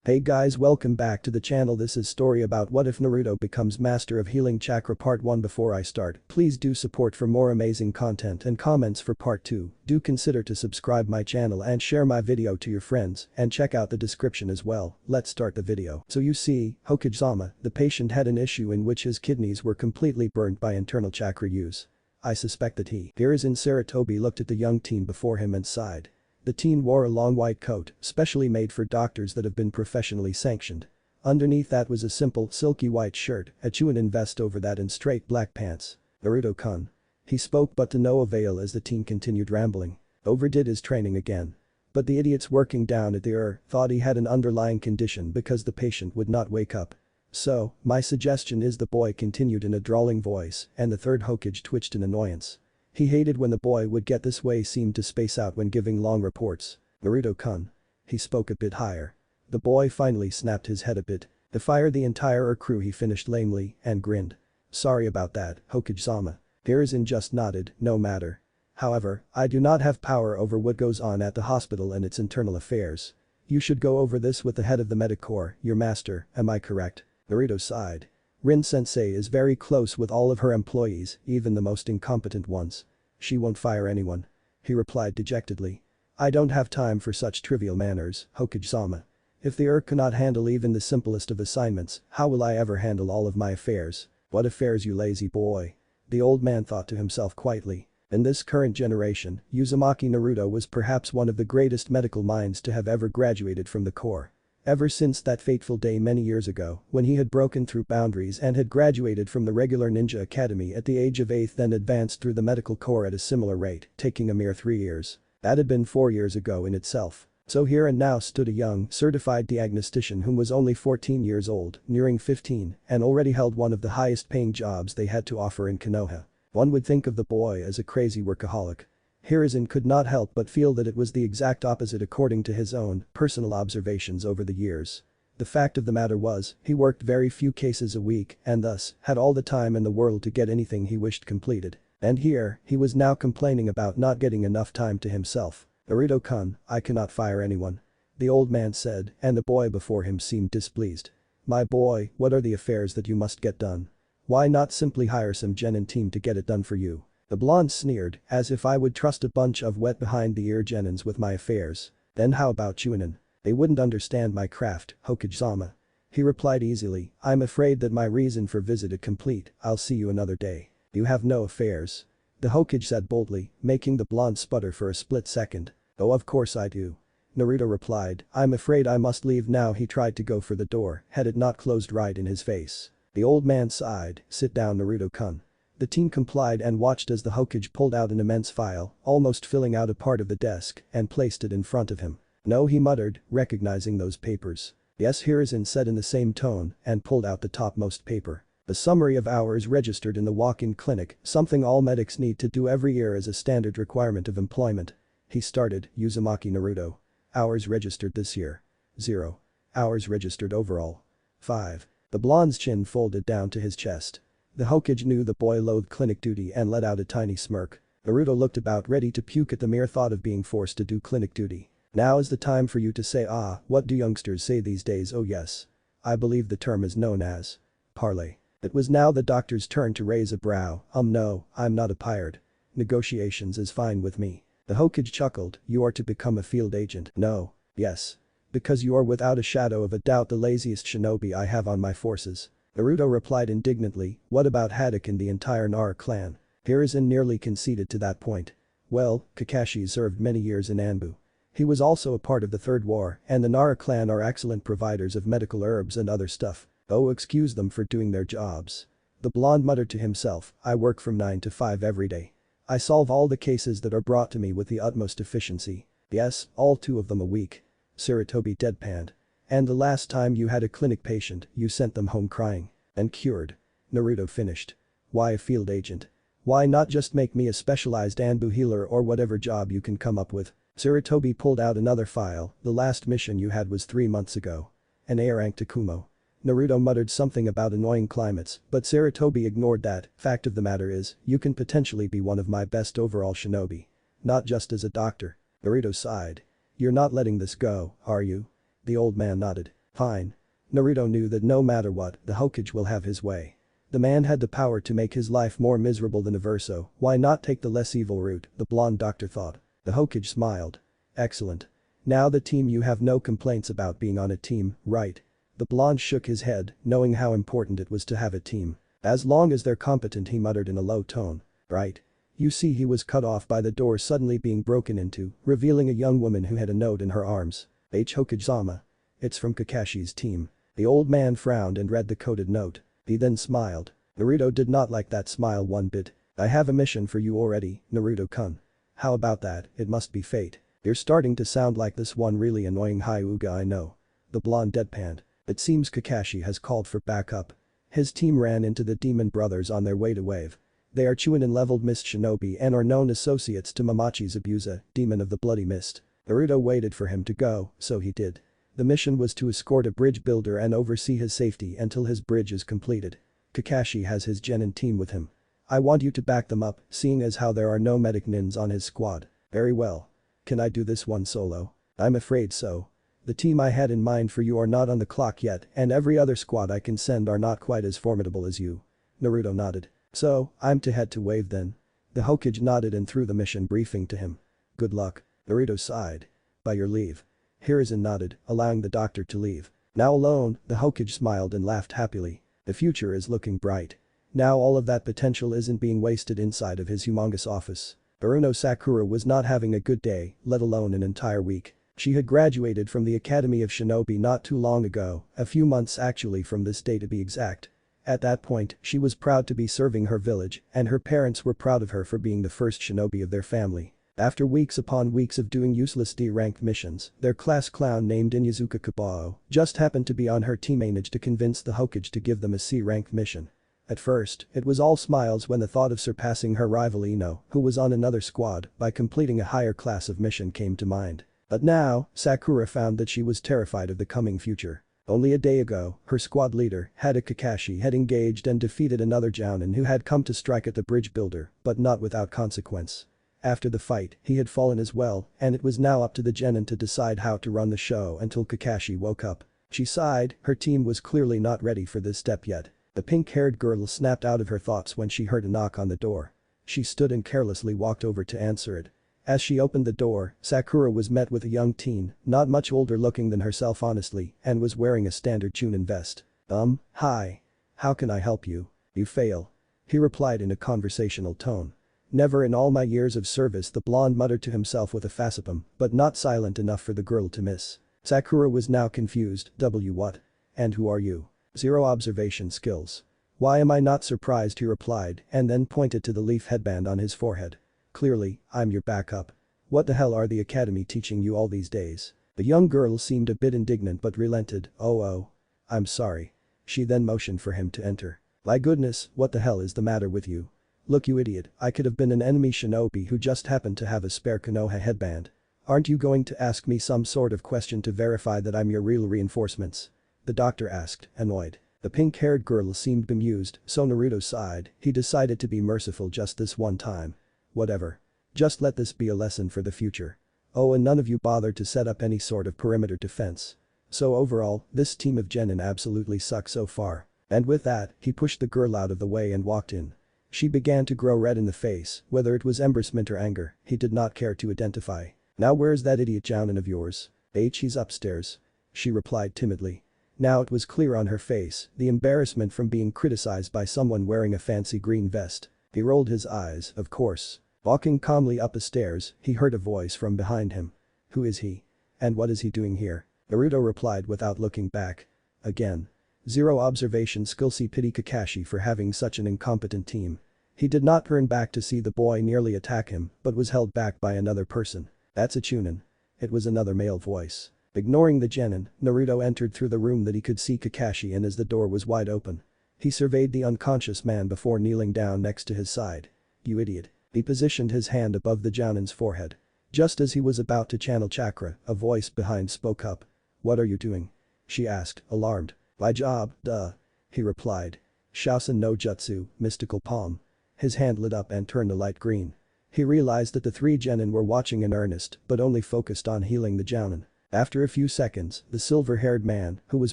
Hey guys, welcome back to the channel. This is story about what if Naruto becomes master of healing chakra part 1. Before I start, please do support for more amazing content and comments for part 2. Do consider to subscribe my channel and share my video to your friends and check out the description as well. Let's start the video. So you see, Hokage-sama, the patient had an issue in which his kidneys were completely burnt by internal chakra use. I suspect that he. Hiruzen Sarutobi looked at the young teen before him and sighed. The teen wore a long white coat, specially made for doctors that have been professionally sanctioned. Underneath that was a simple, silky white shirt, a Chunin vest over that and straight black pants. Naruto-kun. He spoke but to no avail as the teen continued rambling. Overdid his training again. But the idiots working down at the thought he had an underlying condition because the patient would not wake up. So, my suggestion is, the boy continued in a drawling voice, and the third Hokage twitched in annoyance. He hated when the boy would get this way, seemed to space out when giving long reports. Naruto-kun. He spoke a bit higher. The boy finally snapped his head a bit. To fire the entire crew, he finished lamely and grinned. Sorry about that, Hokage-sama. Hiruzen just nodded, no matter. However, I do not have power over what goes on at the hospital and its internal affairs. You should go over this with the head of the medic corps, your master, am I correct? Naruto sighed. Rin-sensei is very close with all of her employees, even the most incompetent ones. She won't fire anyone. He replied dejectedly. I don't have time for such trivial manners, Hokage-sama. If the cannot handle even the simplest of assignments, how will I ever handle all of my affairs? What affairs, you lazy boy? The old man thought to himself quietly. In this current generation, Uzumaki Naruto was perhaps one of the greatest medical minds to have ever graduated from the corps. Ever since that fateful day many years ago, when he had broken through boundaries and had graduated from the regular ninja academy at the age of 8, then advanced through the medical corps at a similar rate, taking a mere 3 years. That had been 4 years ago in itself. So here and now stood a young, certified diagnostician whom was only 14 years old, nearing 15, and already held one of the highest paying jobs they had to offer in Konoha. One would think of the boy as a crazy workaholic. Hiruzen could not help but feel that it was the exact opposite according to his own personal observations over the years. The fact of the matter was, he worked very few cases a week and thus had all the time in the world to get anything he wished completed. And here, he was now complaining about not getting enough time to himself. Naruto-kun, I cannot fire anyone. The old man said, and the boy before him seemed displeased. My boy, what are the affairs that you must get done? Why not simply hire some genin team to get it done for you? The blonde sneered, as if I would trust a bunch of wet behind the ear genins with my affairs. Then how about Chunin? They wouldn't understand my craft, Hokage-sama. He replied easily, I'm afraid that my reason for visit is complete, I'll see you another day. You have no affairs. The Hokage said boldly, making the blonde sputter for a split second. Oh, of course I do. Naruto replied, I'm afraid I must leave now. He tried to go for the door, had it not closed right in his face. The old man sighed, sit down, Naruto-kun. The teen complied and watched as the Hokage pulled out an immense file, almost filling out a part of the desk, and placed it in front of him. No, he muttered, recognizing those papers. Yes, Hiruzen said in the same tone, and pulled out the topmost paper. A summary of hours registered in the walk-in clinic, something all medics need to do every year as a standard requirement of employment. He started, Uzumaki Naruto. Hours registered this year. 0. Hours registered overall. 5. The blonde's chin folded down to his chest. The Hokage knew the boy loathed clinic duty and let out a tiny smirk. Naruto looked about ready to puke at the mere thought of being forced to do clinic duty. Now is the time for you to say what do youngsters say these days? Oh yes. I believe the term is known as parley. It was now the doctor's turn to raise a brow. No, I'm not a pirate. Negotiations is fine with me. The Hokage chuckled, you are to become a field agent. No. Yes. Because you are without a shadow of a doubt the laziest shinobi I have on my forces. Naruto replied indignantly, what about Haddock and the entire Nara clan? Hiruzen nearly conceded to that point. Well, Kakashi served many years in Anbu. He was also a part of the Third War, and the Nara clan are excellent providers of medical herbs and other stuff. Oh, excuse them for doing their jobs. The blonde muttered to himself, I work from 9 to 5 every day. I solve all the cases that are brought to me with the utmost efficiency. Yes, all 2 of them a week. Sarutobi deadpanned. And the last time you had a clinic patient, you sent them home crying. And cured. Naruto finished. Why a field agent? Why not just make me a specialized Anbu healer or whatever job you can come up with? Sarutobi pulled out another file, the last mission you had was 3 months ago. An A rank Takumo. Naruto muttered something about annoying climates, but Sarutobi ignored that. Fact of the matter is, you can potentially be one of my best overall shinobi. Not just as a doctor. Naruto sighed. You're not letting this go, are you? The old man nodded. Fine. Naruto knew that no matter what, the Hokage will have his way. The man had the power to make his life more miserable than a verso, why not take the less evil route, the blonde doctor thought. The Hokage smiled. Excellent. Now the team, you have no complaints about being on a team, right? The blonde shook his head, knowing how important it was to have a team. As long as they're competent, he muttered in a low tone. Right? You see, he was cut off by the door suddenly being broken into, revealing a young woman who had a note in her arms. Hokage-sama. It's from Kakashi's team. The old man frowned and read the coded note. He then smiled. Naruto did not like that smile one bit. I have a mission for you already, Naruto-kun. How about that? It must be fate. You're starting to sound like this one really annoying Hyuga I know. The blonde deadpanned. It seems Kakashi has called for backup. His team ran into the demon brothers on their way to Wave. They are Chunin leveled mist shinobi and are known associates to Mamachi's Abusa, demon of the bloody mist. Naruto waited for him to go, so he did. The mission was to escort a bridge builder and oversee his safety until his bridge is completed. Kakashi has his genin team with him. I want you to back them up, seeing as how there are no medic nins on his squad. Very well. Can I do this one solo? I'm afraid so. The team I had in mind for you are not on the clock yet, and every other squad I can send are not quite as formidable as you. Naruto nodded. So, I'm to head to Wave then. The Hokage nodded and threw the mission briefing to him. Good luck. Naruto sighed. By your leave. Hiruzen nodded, allowing the doctor to leave. Now alone, the Hokage smiled and laughed happily. The future is looking bright. Now all of that potential isn't being wasted inside of his humongous office. Baruno Sakura was not having a good day, let alone an entire week. She had graduated from the Academy of Shinobi not too long ago, a few months actually from this day to be exact. At that point, she was proud to be serving her village, and her parents were proud of her for being the first shinobi of their family. After weeks upon weeks of doing useless D-ranked missions, their class clown named Inyazuka Kabao just happened to be on her team, managed to convince the Hokage to give them a C-ranked mission. At first, it was all smiles when the thought of surpassing her rival Ino, who was on another squad, by completing a higher class of mission came to mind. But now, Sakura found that she was terrified of the coming future. Only a day ago, her squad leader, Hada Kakashi, had engaged and defeated another Jounin who had come to strike at the bridge builder, but not without consequence. After the fight, he had fallen as well, and it was now up to the genin to decide how to run the show until Kakashi woke up. She sighed, her team was clearly not ready for this step yet. The pink-haired girl snapped out of her thoughts when she heard a knock on the door. She stood and carelessly walked over to answer it. As she opened the door, Sakura was met with a young teen, not much older looking than herself honestly, and was wearing a standard Chunin vest. Hi. How can I help you? You fail. He replied in a conversational tone. Never in all my years of service, the blonde muttered to himself with a facepalm, but not silent enough for the girl to miss. Sakura was now confused. What? And who are you? 0 observation skills. Why am I not surprised, he replied, and then pointed to the leaf headband on his forehead. Clearly, I'm your backup. What the hell are the academy teaching you all these days? The young girl seemed a bit indignant but relented. Oh. I'm sorry. She then motioned for him to enter. My goodness, what the hell is the matter with you? Look, you idiot, I could have been an enemy shinobi who just happened to have a spare Konoha headband. Aren't you going to ask me some sort of question to verify that I'm your real reinforcements? The doctor asked, annoyed. The pink-haired girl seemed bemused, so Naruto sighed. He decided to be merciful just this one time. Whatever. Just let this be a lesson for the future. Oh, and none of you bothered to set up any sort of perimeter defense. So overall, this team of genin absolutely sucks so far. And with that, he pushed the girl out of the way and walked in. She began to grow red in the face, whether it was embarrassment or anger, he did not care to identify. Now where's that idiot Jounin of yours? He's upstairs. She replied timidly. Now it was clear on her face, the embarrassment from being criticized by someone wearing a fancy green vest. He rolled his eyes, of course. Walking calmly up the stairs, he heard a voice from behind him. Who is he? And what is he doing here? Naruto replied without looking back. Again. 0 observation skill. See, pity Kakashi for having such an incompetent team. He did not turn back to see the boy nearly attack him, but was held back by another person. That's a Chunin. It was another male voice. Ignoring the genin, Naruto entered through the room that he could see Kakashi in as the door was wide open. He surveyed the unconscious man before kneeling down next to his side. You idiot. He positioned his hand above the Jounin's forehead. Just as he was about to channel chakra, a voice behind spoke up. What are you doing? She asked, alarmed. My job, duh. He replied. Shaosen no Jutsu, mystical palm. His hand lit up and turned a light green. He realized that the 3 genin were watching in earnest but only focused on healing the Jounin. After a few seconds, the silver-haired man, who was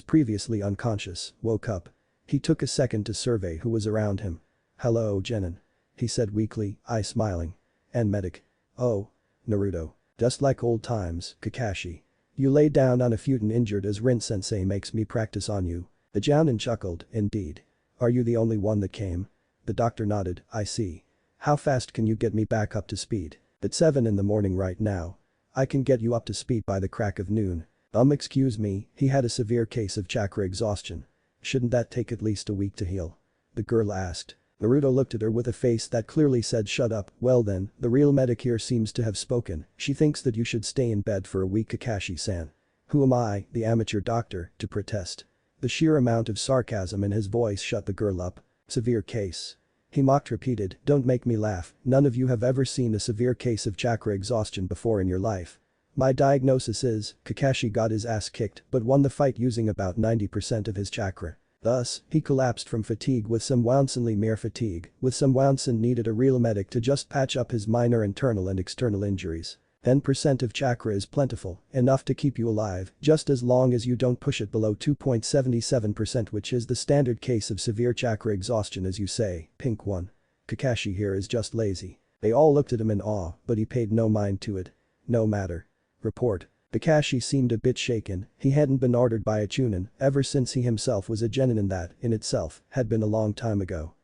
previously unconscious, woke up. He took a second to survey who was around him. "Hello, Genin," he said weakly, eye smiling. "And medic." "Oh. Naruto. Just like old times, Kakashi. You lay down on a futon injured as Rin-sensei makes me practice on you." The Jounin chuckled, "Indeed. Are you the only one that came?" The doctor nodded, "I see. How fast can you get me back up to speed?" "At 7 in the morning right now. I can get you up to speed by the crack of noon." Excuse me, he had a severe case of chakra exhaustion. "Shouldn't that take at least a week to heal?" the girl asked. Naruto looked at her with a face that clearly said shut up. "Well then, the real medic here seems to have spoken. She thinks that you should stay in bed for a week, Kakashi-san." "Who am I, the amateur doctor, to protest?" The sheer amount of sarcasm in his voice shut the girl up. "Severe case." He mocked repeated, "Don't make me laugh, none of you have ever seen a severe case of chakra exhaustion before in your life." "My diagnosis is," Kakashi got his ass kicked but won the fight using about 90% of his chakra. Thus, he collapsed from fatigue with some only mere fatigue, with some and needed a real medic to just patch up his minor internal and external injuries. 10% of chakra is plentiful, enough to keep you alive, just as long as you don't push it below 2.77%, which is the standard case of severe chakra exhaustion, as you say, pink one. Kakashi here is just lazy." They all looked at him in awe, but he paid no mind to it. "No matter. Report." Kakashi seemed a bit shaken, he hadn't been ordered by a Chunin ever since he himself was a genin, and that, in itself, had been a long time ago.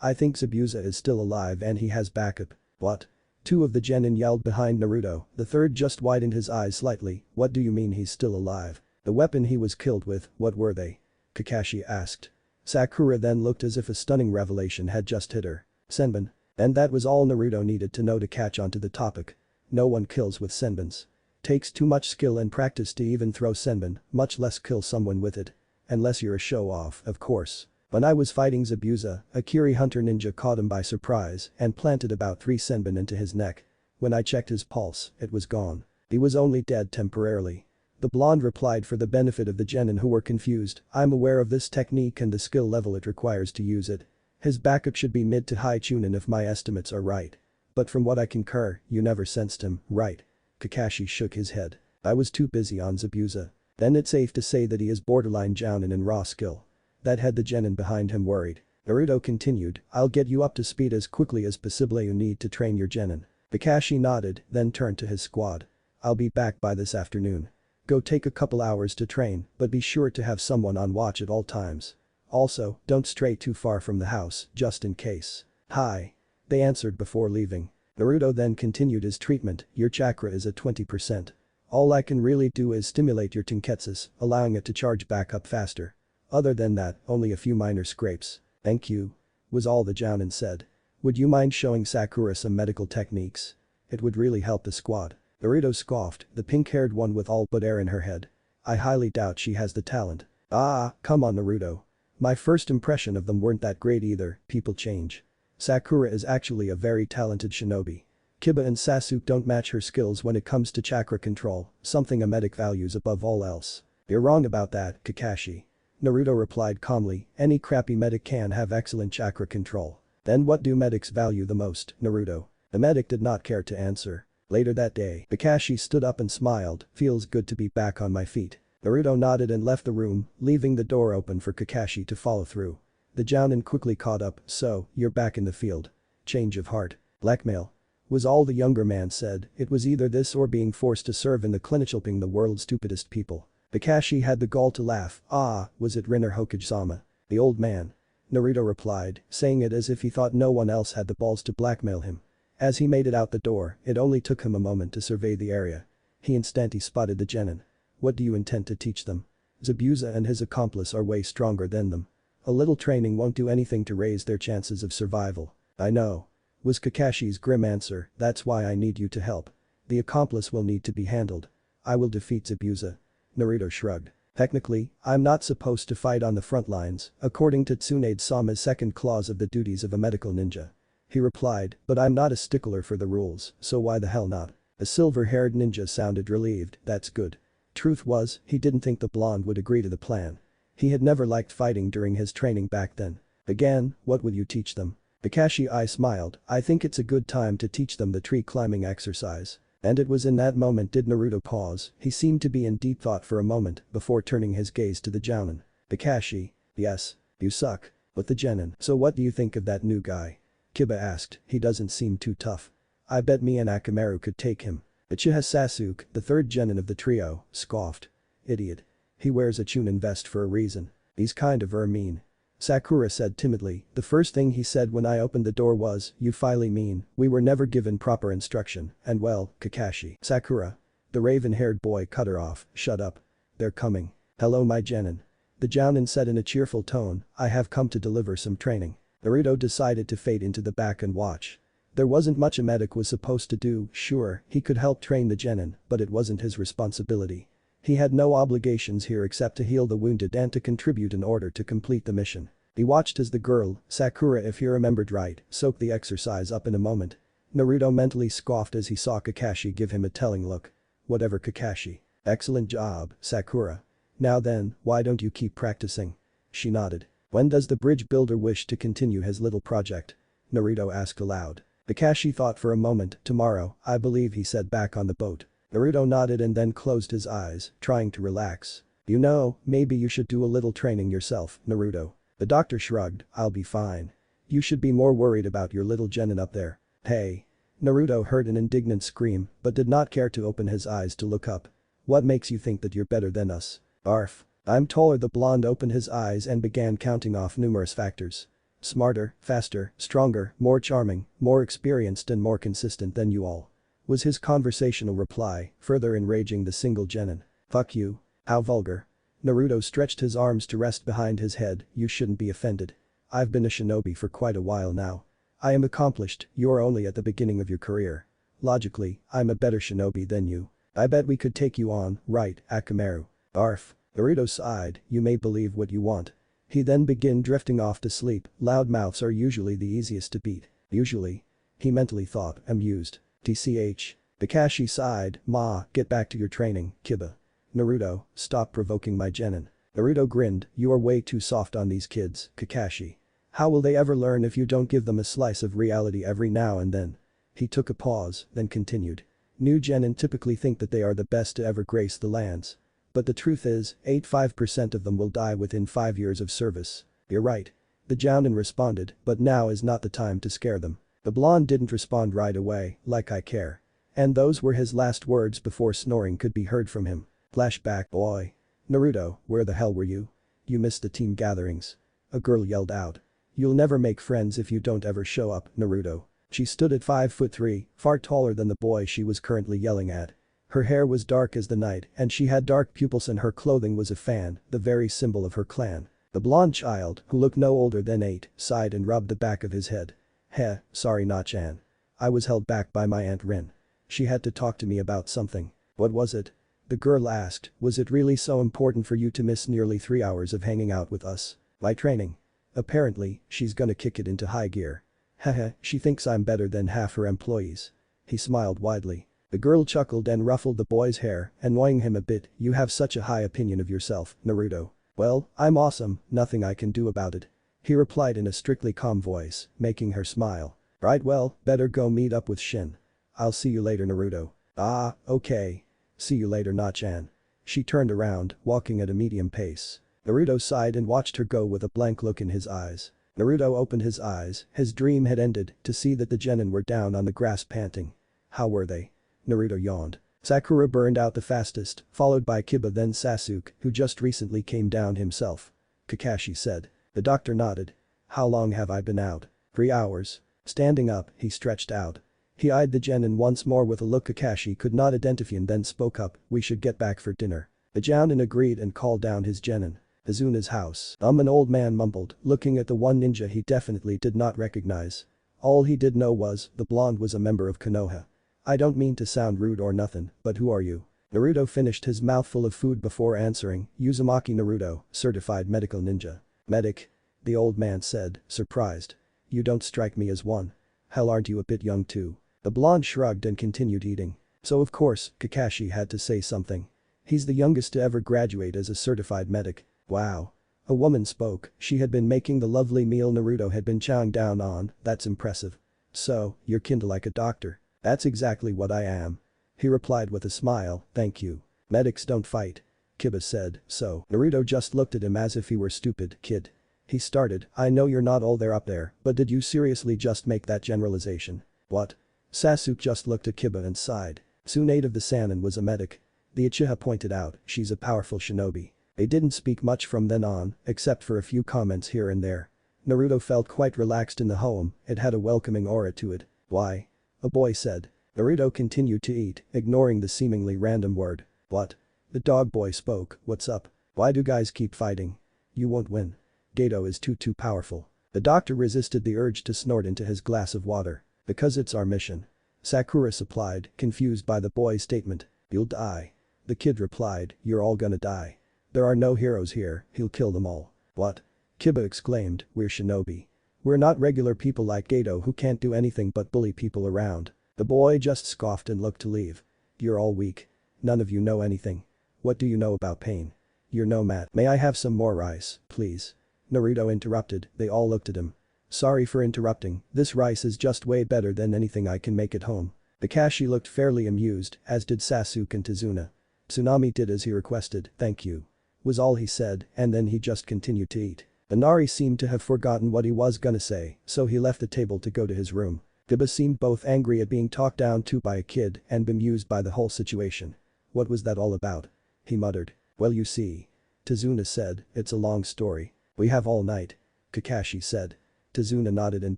I think Zabuza is still alive and he has backup." "What?" Two of the genin yelled behind Naruto, the third just widened his eyes slightly. "What do you mean he's still alive? The weapon he was killed with, what were they?" Kakashi asked. Sakura then looked as if a stunning revelation had just hit her. "Senbon." And that was all Naruto needed to know to catch onto the topic. No one kills with senbons. Takes too much skill and practice to even throw senbon, much less kill someone with it. Unless you're a show-off, of course. When I was fighting Zabuza, a Kiri hunter ninja caught him by surprise and planted about 3 senbon into his neck. When I checked his pulse, it was gone. He was only dead temporarily. The blonde replied for the benefit of the genin who were confused, "I'm aware of this technique and the skill level it requires to use it. His backup should be mid to high Chunin if my estimates are right. But from what I concur, you never sensed him, right?" Kakashi shook his head. "I was too busy on Zabuza." "Then it's safe to say that he is borderline Jounin in raw skill." That had the genin behind him worried. Naruto continued, "I'll get you up to speed as quickly as possible. You need to train your genin." Kakashi nodded, then turned to his squad. "I'll be back by this afternoon. Go take a couple hours to train, but be sure to have someone on watch at all times. Also, don't stray too far from the house, just in case." "Hi." They answered before leaving. Naruto then continued his treatment, "Your chakra is at 20%. All I can really do is stimulate your tenketsus, allowing it to charge back up faster. Other than that, only a few minor scrapes." "Thank you," was all the Jounin said. "Would you mind showing Sakura some medical techniques? It would really help the squad." Naruto scoffed, the pink-haired one with all but air in her head. "I highly doubt she has the talent." "Ah, come on Naruto. My first impression of them weren't that great either, people change. Sakura is actually a very talented shinobi. Kiba and Sasuke don't match her skills when it comes to chakra control, something a medic values above all else." "You're wrong about that, Kakashi." Naruto replied calmly, "Any crappy medic can have excellent chakra control." "Then what do medics value the most, Naruto?" The medic did not care to answer. Later that day, Kakashi stood up and smiled, "Feels good to be back on my feet." Naruto nodded and left the room, leaving the door open for Kakashi to follow through. The Jounin quickly caught up, "So, you're back in the field. Change of heart. Blackmail?" Was all the younger man said. It was either this or being forced to serve in the clinic helping the world's stupidest people. Kakashi had the gall to laugh. "Ah, was it Rin or Hokage-sama? The old man?" Naruto replied, saying it as if he thought no one else had the balls to blackmail him. As he made it out the door, it only took him a moment to survey the area. He instantly spotted the genin. "What do you intend to teach them?" "Zabuza and his accomplice are way stronger than them. A little training won't do anything to raise their chances of survival." "I know," was Kakashi's grim answer, "that's why I need you to help. The accomplice will need to be handled. I will defeat Zabuza." Naruto shrugged. "Technically, I'm not supposed to fight on the front lines, according to Tsunade-sama's second clause of the duties of a medical ninja." He replied, "But I'm not a stickler for the rules, so why the hell not?" A silver-haired ninja sounded relieved, "That's good." Truth was, he didn't think the blonde would agree to the plan. He had never liked fighting during his training back then. "Again, what will you teach them?" Kakashi I smiled, "I think it's a good time to teach them the tree climbing exercise." And it was in that moment did Naruto pause. He seemed to be in deep thought for a moment before turning his gaze to the Jounin. Kakashi. Yes. You suck. But the Genin. So what do you think of that new guy? Kiba asked. He doesn't seem too tough. I bet me and Akamaru could take him. Uchiha Sasuke, the third Genin of the trio, scoffed. Idiot. He wears a Chunin vest for a reason. He's kind of mean. Sakura said timidly, the first thing he said when I opened the door was, you filey mean, we were never given proper instruction, and well, Kakashi. Sakura. The raven-haired boy cut her off, shut up. They're coming. Hello my Genin. The Jounin said in a cheerful tone, I have come to deliver some training. Naruto decided to fade into the back and watch. There wasn't much a medic was supposed to do, sure, he could help train the Genin, but it wasn't his responsibility. He had no obligations here except to heal the wounded and to contribute in order to complete the mission. He watched as the girl, Sakura if he remembered right, soaked the exercise up in a moment. Naruto mentally scoffed as he saw Kakashi give him a telling look. Whatever Kakashi. Excellent job, Sakura. Now then, why don't you keep practicing? She nodded. When does the bridge builder wish to continue his little project? Naruto asked aloud. Kakashi thought for a moment, tomorrow, I believe he said back on the boat. Naruto nodded and then closed his eyes, trying to relax. You know, maybe you should do a little training yourself, Naruto. The doctor shrugged, I'll be fine. You should be more worried about your little Genin up there. Hey. Naruto heard an indignant scream, but did not care to open his eyes to look up. What makes you think that you're better than us? Arf. I'm taller. The blonde opened his eyes and began counting off numerous factors. Smarter, faster, stronger, more charming, more experienced and more consistent than you all. Was his conversational reply, further enraging the single Genin. Fuck you. How vulgar. Naruto stretched his arms to rest behind his head, you shouldn't be offended. I've been a shinobi for quite a while now. I am accomplished, you're only at the beginning of your career. Logically, I'm a better shinobi than you. I bet we could take you on, right, Akamaru. Arf. Naruto sighed, you may believe what you want. He then began drifting off to sleep. Loud mouths are usually the easiest to beat. Usually. He mentally thought, amused. TCH. Kakashi sighed, Ma, get back to your training, Kiba. Naruto, stop provoking my Genin. Naruto grinned, you are way too soft on these kids, Kakashi. How will they ever learn if you don't give them a slice of reality every now and then? He took a pause, then continued. New Genin typically think that they are the best to ever grace the lands. But the truth is, 85% of them will die within 5 years of service. You're right. The Jounin responded, but now is not the time to scare them. The blonde didn't respond right away, like I care. And those were his last words before snoring could be heard from him. Flashback boy. Naruto, where the hell were you? You missed the team gatherings. A girl yelled out. You'll never make friends if you don't ever show up, Naruto. She stood at 5'3", far taller than the boy she was currently yelling at. Her hair was dark as the night and she had dark pupils and her clothing was a fan, the very symbol of her clan. The blonde child, who looked no older than 8, sighed and rubbed the back of his head. Heh, sorry Na-chan. I was held back by my Aunt Rin. She had to talk to me about something. What was it? The girl asked, was it really so important for you to miss nearly 3 hours of hanging out with us? My training. Apparently, she's gonna kick it into high gear. Haha, she thinks I'm better than half her employees. He smiled widely. The girl chuckled and ruffled the boy's hair, annoying him a bit, you have such a high opinion of yourself, Naruto. Well, I'm awesome, nothing I can do about it. He replied in a strictly calm voice, making her smile. Right well, better go meet up with Shin. I'll see you later Naruto. Ah, okay. See you later Na-chan. She turned around, walking at a medium pace. Naruto sighed and watched her go with a blank look in his eyes. Naruto opened his eyes, his dream had ended, to see that the Genin were down on the grass panting. How were they? Naruto yawned. Sakura burned out the fastest, followed by Kiba then Sasuke, who just recently came down himself. Kakashi said. The doctor nodded. How long have I been out? 3 hours. Standing up, he stretched out. He eyed the Genin once more with a look Kakashi could not identify and then spoke up, we should get back for dinner. The Jounin agreed and called down his Genin. Izuna's house. An old man mumbled, looking at the one ninja he definitely did not recognize. All he did know was, the blonde was a member of Konoha. I don't mean to sound rude or nothing, but who are you? Naruto finished his mouthful of food before answering, Uzumaki Naruto, certified medical ninja. Medic? The old man said, surprised. You don't strike me as one. Hell aren't you a bit young too? The blonde shrugged and continued eating. So of course, Kakashi had to say something. He's the youngest to ever graduate as a certified medic. Wow. A woman spoke, she had been making the lovely meal Naruto had been chowing down on, that's impressive. So, you're kinda like a doctor. That's exactly what I am. He replied with a smile, thank you. Medics don't fight. Kiba said, so. Naruto just looked at him as if he were stupid, kid. He started, I know you're not all there up there, but did you seriously just make that generalization? What? Sasuke just looked at Kiba and sighed. Tsunade of the Sannin was a medic. The Uchiha pointed out, she's a powerful shinobi. They didn't speak much from then on, except for a few comments here and there. Naruto felt quite relaxed in the home, it had a welcoming aura to it. Why? A boy said. Naruto continued to eat, ignoring the seemingly random word. What? The dog boy spoke, what's up? Why do guys keep fighting? You won't win. Gato is too powerful. The doctor resisted the urge to snort into his glass of water. Because it's our mission. Sakura supplied, confused by the boy's statement. You'll die. The kid replied, you're all gonna die. There are no heroes here, he'll kill them all. What? Kiba exclaimed, we're shinobi. We're not regular people like Gato who can't do anything but bully people around. The boy just scoffed and looked to leave. You're all weak. None of you know anything. What do you know about pain? You're no mat. May I have some more rice, please? Naruto interrupted, they all looked at him. Sorry for interrupting, this rice is just way better than anything I can make at home. Kakashi looked fairly amused, as did Sasuke and Tazuna. Tsunami did as he requested, thank you. Was all he said, and then he just continued to eat. Inari seemed to have forgotten what he was gonna say, so he left the table to go to his room. Kiba seemed both angry at being talked down to by a kid and bemused by the whole situation. What was that all about? He muttered. Well you see. Tazuna said, it's a long story. We have all night. Kakashi said. Tazuna nodded and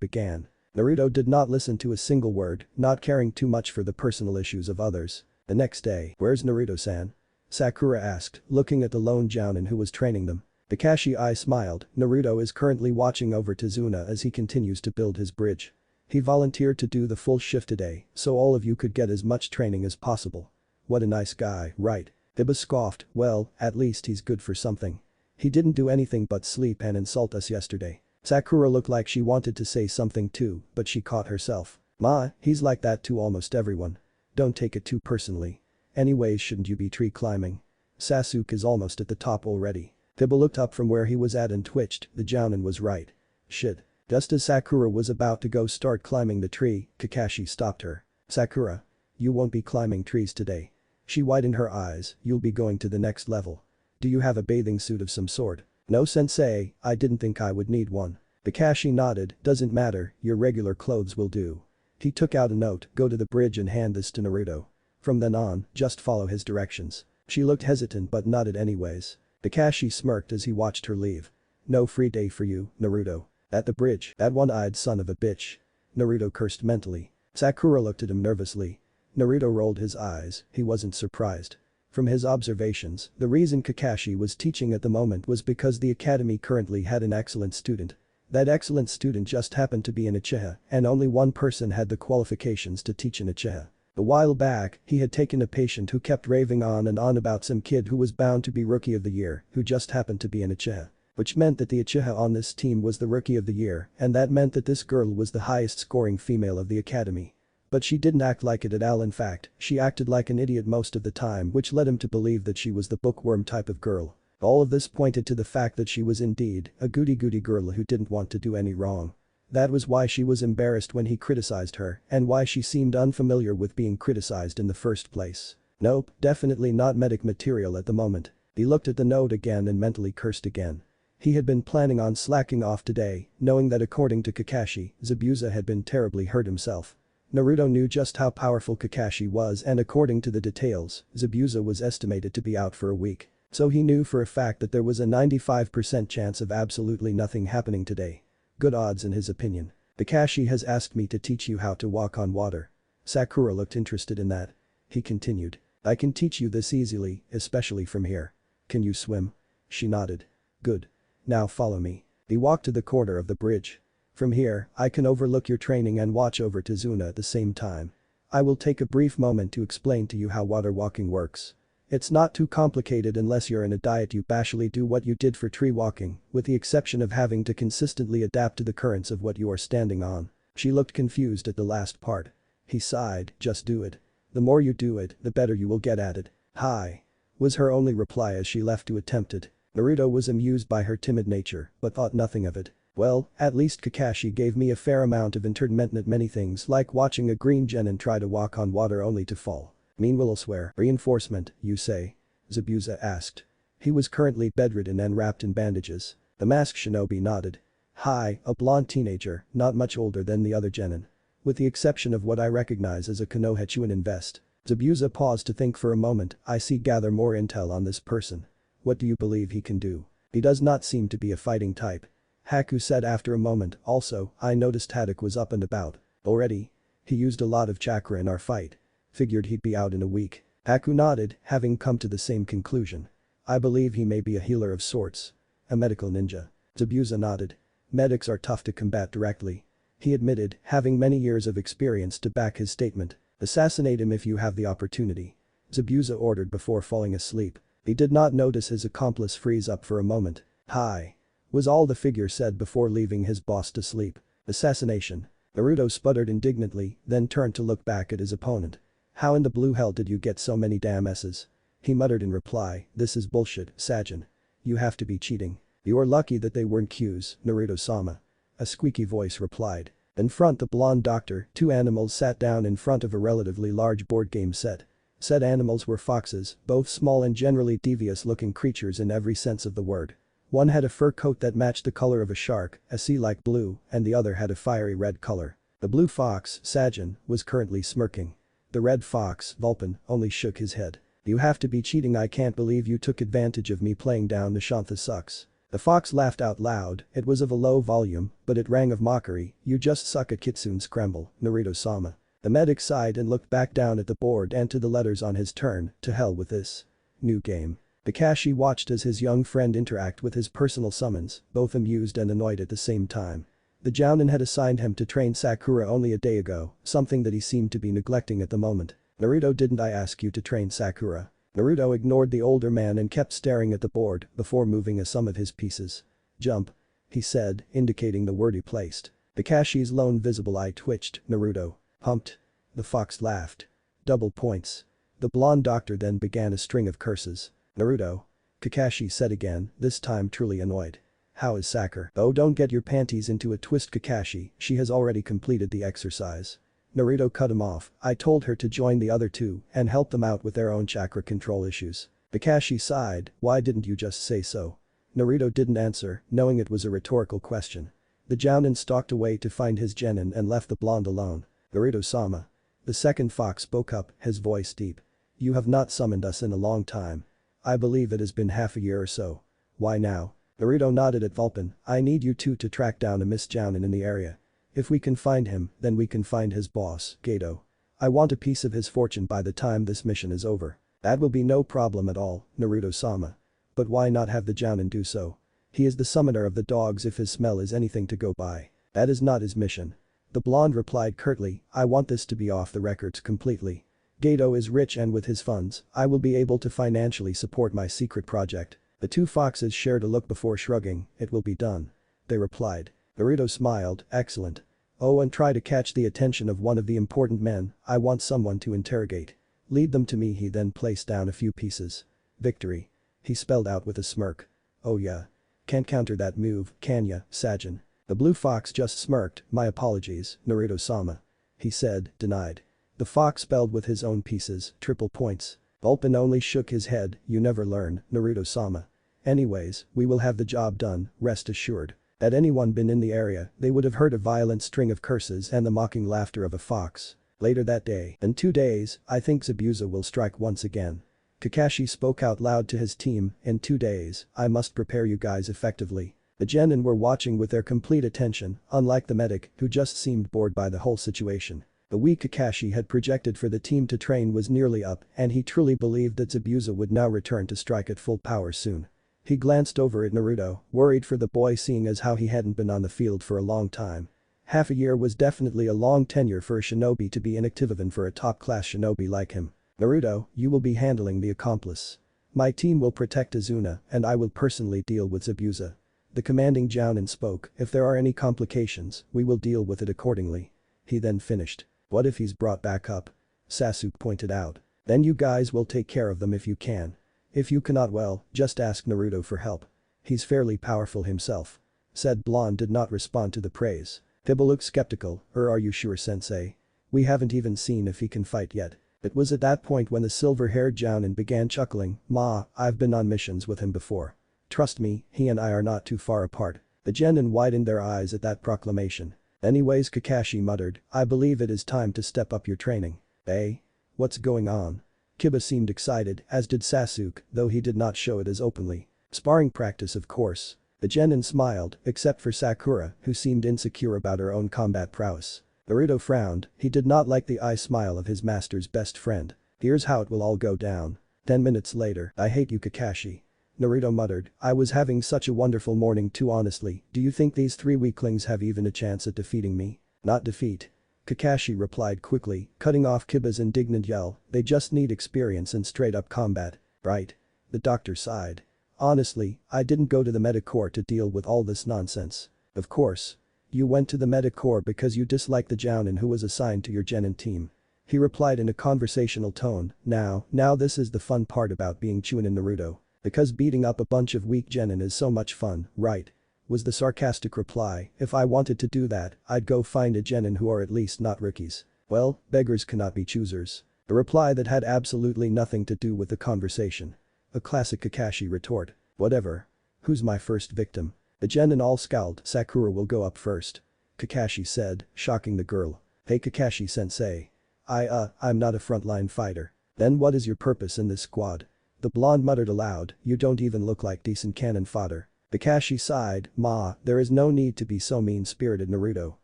began. Naruto did not listen to a single word, not caring too much for the personal issues of others. The next day, where's Naruto-san? Sakura asked, looking at the lone jounin who was training them. Kakashi smiled, Naruto is currently watching over Tazuna as he continues to build his bridge. He volunteered to do the full shift today, so all of you could get as much training as possible. What a nice guy, right? Kiba scoffed, well, at least he's good for something. He didn't do anything but sleep and insult us yesterday. Sakura looked like she wanted to say something too, but she caught herself. Ma, he's like that to almost everyone. Don't take it too personally. Anyways, shouldn't you be tree climbing? Sasuke is almost at the top already. Kiba looked up from where he was at and twitched, the jounin was right. Shit. Just as Sakura was about to go start climbing the tree, Kakashi stopped her. Sakura. You won't be climbing trees today. She widened her eyes, you'll be going to the next level. Do you have a bathing suit of some sort? No sensei, I didn't think I would need one. Kakashi nodded, doesn't matter, your regular clothes will do. He took out a note, go to the bridge and hand this to Naruto. From then on, just follow his directions. She looked hesitant but nodded anyways. Kakashi smirked as he watched her leave. No free day for you, Naruto. At the bridge, that one-eyed son of a bitch. Naruto cursed mentally. Sakura looked at him nervously. Naruto rolled his eyes, he wasn't surprised. From his observations, the reason Kakashi was teaching at the moment was because the academy currently had an excellent student. That excellent student just happened to be an Uchiha, and only one person had the qualifications to teach an Uchiha. A while back, he had taken a patient who kept raving on and on about some kid who was bound to be Rookie of the Year, who just happened to be an Uchiha. Which meant that the Uchiha on this team was the Rookie of the Year, and that meant that this girl was the highest scoring female of the academy. But she didn't act like it at all, in fact, she acted like an idiot most of the time, which led him to believe that she was the bookworm type of girl. All of this pointed to the fact that she was indeed a goody-goody girl who didn't want to do any wrong. That was why she was embarrassed when he criticized her and why she seemed unfamiliar with being criticized in the first place. Nope, definitely not medic material at the moment. He looked at the note again and mentally cursed again. He had been planning on slacking off today, knowing that according to Kakashi, Zabuza had been terribly hurt himself. Naruto knew just how powerful Kakashi was, and according to the details, Zabuza was estimated to be out for a week. So he knew for a fact that there was a 95% chance of absolutely nothing happening today. Good odds in his opinion. Kakashi has asked me to teach you how to walk on water. Sakura looked interested in that. He continued. I can teach you this easily, especially from here. Can you swim? She nodded. Good. Now follow me. He walked to the corner of the bridge. From here, I can overlook your training and watch over Tazuna at the same time. I will take a brief moment to explain to you how water walking works. It's not too complicated unless you're in a diet. You basically do what you did for tree walking, with the exception of having to consistently adapt to the currents of what you are standing on. She looked confused at the last part. He sighed, just do it. The more you do it, the better you will get at it. Hi. Was her only reply as she left to attempt it. Naruto was amused by her timid nature, but thought nothing of it. Well, at least Kakashi gave me a fair amount of entertainment at many things like watching a green genin try to walk on water only to fall. Meanwhile elsewhere, reinforcement, you say? Zabuza asked. He was currently bedridden and wrapped in bandages. The masked shinobi nodded. Hi, a blonde teenager, not much older than the other genin. With the exception of what I recognize as a Konohachuan invest. Zabuza paused to think for a moment. I see, gather more intel on this person. What do you believe he can do? He does not seem to be a fighting type. Haku said after a moment. Also, I noticed Haddock was up and about. Already? He used a lot of chakra in our fight. Figured he'd be out in a week. Haku nodded, having come to the same conclusion. I believe he may be a healer of sorts. A medical ninja. Zabuza nodded. Medics are tough to combat directly. He admitted, having many years of experience to back his statement. Assassinate him if you have the opportunity. Zabuza ordered before falling asleep. He did not notice his accomplice freeze up for a moment. Hi. Was all the figure said before leaving his boss to sleep. Assassination. Naruto sputtered indignantly, then turned to look back at his opponent. How in the blue hell did you get so many damn S's? He muttered in reply, this is bullshit, Sajin. You have to be cheating. You're lucky that they weren't Q's, Naruto-sama. A squeaky voice replied. In front the blonde doctor, two animals sat down in front of a relatively large board game set. Said animals were foxes, both small and generally devious-looking creatures in every sense of the word. One had a fur coat that matched the color of a shark, a sea-like blue, and the other had a fiery red color. The blue fox, Sajin, was currently smirking. The red fox, Vulpin, only shook his head. You have to be cheating, I can't believe you took advantage of me playing down Nishantha sucks. The fox laughed out loud, it was of a low volume, but it rang of mockery, you just suck at Kitsune Scramble, Naruto-sama. The medic sighed and looked back down at the board and to the letters on his turn, to hell with this. New game. Kakashi watched as his young friend interact with his personal summons, both amused and annoyed at the same time. The Jounin had assigned him to train Sakura only a day ago, something that he seemed to be neglecting at the moment. Naruto, didn't I ask you to train Sakura? Naruto ignored the older man and kept staring at the board before moving some of his pieces. Jump. He said, indicating the word he placed. Kakashi's lone visible eye twitched. Naruto. Pumped. The fox laughed. Double points. The blonde doctor then began a string of curses. Naruto. Kakashi said again, this time truly annoyed. How is Sakura? Oh, don't get your panties into a twist, Kakashi, she has already completed the exercise. Naruto cut him off, I told her to join the other two and help them out with their own chakra control issues. Kakashi sighed, why didn't you just say so? Naruto didn't answer, knowing it was a rhetorical question. The Jounin stalked away to find his genin and left the blonde alone. Naruto-sama. The second fox spoke up, his voice deep. You have not summoned us in a long time. I believe it has been half a year or so. Why now? Naruto nodded at Vulpin, I need you two to track down a Miss Jounin in the area. If we can find him, then we can find his boss, Gato. I want a piece of his fortune by the time this mission is over. That will be no problem at all, Naruto-sama. But why not have the Jounin do so? He is the summoner of the dogs if his smell is anything to go by. That is not his mission. The blonde replied curtly, I want this to be off the records completely. Gato is rich and with his funds, I will be able to financially support my secret project. The two foxes shared a look before shrugging, it will be done. They replied. Naruto smiled, excellent. Oh, and try to catch the attention of one of the important men, I want someone to interrogate. Lead them to me. He then placed down a few pieces. Victory. He spelled out with a smirk. Oh yeah. Can't counter that move, can ya, Sajin? The blue fox just smirked, my apologies, Naruto-sama. He said, denied. The fox spelled with his own pieces, triple points. Vulpin only shook his head, you never learn, Naruto-sama. Anyways, we will have the job done, rest assured. Had anyone been in the area, they would have heard a violent string of curses and the mocking laughter of a fox. Later that day, in 2 days, I think Zabuza will strike once again. Kakashi spoke out loud to his team, in 2 days, I must prepare you guys effectively. The genin were watching with their complete attention, unlike the medic, who just seemed bored by the whole situation. The week Kakashi had projected for the team to train was nearly up and he truly believed that Zabuza would now return to strike at full power soon. He glanced over at Naruto, worried for the boy seeing as how he hadn't been on the field for a long time. Half a year was definitely a long tenure for a shinobi to be inactive even for a top-class shinobi like him. Naruto, you will be handling the accomplice. My team will protect Azuna and I will personally deal with Zabuza. The commanding Jounin spoke, if there are any complications, we will deal with it accordingly. He then finished. What if he's brought back up? Sasuke pointed out. Then you guys will take care of them if you can. If you cannot, well, just ask Naruto for help. He's fairly powerful himself. Said blonde did not respond to the praise. Tibble looked skeptical, are you sure sensei? We haven't even seen if he can fight yet. It was at that point when the silver-haired Jounin began chuckling, "Ma, I've been on missions with him before. Trust me, he and I are not too far apart." The Genin widened their eyes at that proclamation. "Anyways," Kakashi muttered, "I believe it is time to step up your training." "Eh? What's going on?" Kiba seemed excited, as did Sasuke, though he did not show it as openly. "Sparring practice, of course." The Genin smiled, except for Sakura, who seemed insecure about her own combat prowess. Naruto frowned, he did not like the eye smile of his master's best friend. "Here's how it will all go down." 10 minutes later, "I hate you, Kakashi." Naruto muttered, "I was having such a wonderful morning too, honestly. Do you think these three weaklings have even a chance at defeating me?" "Not defeat." Kakashi replied quickly, cutting off Kiba's indignant yell, "They just need experience and straight-up combat. Right?" The doctor sighed. "Honestly, I didn't go to the Medicorps to deal with all this nonsense." "Of course. You went to the Medicorps because you dislike the Jounin who was assigned to your Genin team." He replied in a conversational tone, Now this is the fun part about being Chunin Naruto. Because beating up a bunch of weak Genin is so much fun, right?" Was the sarcastic reply. "If I wanted to do that, I'd go find a Genin who are at least not rookies." "Well, beggars cannot be choosers." A reply that had absolutely nothing to do with the conversation. A classic Kakashi retort. "Whatever. Who's my first victim?" The Genin all scowled. "Sakura will go up first," Kakashi said, shocking the girl. "Hey Kakashi-sensei. I'm not a frontline fighter." "Then what is your purpose in this squad?" The blonde muttered aloud, "You don't even look like decent cannon fodder." Kakashi sighed, "Ma, there is no need to be so mean-spirited, Naruto.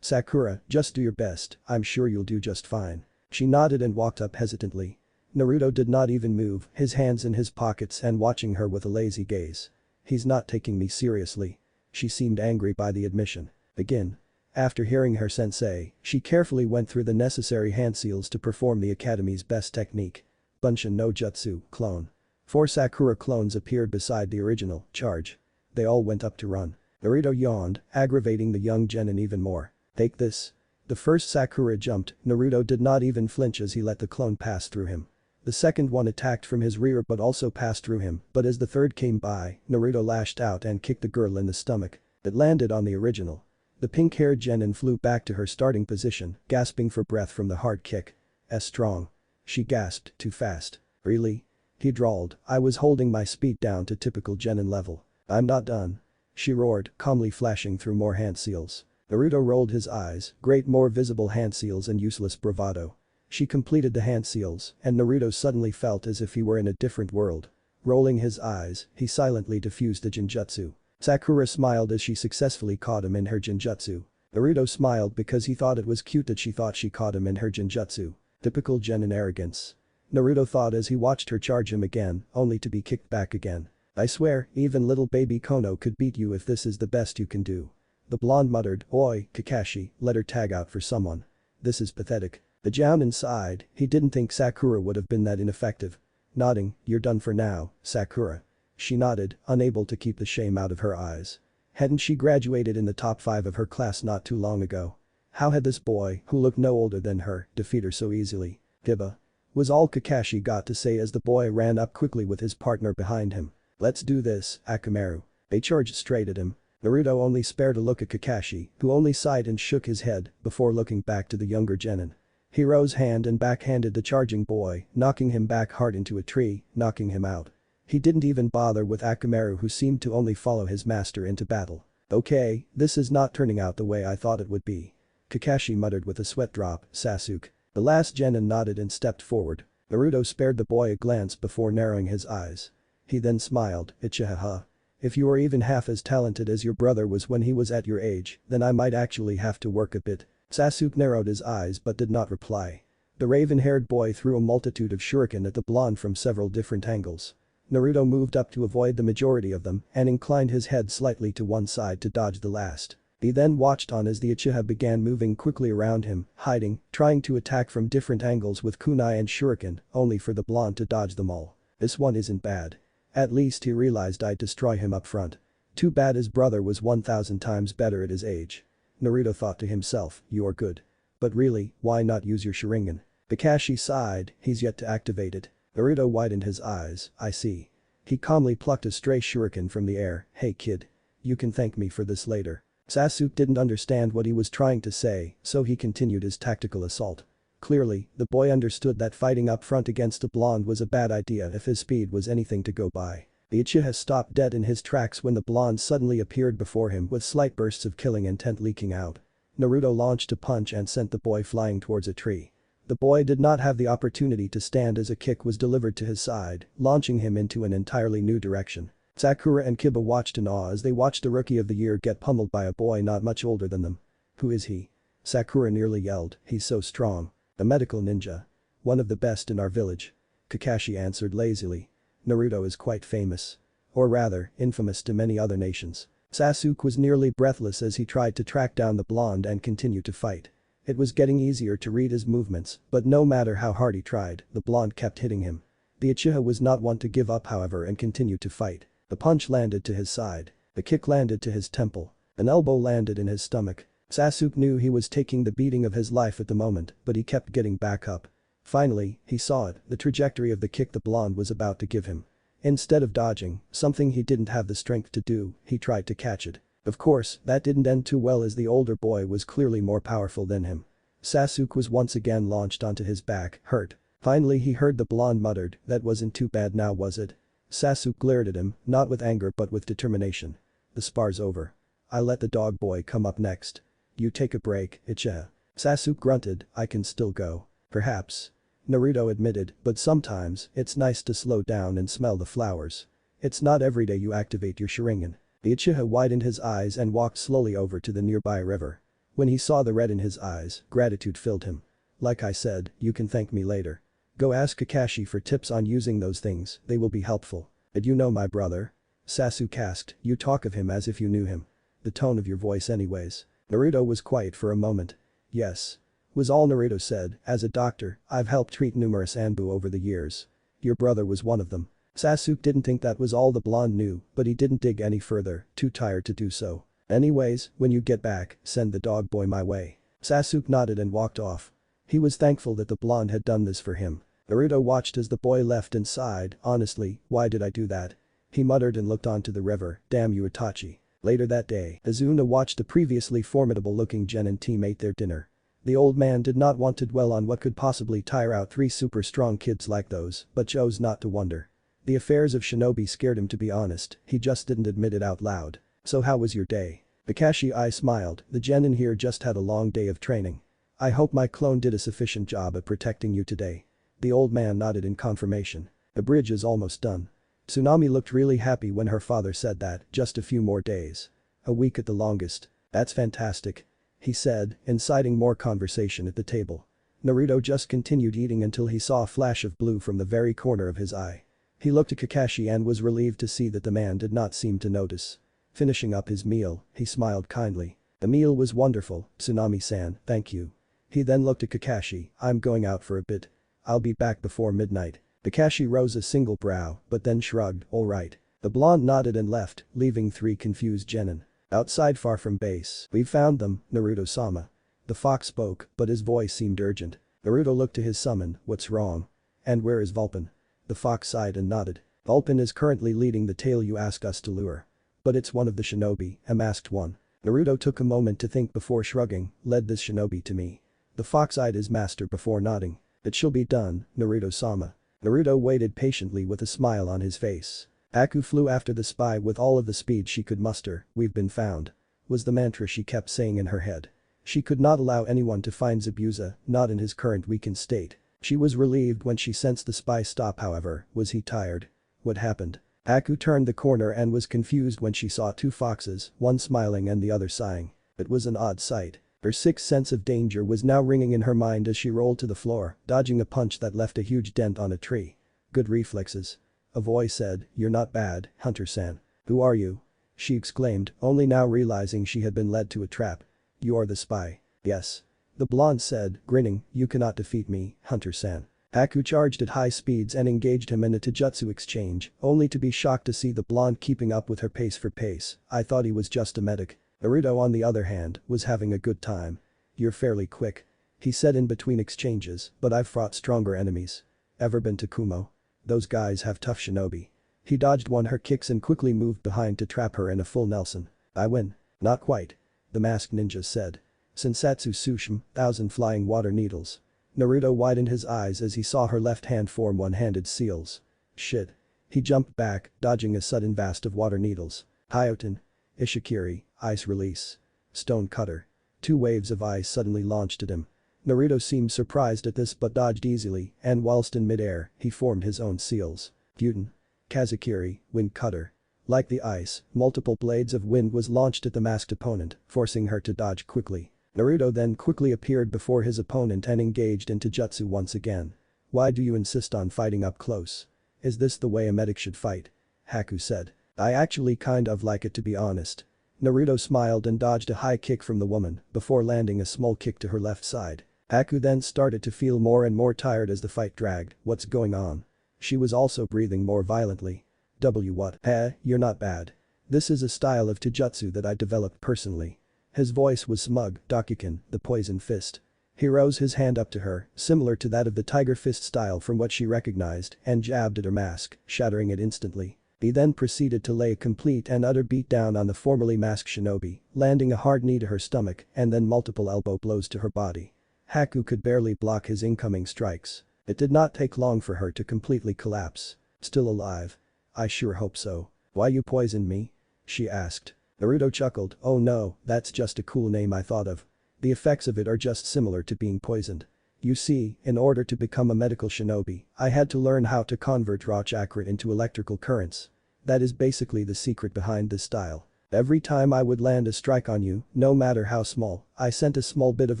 Sakura, just do your best, I'm sure you'll do just fine." She nodded and walked up hesitantly. Naruto did not even move, his hands in his pockets and watching her with a lazy gaze. "He's not taking me seriously." She seemed angry by the admission. Begin. After hearing her sensei, she carefully went through the necessary hand seals to perform the academy's best technique. Bunshin no Jutsu, clone. 4 Sakura clones appeared beside the original, charge. They all went up to run. Naruto yawned, aggravating the young Genin even more. "Take this." The first Sakura jumped, Naruto did not even flinch as he let the clone pass through him. The second one attacked from his rear but also passed through him, but as the third came by, Naruto lashed out and kicked the girl in the stomach. It landed on the original. The pink-haired Genin flew back to her starting position, gasping for breath from the hard kick. Strong." She gasped, "Too fast." "Really?" He drawled, "I was holding my speed down to typical Genin level." "I'm not done." She roared, calmly flashing through more hand seals. Naruto rolled his eyes, great more visible hand seals and useless bravado. She completed the hand seals, and Naruto suddenly felt as if he were in a different world. Rolling his eyes, he silently diffused the Jinjutsu. Sakura smiled as she successfully caught him in her Jinjutsu. Naruto smiled because he thought it was cute that she thought she caught him in her Jinjutsu. Typical Genin arrogance. Naruto thought as he watched her charge him again, only to be kicked back again. "I swear, even little baby Kono could beat you if this is the best you can do." The blonde muttered, "Oi, Kakashi, let her tag out for someone. This is pathetic." The Jounin sighed, he didn't think Sakura would have been that ineffective. Nodding, "You're done for now, Sakura." She nodded, unable to keep the shame out of her eyes. Hadn't she graduated in the top 5 of her class not too long ago? How had this boy, who looked no older than her, defeat her so easily? "Kiba," was all Kakashi got to say as the boy ran up quickly with his partner behind him. "Let's do this, Akamaru." They charged straight at him. Naruto only spared a look at Kakashi, who only sighed and shook his head before looking back to the younger Genin. He rose hand and backhanded the charging boy, knocking him back hard into a tree, knocking him out. He didn't even bother with Akamaru who seemed to only follow his master into battle. "Okay, this is not turning out the way I thought it would be." Kakashi muttered with a sweat drop, "Sasuke." The last Genin nodded and stepped forward. Naruto spared the boy a glance before narrowing his eyes. He then smiled, "Ichihaha. If you are even half as talented as your brother was when he was at your age, then I might actually have to work a bit." Sasuke narrowed his eyes but did not reply. The raven-haired boy threw a multitude of shuriken at the blonde from several different angles. Naruto moved up to avoid the majority of them and inclined his head slightly to one side to dodge the last. He then watched on as the Uchiha began moving quickly around him, hiding, trying to attack from different angles with kunai and shuriken, only for the blonde to dodge them all. This one isn't bad. At least he realized I'd destroy him up front. Too bad his brother was 1,000 times better at his age. Naruto thought to himself, "You're good. But really, why not use your Sharingan?" Kakashi sighed, he's yet to activate it. Naruto widened his eyes, "I see." He calmly plucked a stray shuriken from the air, "Hey kid. You can thank me for this later." Sasuke didn't understand what he was trying to say, so he continued his tactical assault. Clearly, the boy understood that fighting up front against a blonde was a bad idea if his speed was anything to go by. The Uchiha stopped dead in his tracks when the blonde suddenly appeared before him with slight bursts of killing intent leaking out. Naruto launched a punch and sent the boy flying towards a tree. The boy did not have the opportunity to stand as a kick was delivered to his side, launching him into an entirely new direction. Sakura and Kiba watched in awe as they watched the rookie of the year get pummeled by a boy not much older than them. Who is he? Sakura nearly yelled, he's so strong. A medical ninja. One of the best in our village. Kakashi answered lazily. Naruto is quite famous. Or rather, infamous to many other nations. Sasuke was nearly breathless as he tried to track down the blonde and continue to fight. It was getting easier to read his movements, but no matter how hard he tried, the blonde kept hitting him. The Uchiha was not one to give up however and continued to fight. The punch landed to his side. The kick landed to his temple. An elbow landed in his stomach. Sasuke knew he was taking the beating of his life at the moment, but he kept getting back up. Finally, he saw it, the trajectory of the kick the blonde was about to give him. Instead of dodging, something he didn't have the strength to do, he tried to catch it. Of course, that didn't end too well as the older boy was clearly more powerful than him. Sasuke was once again launched onto his back, hurt. Finally he heard the blonde muttered, that wasn't too bad now was it? Sasuke glared at him, not with anger but with determination. The spar's over. I'll let the dog boy come up next. You take a break, Uchiha. Sasuke grunted, I can still go. Perhaps. Naruto admitted, but sometimes, it's nice to slow down and smell the flowers. It's not every day you activate your Sharingan. The Uchiha widened his eyes and walked slowly over to the nearby river. When he saw the red in his eyes, gratitude filled him. Like I said, you can thank me later. Go ask Kakashi for tips on using those things, they will be helpful. Did you know my brother? Sasuke asked, you talk of him as if you knew him. The tone of your voice anyways. Naruto was quiet for a moment. Yes. Was all Naruto said, as a doctor, I've helped treat numerous Anbu over the years. Your brother was one of them. Sasuke didn't think that was all the blonde knew, but he didn't dig any further, too tired to do so. Anyways, when you get back, send the dog boy my way. Sasuke nodded and walked off. He was thankful that the blonde had done this for him. Naruto watched as the boy left and sighed, honestly, why did I do that? He muttered and looked onto the river, damn you Itachi. Later that day, Azuna watched the previously formidable-looking Genin team ate their dinner. The old man did not want to dwell on what could possibly tire out three super strong kids like those, but chose not to wonder. The affairs of shinobi scared him to be honest, he just didn't admit it out loud. So how was your day? Kakashi I smiled, the Genin here just had a long day of training. I hope my clone did a sufficient job at protecting you today. The old man nodded in confirmation. The bridge is almost done. Tsunami looked really happy when her father said that, just a few more days. A week at the longest. That's fantastic. He said, inciting more conversation at the table. Naruto just continued eating until he saw a flash of blue from the very corner of his eye. He looked at Kakashi and was relieved to see that the man did not seem to notice. Finishing up his meal, he smiled kindly. The meal was wonderful, Tsunami-san, thank you. He then looked at Kakashi, I'm going out for a bit. I'll be back before midnight. Kakashi rose a single brow, but then shrugged, alright. The blonde nodded and left, leaving three confused genin. Outside far from base, we found them, Naruto-sama. The fox spoke, but his voice seemed urgent. Naruto looked to his summon, what's wrong? And where is Vulpin? The fox sighed and nodded. Vulpin is currently leading the tail you asked us to lure. But it's one of the shinobi, masked one. Naruto took a moment to think before shrugging, led this shinobi to me. The fox eyed his master before nodding. It shall be done, Naruto-sama. Naruto waited patiently with a smile on his face. Aku flew after the spy with all of the speed she could muster, we've been found. Was the mantra she kept saying in her head. She could not allow anyone to find Zabuza, not in his current weakened state. She was relieved when she sensed the spy stop however, was he tired? What happened? Aku turned the corner and was confused when she saw two foxes, one smiling and the other sighing. It was an odd sight. Her sixth sense of danger was now ringing in her mind as she rolled to the floor, dodging a punch that left a huge dent on a tree. Good reflexes. A voice said, you're not bad, Hunter-san. Who are you? She exclaimed, only now realizing she had been led to a trap. You are the spy. Yes. The blonde said, grinning, you cannot defeat me, Hunter-san. Aku charged at high speeds and engaged him in a taijutsu exchange, only to be shocked to see the blonde keeping up with her pace for pace. I thought he was just a medic. Naruto on the other hand, was having a good time. You're fairly quick. He said in between exchanges, but I've fought stronger enemies. Ever been to Kumo? Those guys have tough shinobi. He dodged one her kicks and quickly moved behind to trap her in a full Nelson. I win. Not quite. The masked ninja said. Sensatsu Sushim, 1000 flying water needles. Naruto widened his eyes as he saw her left hand form one-handed seals. Shit. He jumped back, dodging a sudden vast of water needles. Hyoten. Ishikiri, ice release. Stone cutter. Two waves of ice suddenly launched at him. Naruto seemed surprised at this but dodged easily, and whilst in midair, he formed his own seals. Gyuden. Kazekiri, wind cutter. Like the ice, multiple blades of wind was launched at the masked opponent, forcing her to dodge quickly. Naruto then quickly appeared before his opponent and engaged into jutsu once again. Why do you insist on fighting up close? Is this the way a medic should fight? Haku said. I actually kind of like it to be honest. Naruto smiled and dodged a high kick from the woman before landing a small kick to her left side. Haku then started to feel more and more tired as the fight dragged. What's going on? She was also breathing more violently. What? You're not bad. This is a style of taijutsu that I developed personally. His voice was smug. Dokuken, the poison fist. He rose his hand up to her, similar to that of the tiger fist style from what she recognized, and jabbed at her mask, shattering it instantly. He then proceeded to lay a complete and utter beatdown on the formerly masked shinobi, landing a hard knee to her stomach and then multiple elbow blows to her body. Haku could barely block his incoming strikes. It did not take long for her to completely collapse. Still alive? I sure hope so. Why you poisoned me? She asked. Naruto chuckled. Oh no, that's just a cool name I thought of. The effects of it are just similar to being poisoned. You see, in order to become a medical shinobi, I had to learn how to convert raw chakra into electrical currents. That is basically the secret behind this style. Every time I would land a strike on you, no matter how small, I sent a small bit of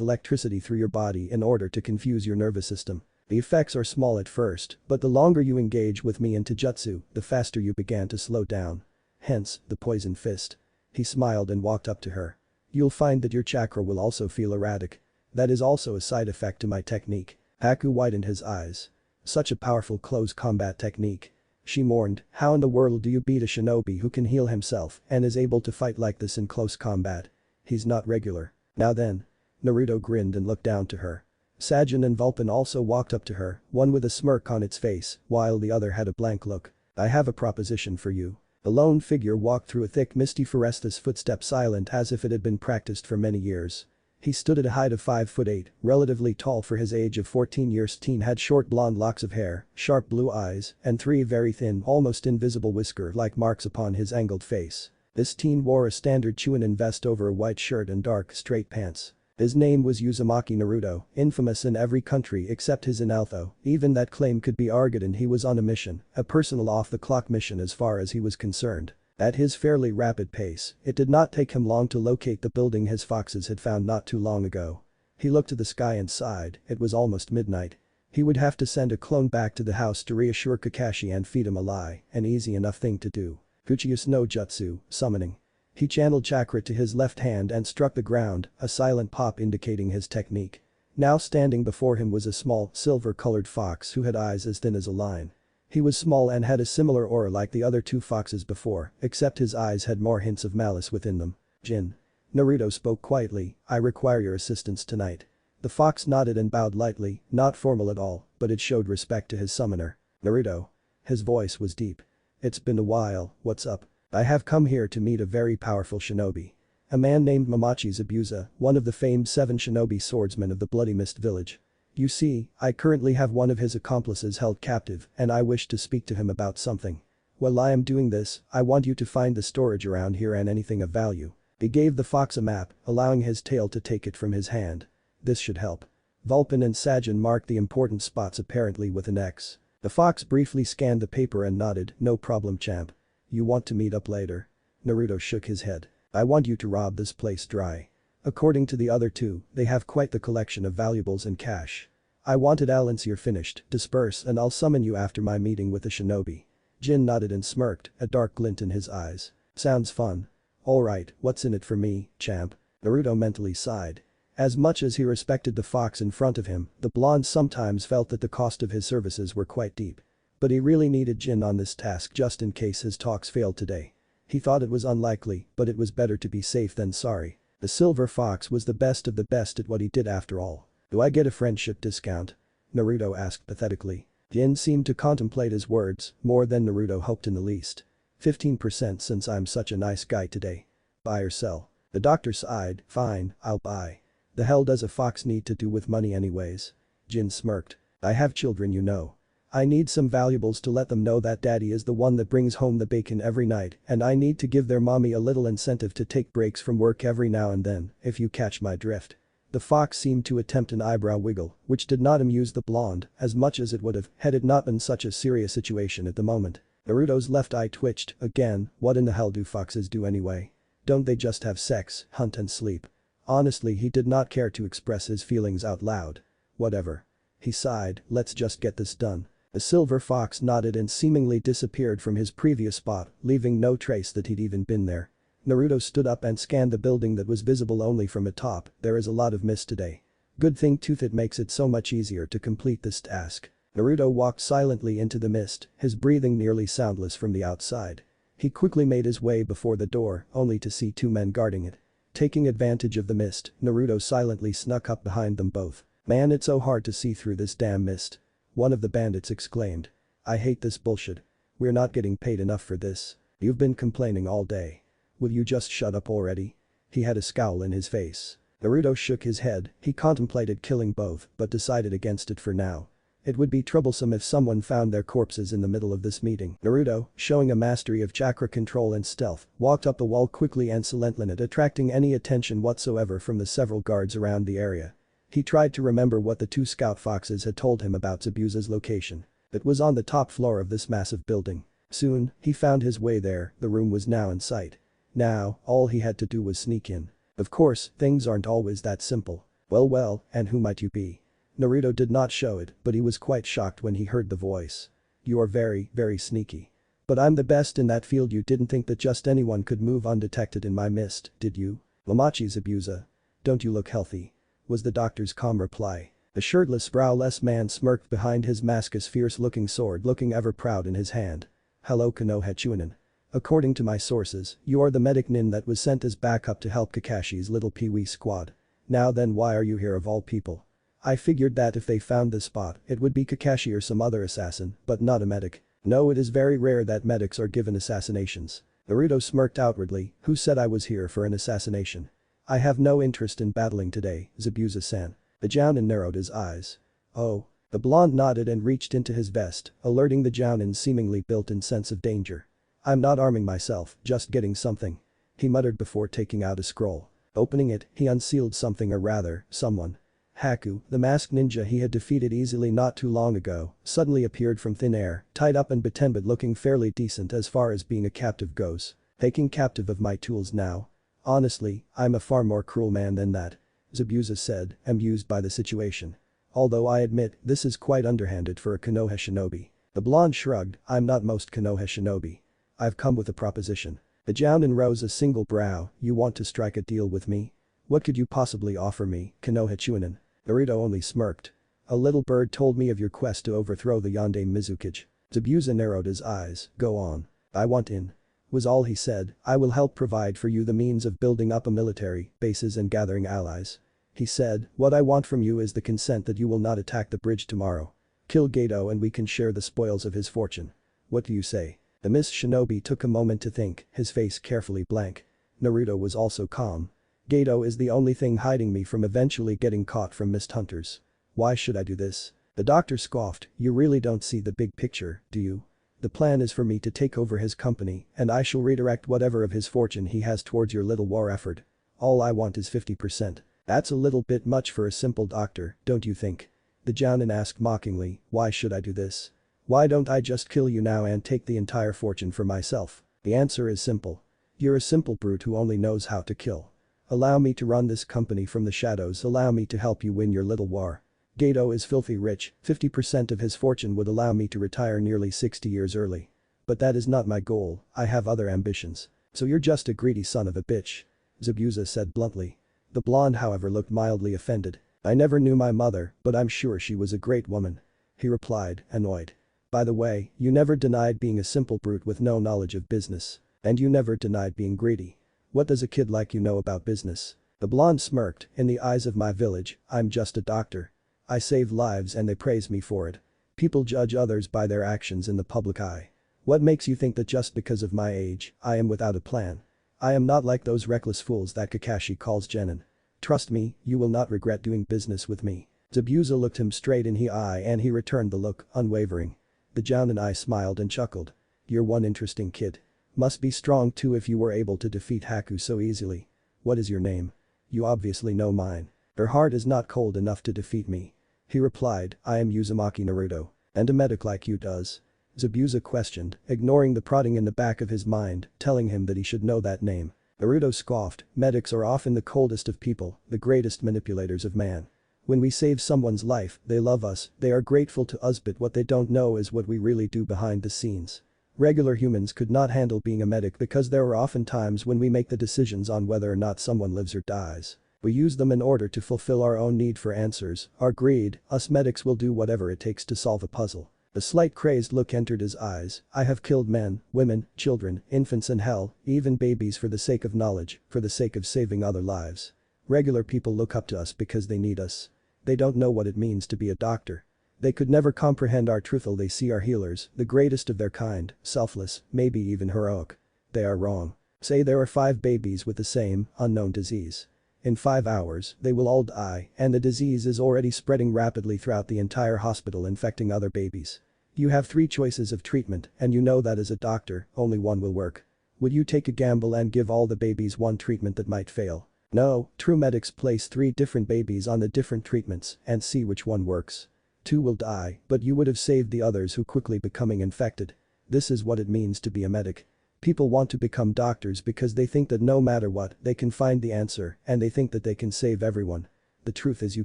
electricity through your body in order to confuse your nervous system. The effects are small at first, but the longer you engage with me in taijutsu, the faster you began to slow down. Hence, the poison fist. He smiled and walked up to her. You'll find that your chakra will also feel erratic. That is also a side effect to my technique. Haku widened his eyes. Such a powerful close combat technique. She mourned, how in the world do you beat a shinobi who can heal himself and is able to fight like this in close combat? He's not regular. Now then. Naruto grinned and looked down to her. Sajin and Vulpin also walked up to her, one with a smirk on its face, while the other had a blank look. I have a proposition for you. The lone figure walked through a thick misty forest, his footsteps silent as if it had been practiced for many years. He stood at a height of 5'8", relatively tall for his age of 14 years. Teen had short blonde locks of hair, sharp blue eyes, and 3 very thin, almost invisible whisker-like marks upon his angled face. This teen wore a standard Chunin vest over a white shirt and dark, straight pants. His name was Uzumaki Naruto, infamous in every country except his in Altho. Even that claim could be argued, and he was on a mission, a personal off-the-clock mission as far as he was concerned. At his fairly rapid pace, it did not take him long to locate the building his foxes had found not too long ago. He looked to the sky and sighed. It was almost midnight. He would have to send a clone back to the house to reassure Kakashi and feed him a lie, an easy enough thing to do. Fuchius no Jutsu, summoning. He channeled chakra to his left hand and struck the ground, a silent pop indicating his technique. Now standing before him was a small, silver-colored fox who had eyes as thin as a line. He was small and had a similar aura like the other two foxes before, except his eyes had more hints of malice within them. Jin. Naruto spoke quietly, I require your assistance tonight. The fox nodded and bowed lightly, not formal at all, but it showed respect to his summoner. Naruto. His voice was deep. It's been a while, what's up? I have come here to meet a very powerful shinobi. A man named Mamachi Zabuza, one of the famed 7 shinobi swordsmen of the Bloody Mist village. You see, I currently have one of his accomplices held captive and I wish to speak to him about something. While I am doing this, I want you to find the storage around here and anything of value. He gave the fox a map, allowing his tail to take it from his hand. This should help. Vulpin and Sajin marked the important spots apparently with an X. The fox briefly scanned the paper and nodded, no problem champ. You want to meet up later? Naruto shook his head. I want you to rob this place dry. According to the other two, they have quite the collection of valuables and cash. I wanted Alansier finished, disperse and I'll summon you after my meeting with the shinobi. Jin nodded and smirked, a dark glint in his eyes. Sounds fun. Alright, what's in it for me, champ? Naruto mentally sighed. As much as he respected the fox in front of him, the blonde sometimes felt that the cost of his services were quite deep. But he really needed Jin on this task just in case his talks failed today. He thought it was unlikely, but it was better to be safe than sorry. The silver fox was the best of the best at what he did after all. Do I get a friendship discount? Naruto asked pathetically. Jin seemed to contemplate his words, more than Naruto hoped in the least. 15% since I'm such a nice guy today. Buy or sell? The doctor sighed, fine, I'll buy. The hell does a fox need to do with money anyways? Jin smirked. I have children, you know. I need some valuables to let them know that daddy is the one that brings home the bacon every night, and I need to give their mommy a little incentive to take breaks from work every now and then, if you catch my drift. The fox seemed to attempt an eyebrow wiggle, which did not amuse the blonde as much as it would have had it not been such a serious situation at the moment. Naruto's left eye twitched, again, what in the hell do foxes do anyway? Don't they just have sex, hunt and sleep? Honestly, he did not care to express his feelings out loud. Whatever. He sighed, let's just get this done. The silver fox nodded and seemingly disappeared from his previous spot, leaving no trace that he'd even been there. Naruto stood up and scanned the building that was visible only from atop. There is a lot of mist today. Good thing tooth, it makes it so much easier to complete this task. Naruto walked silently into the mist, his breathing nearly soundless from the outside. He quickly made his way before the door, only to see two men guarding it. Taking advantage of the mist, Naruto silently snuck up behind them both. Man, it's so hard to see through this damn mist. One of the bandits exclaimed. I hate this bullshit. We're not getting paid enough for this. You've been complaining all day. Will you just shut up already? He had a scowl in his face. Naruto shook his head, he contemplated killing both but decided against it for now. It would be troublesome if someone found their corpses in the middle of this meeting. Naruto, showing a mastery of chakra control and stealth, walked up the wall quickly and silently, not attracting any attention whatsoever from the several guards around the area. He tried to remember what the two scout foxes had told him about Zabuza's location. It was on the top floor of this massive building. Soon, he found his way there, the room was now in sight. Now, all he had to do was sneak in. Of course, things aren't always that simple. Well, and who might you be? Naruto did not show it, but he was quite shocked when he heard the voice. You are very, very sneaky. But I'm the best in that field. You didn't think that just anyone could move undetected in my mist, did you? Lamachi Zabuza. Don't you look healthy? Was the doctor's calm reply. The shirtless browless man smirked behind his mask, his fierce-looking sword looking ever proud in his hand. Hello Konoha Chunin. According to my sources, you are the medic nin that was sent as backup to help Kakashi's little Pee-wee squad. Now then, why are you here of all people? I figured that if they found this spot, it would be Kakashi or some other assassin, but not a medic. No, it is very rare that medics are given assassinations. Naruto smirked outwardly, who said I was here for an assassination? I have no interest in battling today, Zabuza-san. The Jounin narrowed his eyes. Oh. The blonde nodded and reached into his vest, alerting the Jounin's seemingly built-in sense of danger. I'm not arming myself, just getting something. He muttered before taking out a scroll. Opening it, he unsealed something, or rather, someone. Haku, the masked ninja he had defeated easily not too long ago, suddenly appeared from thin air, tied up and but looking fairly decent as far as being a captive goes. Taking captive of my tools now? Honestly, I'm a far more cruel man than that. Zabuza said, amused by the situation. Although I admit, this is quite underhanded for a Konoha shinobi. The blonde shrugged, I'm not most Konoha shinobi. I've come with a proposition. The Jounin rose a single brow, you want to strike a deal with me? What could you possibly offer me, Konoha Chunin? Naruto only smirked. A little bird told me of your quest to overthrow the Yonde Mizukage. Zabuza narrowed his eyes, go on. I want in. Was all he said, I will help provide for you the means of building up a military, bases and gathering allies. He said, what I want from you is the consent that you will not attack the bridge tomorrow. Kill Gato and we can share the spoils of his fortune. What do you say? The Miss Shinobi took a moment to think, his face carefully blank. Naruto was also calm. Gato is the only thing hiding me from eventually getting caught from mist hunters. Why should I do this? The doctor scoffed, you really don't see the big picture, do you? The plan is for me to take over his company and I shall redirect whatever of his fortune he has towards your little war effort. All I want is 50%. That's a little bit much for a simple doctor, don't you think? The Jounin asked mockingly, why should I do this? Why don't I just kill you now and take the entire fortune for myself? The answer is simple. You're a simple brute who only knows how to kill. Allow me to run this company from the shadows, allow me to help you win your little war. Gato is filthy rich, 50% of his fortune would allow me to retire nearly 60 years early. But that is not my goal, I have other ambitions. So you're just a greedy son of a bitch. Zabuza said bluntly. The blonde however looked mildly offended. I never knew my mother, but I'm sure she was a great woman. He replied, annoyed. By the way, you never denied being a simple brute with no knowledge of business. And you never denied being greedy. What does a kid like you know about business? The blonde smirked, in the eyes of my village, I'm just a doctor. I save lives and they praise me for it. People judge others by their actions in the public eye. What makes you think that just because of my age, I am without a plan? I am not like those reckless fools that Kakashi calls genin. Trust me, you will not regret doing business with me. Zabuza looked him straight in the eye and he returned the look, unwavering. The Jounin eye smiled and chuckled. You're one interesting kid. Must be strong too if you were able to defeat Haku so easily. What is your name? You obviously know mine. Her heart is not cold enough to defeat me. He replied, I am Uzumaki Naruto. And a medic like you does? Zabuza questioned, ignoring the prodding in the back of his mind, telling him that he should know that name. Naruto scoffed, medics are often the coldest of people, the greatest manipulators of man. When we save someone's life, they love us, they are grateful to us, but what they don't know is what we really do behind the scenes. Regular humans could not handle being a medic because there are often times when we make the decisions on whether or not someone lives or dies. We use them in order to fulfill our own need for answers, our greed. Us medics will do whatever it takes to solve a puzzle. A slight crazed look entered his eyes. I have killed men, women, children, infants and hell, even babies for the sake of knowledge, for the sake of saving other lives. Regular people look up to us because they need us. They don't know what it means to be a doctor. They could never comprehend our truth till they see our healers, the greatest of their kind, selfless, maybe even heroic. They are wrong. Say there are 5 babies with the same, unknown disease. In 5 hours, they will all die, and the disease is already spreading rapidly throughout the entire hospital, infecting other babies. You have 3 choices of treatment, and you know that as a doctor, only one will work. Would you take a gamble and give all the babies one treatment that might fail? No, true medics place 3 different babies on the different treatments and see which one works. 2 will die, but you would have saved the others who quickly becoming infected. This is what it means to be a medic. People want to become doctors because they think that no matter what, they can find the answer, and they think that they can save everyone. The truth is you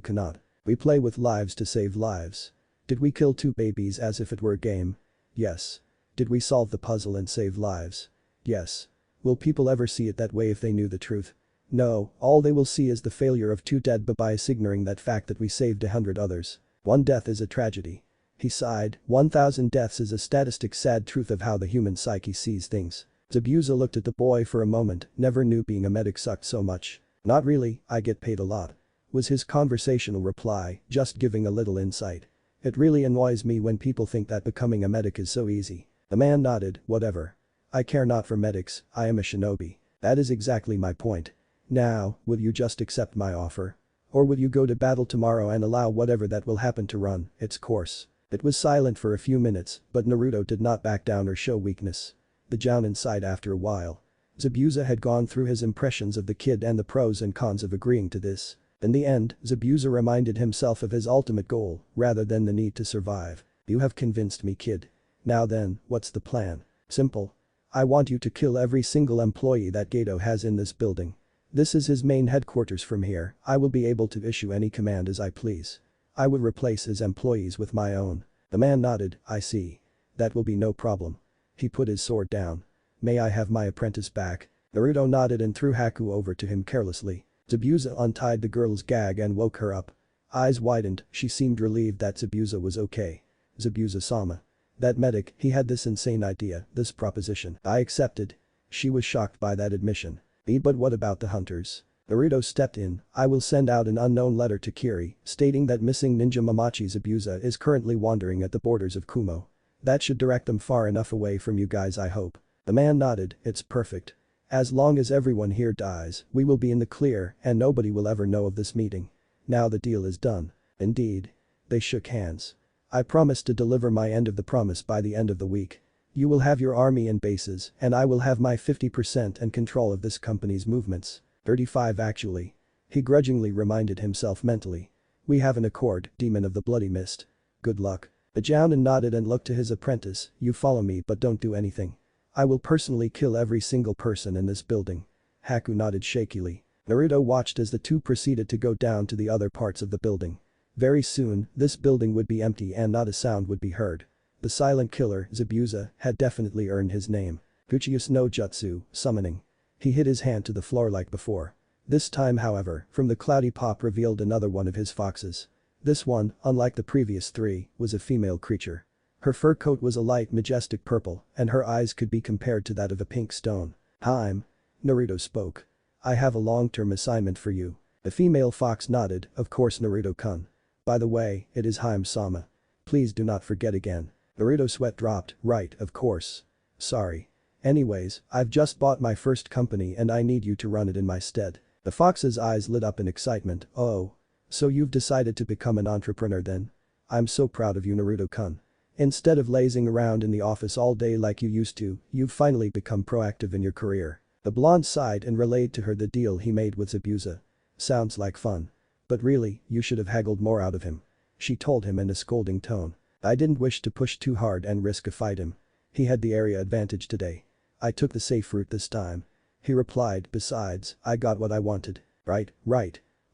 cannot. We play with lives to save lives. Did we kill 2 babies as if it were a game? Yes. Did we solve the puzzle and save lives? Yes. Will people ever see it that way if they knew the truth? No, all they will see is the failure of 2 dead babies, ignoring that fact that we saved 100 others. 1 death is a tragedy. He sighed, 1,000 deaths is a statistic, sad truth of how the human psyche sees things. Zabuza looked at the boy for a moment, never knew being a medic sucked so much. Not really, I get paid a lot. Was his conversational reply, just giving a little insight. It really annoys me when people think that becoming a medic is so easy. The man nodded, whatever. I care not for medics, I am a shinobi. That is exactly my point. Now, will you just accept my offer? Or will you go to battle tomorrow and allow whatever that will happen to run its course? It was silent for a few minutes, but Naruto did not back down or show weakness. The Jounin sighed after a while. Zabuza had gone through his impressions of the kid and the pros and cons of agreeing to this. In the end, Zabuza reminded himself of his ultimate goal, rather than the need to survive. You have convinced me, kid. Now then, what's the plan? Simple. I want you to kill every single employee that Gato has in this building. This is his main headquarters. From here, I will be able to issue any command as I please. I would replace his employees with my own. The man nodded, I see. That will be no problem. He put his sword down. May I have my apprentice back? Naruto nodded and threw Haku over to him carelessly. Zabuza untied the girl's gag and woke her up. Eyes widened, she seemed relieved that Zabuza was okay. Zabuza-sama. That medic, he had this insane idea, this proposition. I accepted. She was shocked by that admission. But what about the hunters? Naruto stepped in, I will send out an unknown letter to Kiri, stating that missing ninja Mamachi Zabuza is currently wandering at the borders of Kumo. That should direct them far enough away from you guys, I hope. The man nodded, it's perfect. As long as everyone here dies, we will be in the clear and nobody will ever know of this meeting. Now the deal is done. Indeed. They shook hands. I promise to deliver my end of the promise by the end of the week. You will have your army and bases, and I will have my 50% and control of this company's movements. 35 actually. He grudgingly reminded himself mentally. We have an accord, demon of the bloody mist. Good luck. The Jounin nodded and looked to his apprentice, you follow me but don't do anything. I will personally kill every single person in this building. Haku nodded shakily. Naruto watched as the two proceeded to go down to the other parts of the building. Very soon, this building would be empty and not a sound would be heard. The silent killer, Zabuza, had definitely earned his name. Uchius no Jutsu, summoning. He hit his hand to the floor like before. This time, however, from the cloudy pop revealed another one of his foxes. This one, unlike the previous 3, was a female creature. Her fur coat was a light majestic purple, and her eyes could be compared to that of a pink stone. Haim. Naruto spoke. I have a long-term assignment for you. The female fox nodded, of course Naruto-kun. By the way, it is Haim-sama. Please do not forget again. Naruto's sweat dropped, right, of course. Sorry. Anyways, I've just bought my first company and I need you to run it in my stead. The fox's eyes lit up in excitement, oh. So you've decided to become an entrepreneur then? I'm so proud of you, Naruto-kun. Instead of lazing around in the office all day like you used to, you've finally become proactive in your career. The blonde sighed and relayed to her the deal he made with Zabuza. Sounds like fun. But really, you should have haggled more out of him. She told him in a scolding tone. I didn't wish to push too hard and risk a fight him. He had the area advantage today. I took the safe route this time. He replied, besides, I got what I wanted. Right.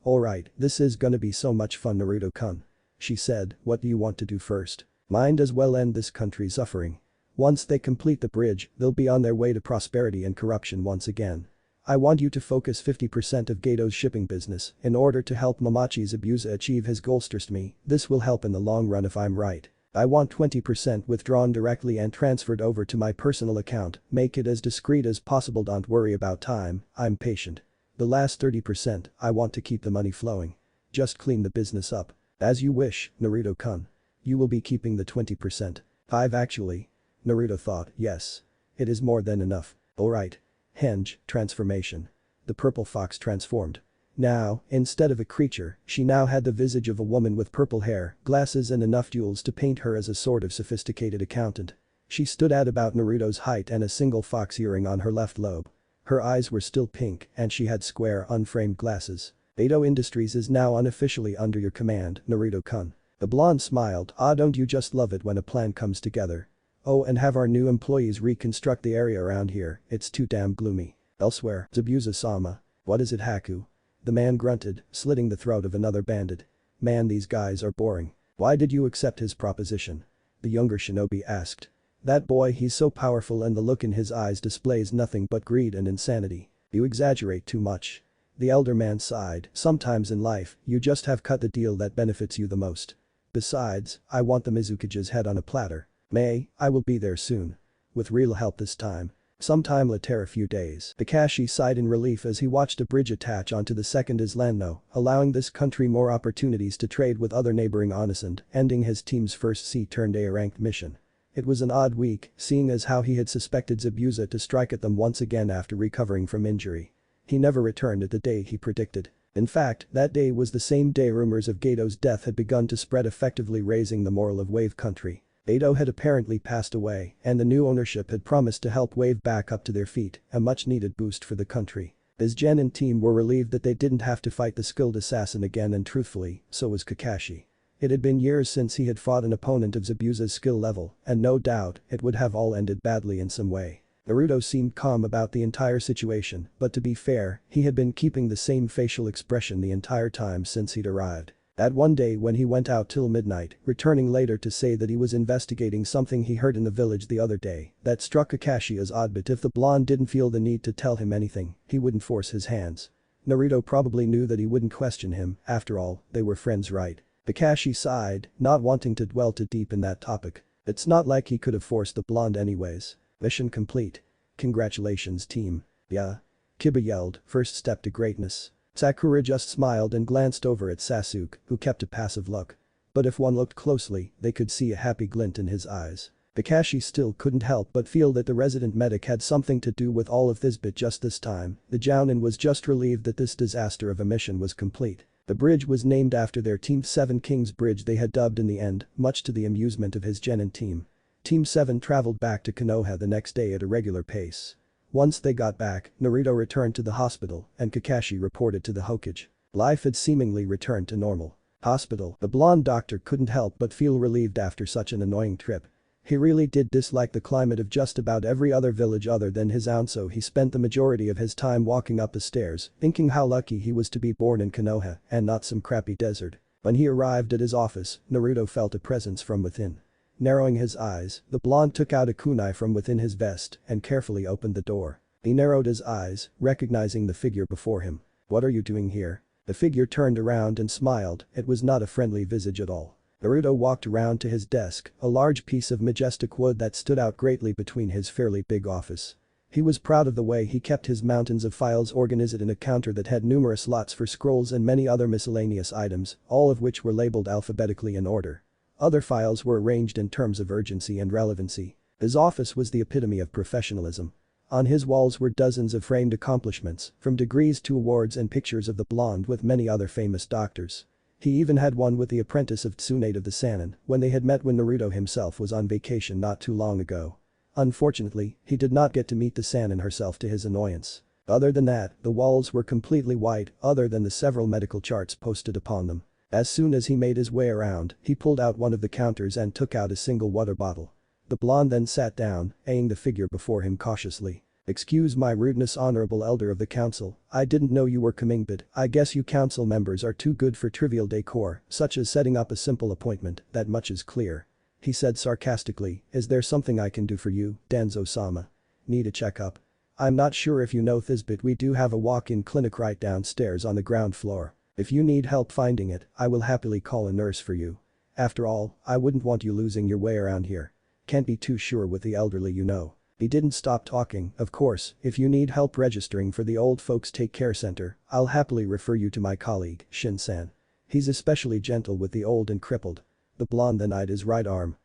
Alright, this is gonna be so much fun, Naruto-kun. She said, what do you want to do first? Might as well end this country's suffering. Once they complete the bridge, they'll be on their way to prosperity and corruption once again. I want you to focus 50% of Gato's shipping business in order to help Momochi Zabuza achieve his goals. Trust me, this will help in the long run if I'm right. I want 20% withdrawn directly and transferred over to my personal account, make it as discreet as possible, don't worry about time, I'm patient. The last 30%, I want to keep the money flowing. Just clean the business up. As you wish, Naruto-kun. You will be keeping the 20%. 5 actually. Naruto thought, yes. It is more than enough. Alright. Henge, transformation. The purple fox transformed. Now, instead of a creature, she now had the visage of a woman with purple hair, glasses and enough jewels to paint her as a sort of sophisticated accountant. She stood at about Naruto's height and a single fox earring on her left lobe. Her eyes were still pink and she had square unframed glasses. Beto Industries is now unofficially under your command, Naruto-kun. The blonde smiled, don't you just love it when a plan comes together? Oh, and have our new employees reconstruct the area around here, it's too damn gloomy. Elsewhere, Zabuza-sama. What is it, Haku? The man grunted, slitting the throat of another bandit. Man, these guys are boring. Why did you accept his proposition? The younger shinobi asked. That boy, he's so powerful and the look in his eyes displays nothing but greed and insanity. You exaggerate too much. The elder man sighed, sometimes in life, you just have cut the deal that benefits you the most. Besides, I want the Mizukage's head on a platter. I will be there soon. With real help this time. Sometime later, a few days. Kakashi sighed in relief as he watched a bridge attach onto the second Islando, allowing this country more opportunities to trade with other neighboring Onisand, ending his team's first C-A ranked mission. It was an odd week, seeing as how he had suspected Zabuza to strike at them once again after recovering from injury. He never returned at the day he predicted. In fact, that day was the same day rumors of Gato's death had begun to spread, effectively raising the morale of Wave Country. Gato had apparently passed away, and the new ownership had promised to help Wave back up to their feet, a much-needed boost for the country. His Gen and team were relieved that they didn't have to fight the skilled assassin again, and truthfully, so was Kakashi. It had been years since he had fought an opponent of Zabuza's skill level, and no doubt, it would have all ended badly in some way. Naruto seemed calm about the entire situation, but to be fair, he had been keeping the same facial expression the entire time since he'd arrived. That one day when he went out till midnight, returning later to say that he was investigating something he heard in the village the other day, that struck Kakashi as odd, but if the blonde didn't feel the need to tell him anything, he wouldn't force his hands. Naruto probably knew that he wouldn't question him, after all, they were friends, right? Kakashi sighed, not wanting to dwell too deep in that topic. It's not like he could have forced the blonde anyways. Mission complete. Congratulations, team. Yeah. Kiba yelled, first step to greatness. Sakura just smiled and glanced over at Sasuke, who kept a passive look. But if one looked closely, they could see a happy glint in his eyes. Kakashi still couldn't help but feel that the resident medic had something to do with all of this, but just this time, the Jounin was just relieved that this disaster of a mission was complete. The bridge was named after their Team 7 King's Bridge they had dubbed in the end, much to the amusement of his Genin team. Team 7 traveled back to Konoha the next day at a regular pace. Once they got back, Naruto returned to the hospital and Kakashi reported to the Hokage. Life had seemingly returned to normal. Hospital, the blonde doctor couldn't help but feel relieved after such an annoying trip. He really did dislike the climate of just about every other village other than his own, so he spent the majority of his time walking up the stairs, thinking how lucky he was to be born in Konoha and not some crappy desert. When he arrived at his office, Naruto felt a presence from within. Narrowing his eyes, the blonde took out a kunai from within his vest and carefully opened the door. He narrowed his eyes, recognizing the figure before him. What are you doing here? The figure turned around and smiled, it was not a friendly visage at all. Naruto walked around to his desk, a large piece of majestic wood that stood out greatly between his fairly big office. He was proud of the way he kept his mountains of files organized in a counter that had numerous slots for scrolls and many other miscellaneous items, all of which were labeled alphabetically in order. Other files were arranged in terms of urgency and relevancy. His office was the epitome of professionalism. On his walls were dozens of framed accomplishments, from degrees to awards and pictures of the blonde with many other famous doctors. He even had one with the apprentice of Tsunade of the Sannin when they had met when Naruto himself was on vacation not too long ago. Unfortunately, he did not get to meet the Sannin herself to his annoyance. Other than that, the walls were completely white other than the several medical charts posted upon them. As soon as he made his way around, he pulled out one of the counters and took out a single water bottle. The blonde then sat down, eyeing the figure before him cautiously. "Excuse my rudeness, honorable elder of the council, I didn't know you were coming, but I guess you council members are too good for trivial decor, such as setting up a simple appointment, that much is clear." He said sarcastically, "Is there something I can do for you, Danzo-sama? Need a checkup? I'm not sure if you know this, but we do have a walk-in clinic right downstairs on the ground floor. If you need help finding it, I will happily call a nurse for you. After all, I wouldn't want you losing your way around here. Can't be too sure with the elderly, you know." He didn't stop talking. "Of course, if you need help registering for the old folks take care center, I'll happily refer you to my colleague, Shin-san. He's especially gentle with the old and crippled." The blonde then eyed his right arm.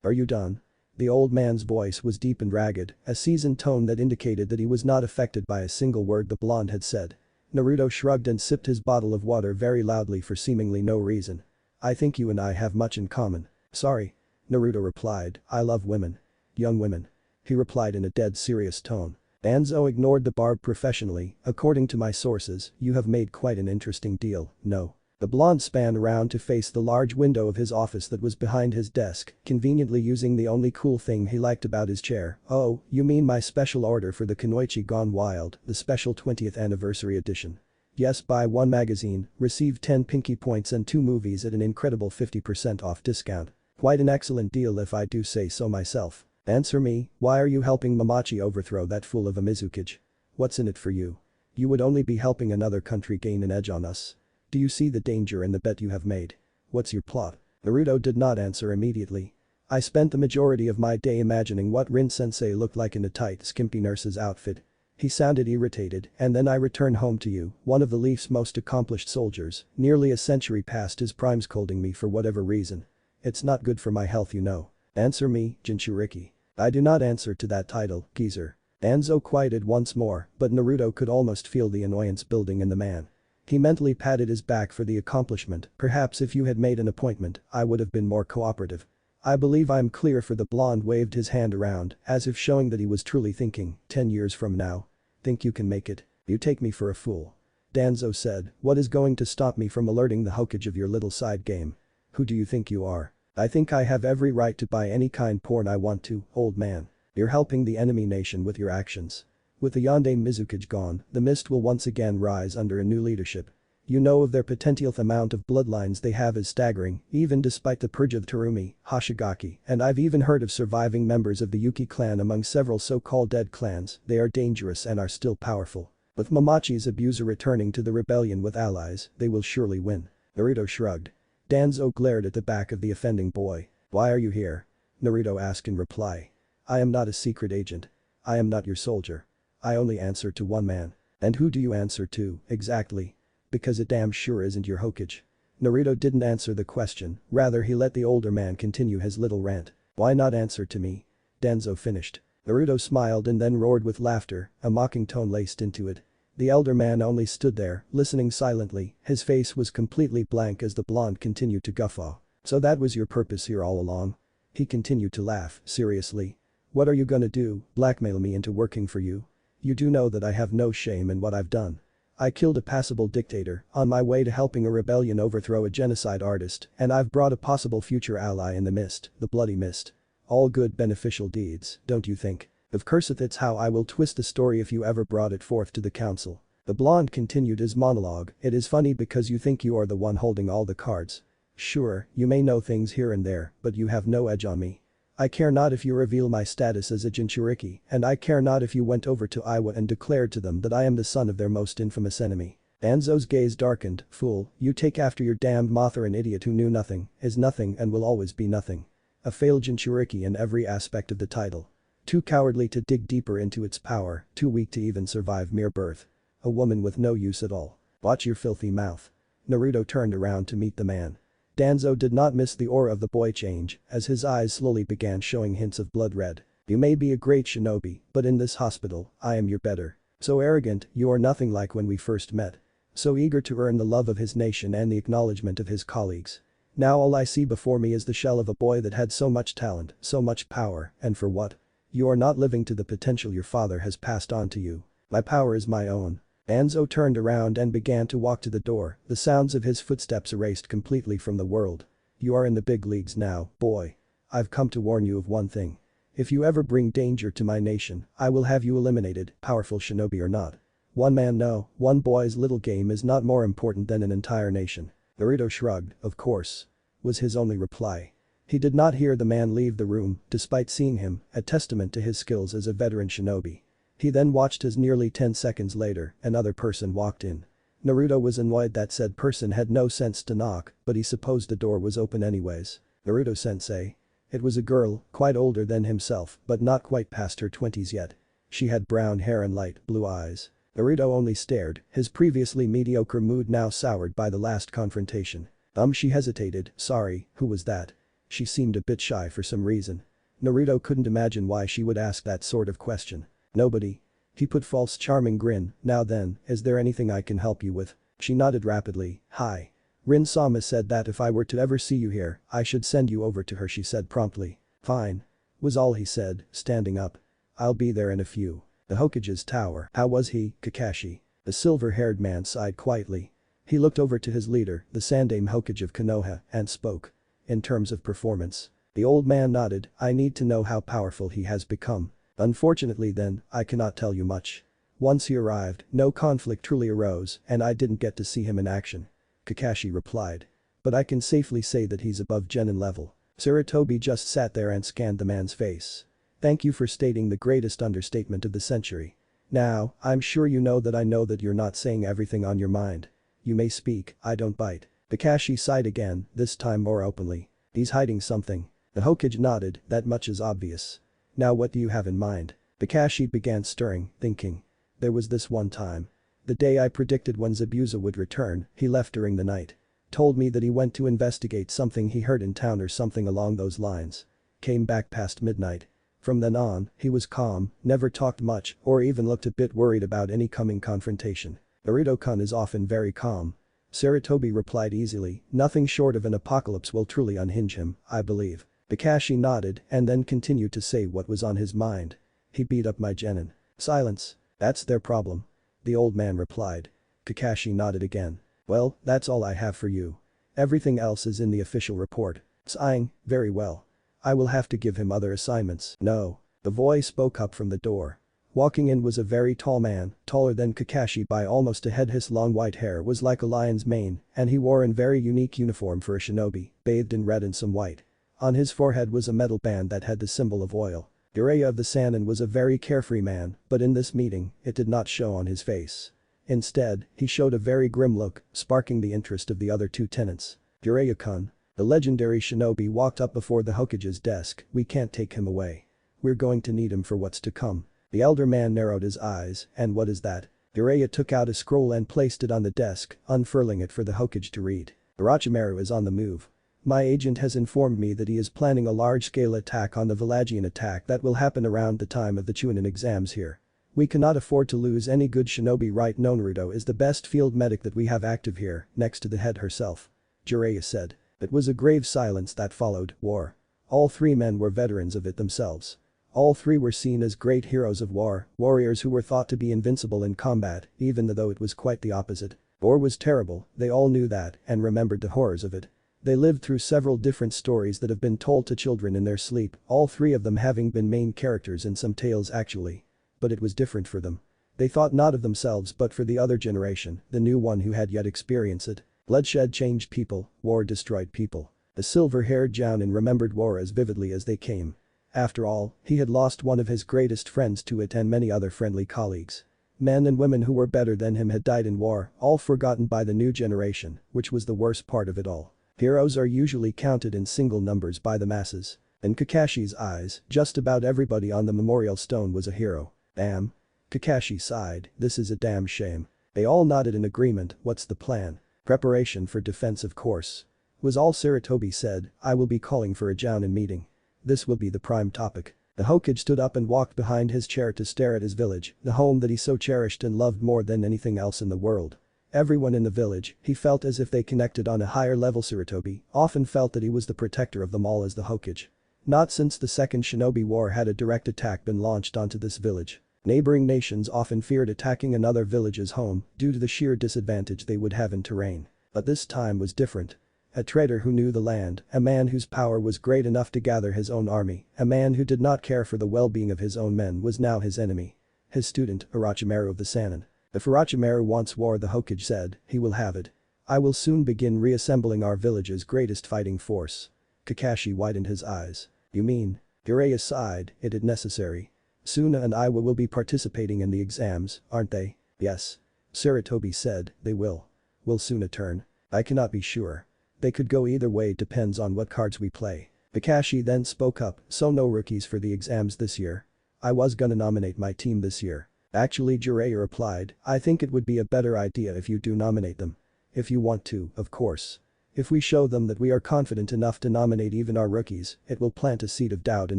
Are you done?" The old man's voice was deep and ragged, a seasoned tone that indicated that he was not affected by a single word the blonde had said. Naruto shrugged and sipped his bottle of water very loudly for seemingly no reason. "I think you and I have much in common." "Sorry." Naruto replied, "I love women. Young women." He replied in a dead serious tone. Danzo ignored the barb professionally. "According to my sources, you have made quite an interesting deal, no?" The blonde span around to face the large window of his office that was behind his desk, conveniently using the only cool thing he liked about his chair. "Oh, you mean my special order for the Kunoichi Gone Wild, the special 20th anniversary edition. Yes, buy one magazine, receive 10 pinky points and 2 movies at an incredible 50% off discount. Quite an excellent deal if I do say so myself. Answer me, why are you helping Mamachi overthrow that fool of a Mizukage? What's in it for you? You would only be helping another country gain an edge on us. Do you see the danger in the bet you have made? What's your plot?" Naruto did not answer immediately. "I spent the majority of my day imagining what Rin-sensei looked like in a tight, skimpy nurse's outfit. He sounded irritated, and then I returned home to you, one of the Leaf's most accomplished soldiers, nearly a century past his prime, scolding me for whatever reason. It's not good for my health, you know. Answer me, Jinchuriki." "I do not answer to that title, geezer." Danzo quieted once more, but Naruto could almost feel the annoyance building in the man. He mentally patted his back for the accomplishment. "Perhaps if you had made an appointment, I would have been more cooperative. I believe I'm clear for." The blonde waved his hand around, as if showing that he was truly thinking, 10 years from now. "Think you can make it? You take me for a fool." Danzo said, "What is going to stop me from alerting the Hokage of your little side game? Who do you think you are? I think I have every right to buy any kind porn I want to, old man. You're helping the enemy nation with your actions. With the Yonde Mizukage gone, the mist will once again rise under a new leadership. You know of their potential amount of bloodlines they have is staggering, even despite the purge of Terumi, Hoshigaki, and I've even heard of surviving members of the Yuki clan among several so-called dead clans. They are dangerous and are still powerful. With Mamachi's abuser returning to the rebellion with allies, they will surely win." Naruto shrugged. Danzo glared at the back of the offending boy. "Why are you here?" Naruto asked in reply. "I am not a secret agent. I am not your soldier. I only answer to one man." "And who do you answer to, exactly? Because it damn sure isn't your Hokage." Naruto didn't answer the question, rather he let the older man continue his little rant. "Why not answer to me?" Danzo finished. Naruto smiled and then roared with laughter, a mocking tone laced into it. The elder man only stood there, listening silently, his face was completely blank as the blonde continued to guffaw. "So that was your purpose here all along?" He continued to laugh, seriously. "What are you gonna do, blackmail me into working for you? You do know that I have no shame in what I've done. I killed a passable dictator on my way to helping a rebellion overthrow a genocide artist, and I've brought a possible future ally in the mist, the bloody mist. All good beneficial deeds, don't you think? Of course it's how I will twist the story if you ever brought it forth to the council." The blonde continued his monologue. "It is funny because you think you are the one holding all the cards. Sure, you may know things here and there, but you have no edge on me. I care not if you reveal my status as a Jinchuriki, and I care not if you went over to Iwa and declared to them that I am the son of their most infamous enemy." Danzo's gaze darkened. "Fool, you take after your damned mother, an idiot who knew nothing, is nothing and will always be nothing. A failed Jinchuriki in every aspect of the title. Too cowardly to dig deeper into its power, too weak to even survive mere birth. A woman with no use at all. Watch your filthy mouth." Naruto turned around to meet the man. Danzo did not miss the aura of the boy change, as his eyes slowly began showing hints of blood red. "You may be a great shinobi, but in this hospital, I am your better. So arrogant, you are nothing like when we first met. So eager to earn the love of his nation and the acknowledgement of his colleagues. Now all I see before me is the shell of a boy that had so much talent, so much power, and for what? You are not living to the potential your father has passed on to you. My power is my own. Anzo turned around and began to walk to the door, the sounds of his footsteps erased completely from the world. You are in the big leagues now, boy. I've come to warn you of one thing. If you ever bring danger to my nation, I will have you eliminated, powerful shinobi or not. One man no, one boy's little game is not more important than an entire nation. Naruto shrugged, of course. Was his only reply. He did not hear the man leave the room, despite seeing him, a testament to his skills as a veteran shinobi. He then watched as nearly 10 seconds later, another person walked in. Naruto was annoyed that said person had no sense to knock, but he supposed the door was open anyways. Naruto-sensei. It was a girl, quite older than himself, but not quite past her 20s yet. She had brown hair and light blue eyes. Naruto only stared, his previously mediocre mood now soured by the last confrontation. She hesitated, sorry, who was that? She seemed a bit shy for some reason. Naruto couldn't imagine why she would ask that sort of question. Nobody. He put false charming grin, now then, is there anything I can help you with? She nodded rapidly, hi. Rin-sama said that if I were to ever see you here, I should send you over to her, she said promptly. Fine. Was all he said, standing up. I'll be there in a few. The Hokage's tower, how was he, Kakashi? The silver-haired man sighed quietly. He looked over to his leader, the Sandaime Hokage of Konoha, and spoke. In terms of performance. The old man nodded, I need to know how powerful he has become. Unfortunately then, I cannot tell you much. Once he arrived, no conflict truly arose, and I didn't get to see him in action. Kakashi replied. But I can safely say that he's above genin level. Sarutobi just sat there and scanned the man's face. Thank you for stating the greatest understatement of the century. Now, I'm sure you know that you're not saying everything on your mind. You may speak, I don't bite. Kakashi sighed again, this time more openly. He's hiding something. The Hokage nodded, that much is obvious. Now what do you have in mind? Kakashi began stirring, thinking. There was this one time. The day I predicted when Zabuza would return, he left during the night. Told me that he went to investigate something he heard in town or something along those lines. Came back past midnight. From then on, he was calm, never talked much, or even looked a bit worried about any coming confrontation. Naruto-kun is often very calm. Sarutobi replied easily, nothing short of an apocalypse will truly unhinge him, I believe. Kakashi nodded and then continued to say what was on his mind. He beat up my genin. Silence. That's their problem. The old man replied. Kakashi nodded again. Well, that's all I have for you. Everything else is in the official report. Sighing, very well. I will have to give him other assignments. No. The voice spoke up from the door. Walking in was a very tall man, taller than Kakashi by almost a head. His long white hair was like a lion's mane, and he wore a very unique uniform for a shinobi, bathed in red and some white. On his forehead was a metal band that had the symbol of oil. Jiraiya of the Sannin was a very carefree man, but in this meeting, it did not show on his face. Instead, he showed a very grim look, sparking the interest of the other two tenants. Jiraiya-kun. The legendary shinobi walked up before the Hokage's desk, we can't take him away. We're going to need him for what's to come. The elder man narrowed his eyes, and what is that? Jiraiya took out a scroll and placed it on the desk, unfurling it for the Hokage to read. Orochimaru is on the move. My agent has informed me that he is planning a large-scale attack on the Villagian attack that will happen around the time of the Chunin exams here. We cannot afford to lose any good shinobi, right? Naruto is the best field medic that we have active here, next to the head herself. Jiraiya said. It was a grave silence that followed. War. All three men were veterans of it themselves. All three were seen as great heroes of war, warriors who were thought to be invincible in combat, even though it was quite the opposite. War was terrible, they all knew that and remembered the horrors of it. They lived through several different stories that have been told to children in their sleep, all three of them having been main characters in some tales actually. But it was different for them. They thought not of themselves but for the other generation, the new one who had yet experienced it. Bloodshed changed people, war destroyed people. The silver-haired Jounin remembered war as vividly as they came. After all, he had lost one of his greatest friends to it and many other friendly colleagues. Men and women who were better than him had died in war, all forgotten by the new generation, which was the worst part of it all. Heroes are usually counted in single numbers by the masses. In Kakashi's eyes, just about everybody on the memorial stone was a hero. Damn. Kakashi sighed, this is a damn shame. They all nodded in agreement, what's the plan? Preparation for defense of course. Was all Sarutobi said, I will be calling for a Jounin meeting. This will be the prime topic. The Hokage stood up and walked behind his chair to stare at his village, the home that he so cherished and loved more than anything else in the world. Everyone in the village, he felt as if they connected on a higher level. Sarutobi often felt that he was the protector of them all as the Hokage. Not since the Second Shinobi War had a direct attack been launched onto this village. Neighboring nations often feared attacking another village's home due to the sheer disadvantage they would have in terrain. But this time was different. A trader who knew the land, a man whose power was great enough to gather his own army, a man who did not care for the well-being of his own men was now his enemy. His student, Orochimaru of the Sannin. If Orochimaru wants war, the Hokage said, he will have it. I will soon begin reassembling our village's greatest fighting force. Kakashi widened his eyes. You mean? Jiraiya sighed, it is necessary. Suna and I will be participating in the exams, aren't they? Yes. Sarutobi said, they will. Will Suna turn? I cannot be sure. They could go either way, depends on what cards we play. Kakashi then spoke up, so no rookies for the exams this year. I was gonna nominate my team this year. Actually, Jiraiya replied, I think it would be a better idea if you do nominate them. If you want to, of course. If we show them that we are confident enough to nominate even our rookies, it will plant a seed of doubt in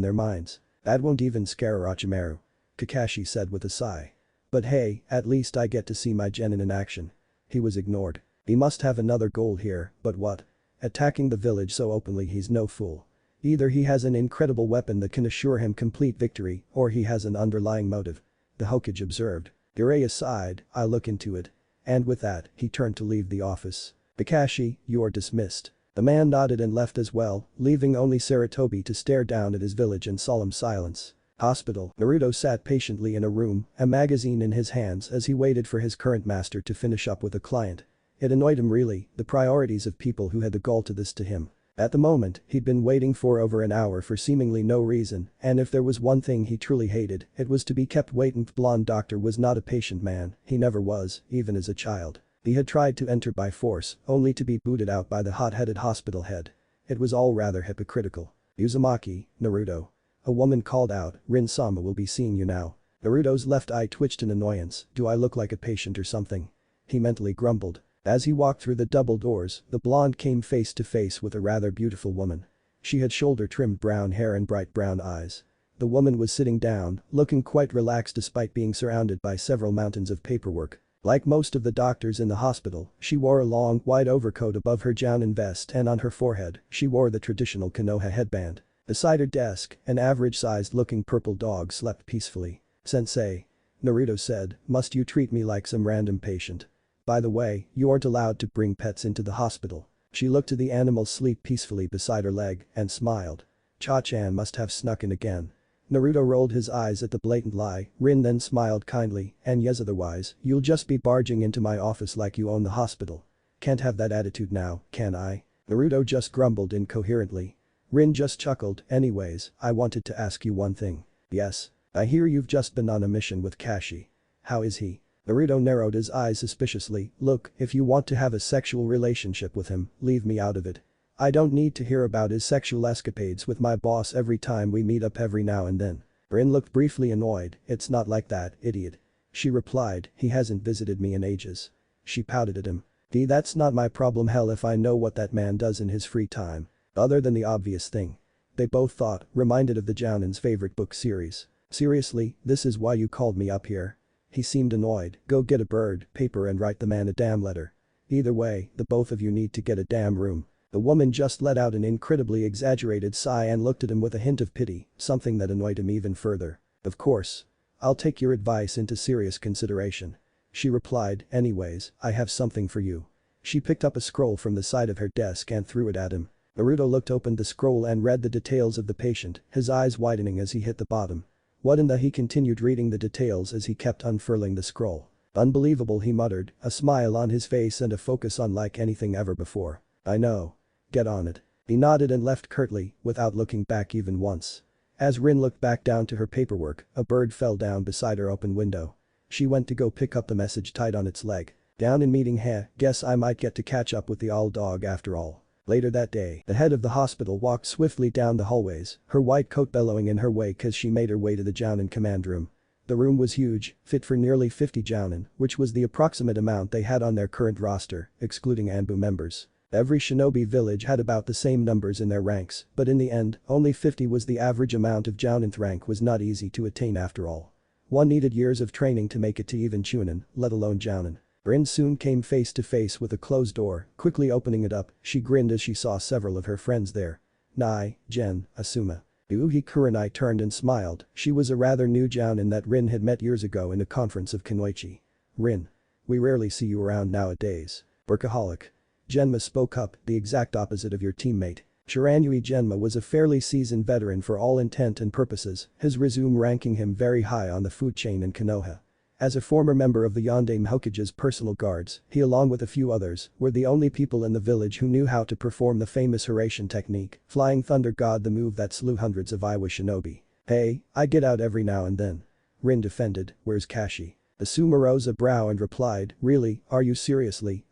their minds. That won't even scare Orochimaru. Kakashi said with a sigh. But hey, at least I get to see my genin in action. He was ignored. He must have another goal here, but what? Attacking the village so openly, he's no fool. Either he has an incredible weapon that can assure him complete victory, or he has an underlying motive. The Hokage observed. Jiraiya sighed, I'll look into it. And with that, he turned to leave the office. Kakashi, you are dismissed. The man nodded and left as well, leaving only Sarutobi to stare down at his village in solemn silence. Hospital. Naruto sat patiently in a room, a magazine in his hands as he waited for his current master to finish up with a client. It annoyed him really, the priorities of people who had the gall to this to him. At the moment, he'd been waiting for over an hour for seemingly no reason, and if there was one thing he truly hated, it was to be kept waiting. The blonde doctor was not a patient man, he never was, even as a child. He had tried to enter by force, only to be booted out by the hot-headed hospital head. It was all rather hypocritical. Uzumaki, Naruto. A woman called out, Rin-sama will be seeing you now. Naruto's left eye twitched in annoyance, do I look like a patient or something? He mentally grumbled. As he walked through the double doors, the blonde came face to face with a rather beautiful woman. She had shoulder-trimmed brown hair and bright brown eyes. The woman was sitting down, looking quite relaxed despite being surrounded by several mountains of paperwork. Like most of the doctors in the hospital, she wore a long, white overcoat above her jounin vest, and on her forehead, she wore the traditional Konoha headband. Beside her desk, an average-sized looking purple dog slept peacefully. Sensei. Naruto said, must you treat me like some random patient? By the way, you aren't allowed to bring pets into the hospital. She looked at the animal sleep peacefully beside her leg, and smiled. Cha-chan must have snuck in again. Naruto rolled his eyes at the blatant lie, Rin then smiled kindly, and yes otherwise, you'll just be barging into my office like you own the hospital. Can't have that attitude now, can I? Naruto just grumbled incoherently. Rin just chuckled, anyways, I wanted to ask you one thing. Yes. I hear you've just been on a mission with Kashi. How is he? Naruto narrowed his eyes suspiciously, look, if you want to have a sexual relationship with him, leave me out of it. I don't need to hear about his sexual escapades with my boss every time we meet up every now and then. Rin looked briefly annoyed, it's not like that, idiot. She replied, he hasn't visited me in ages. She pouted at him. That's not my problem, hell if I know what that man does in his free time. Other than the obvious thing. They both thought, reminded of the Jounin's favorite book series. Seriously, this is why you called me up here? He seemed annoyed, go get a bird, paper and write the man a damn letter. Either way, the both of you need to get a damn room. The woman just let out an incredibly exaggerated sigh and looked at him with a hint of pity, something that annoyed him even further. Of course. I'll take your advice into serious consideration. She replied, anyways, I have something for you. She picked up a scroll from the side of her desk and threw it at him. Naruto opened the scroll and read the details of the patient, his eyes widening as he hit the bottom. What in the he continued reading the details as he kept unfurling the scroll. Unbelievable, he muttered, a smile on his face and a focus unlike anything ever before. I know. Get on it. He nodded and left curtly, without looking back even once. As Rin looked back down to her paperwork, a bird fell down beside her open window. She went to go pick up the message tied on its leg. Down in meeting, guess I might get to catch up with the old dog after all. Later that day, the head of the hospital walked swiftly down the hallways, her white coat bellowing in her wake as she made her way to the Jounin command room. The room was huge, fit for nearly 50 Jounin, which was the approximate amount they had on their current roster, excluding Anbu members. Every shinobi village had about the same numbers in their ranks, but in the end, only 50 was the average amount of Jouninth rank was not easy to attain after all. One needed years of training to make it to even Chunin, let alone Jounin. Rin soon came face to face with a closed door, quickly opening it up, she grinned as she saw several of her friends there. Nai, Jen, Asuma. Ryuhi Kurenai turned and smiled, she was a rather new Jounin that Rin had met years ago in a conference of Kunoichi. Rin. We rarely see you around nowadays. Workaholic. Genma spoke up, the exact opposite of your teammate. Shiranui Genma was a fairly seasoned veteran for all intent and purposes, his resume ranking him very high on the food chain in Konoha. As a former member of the Yondaime Hokage's personal guards, he along with a few others, were the only people in the village who knew how to perform the famous Hiraishin technique, Flying Thunder God, the move that slew hundreds of Iwa shinobi. Hey, I get out every now and then. Rin defended, where's Kashi? Asuma rose a brow and replied, really, are you seriously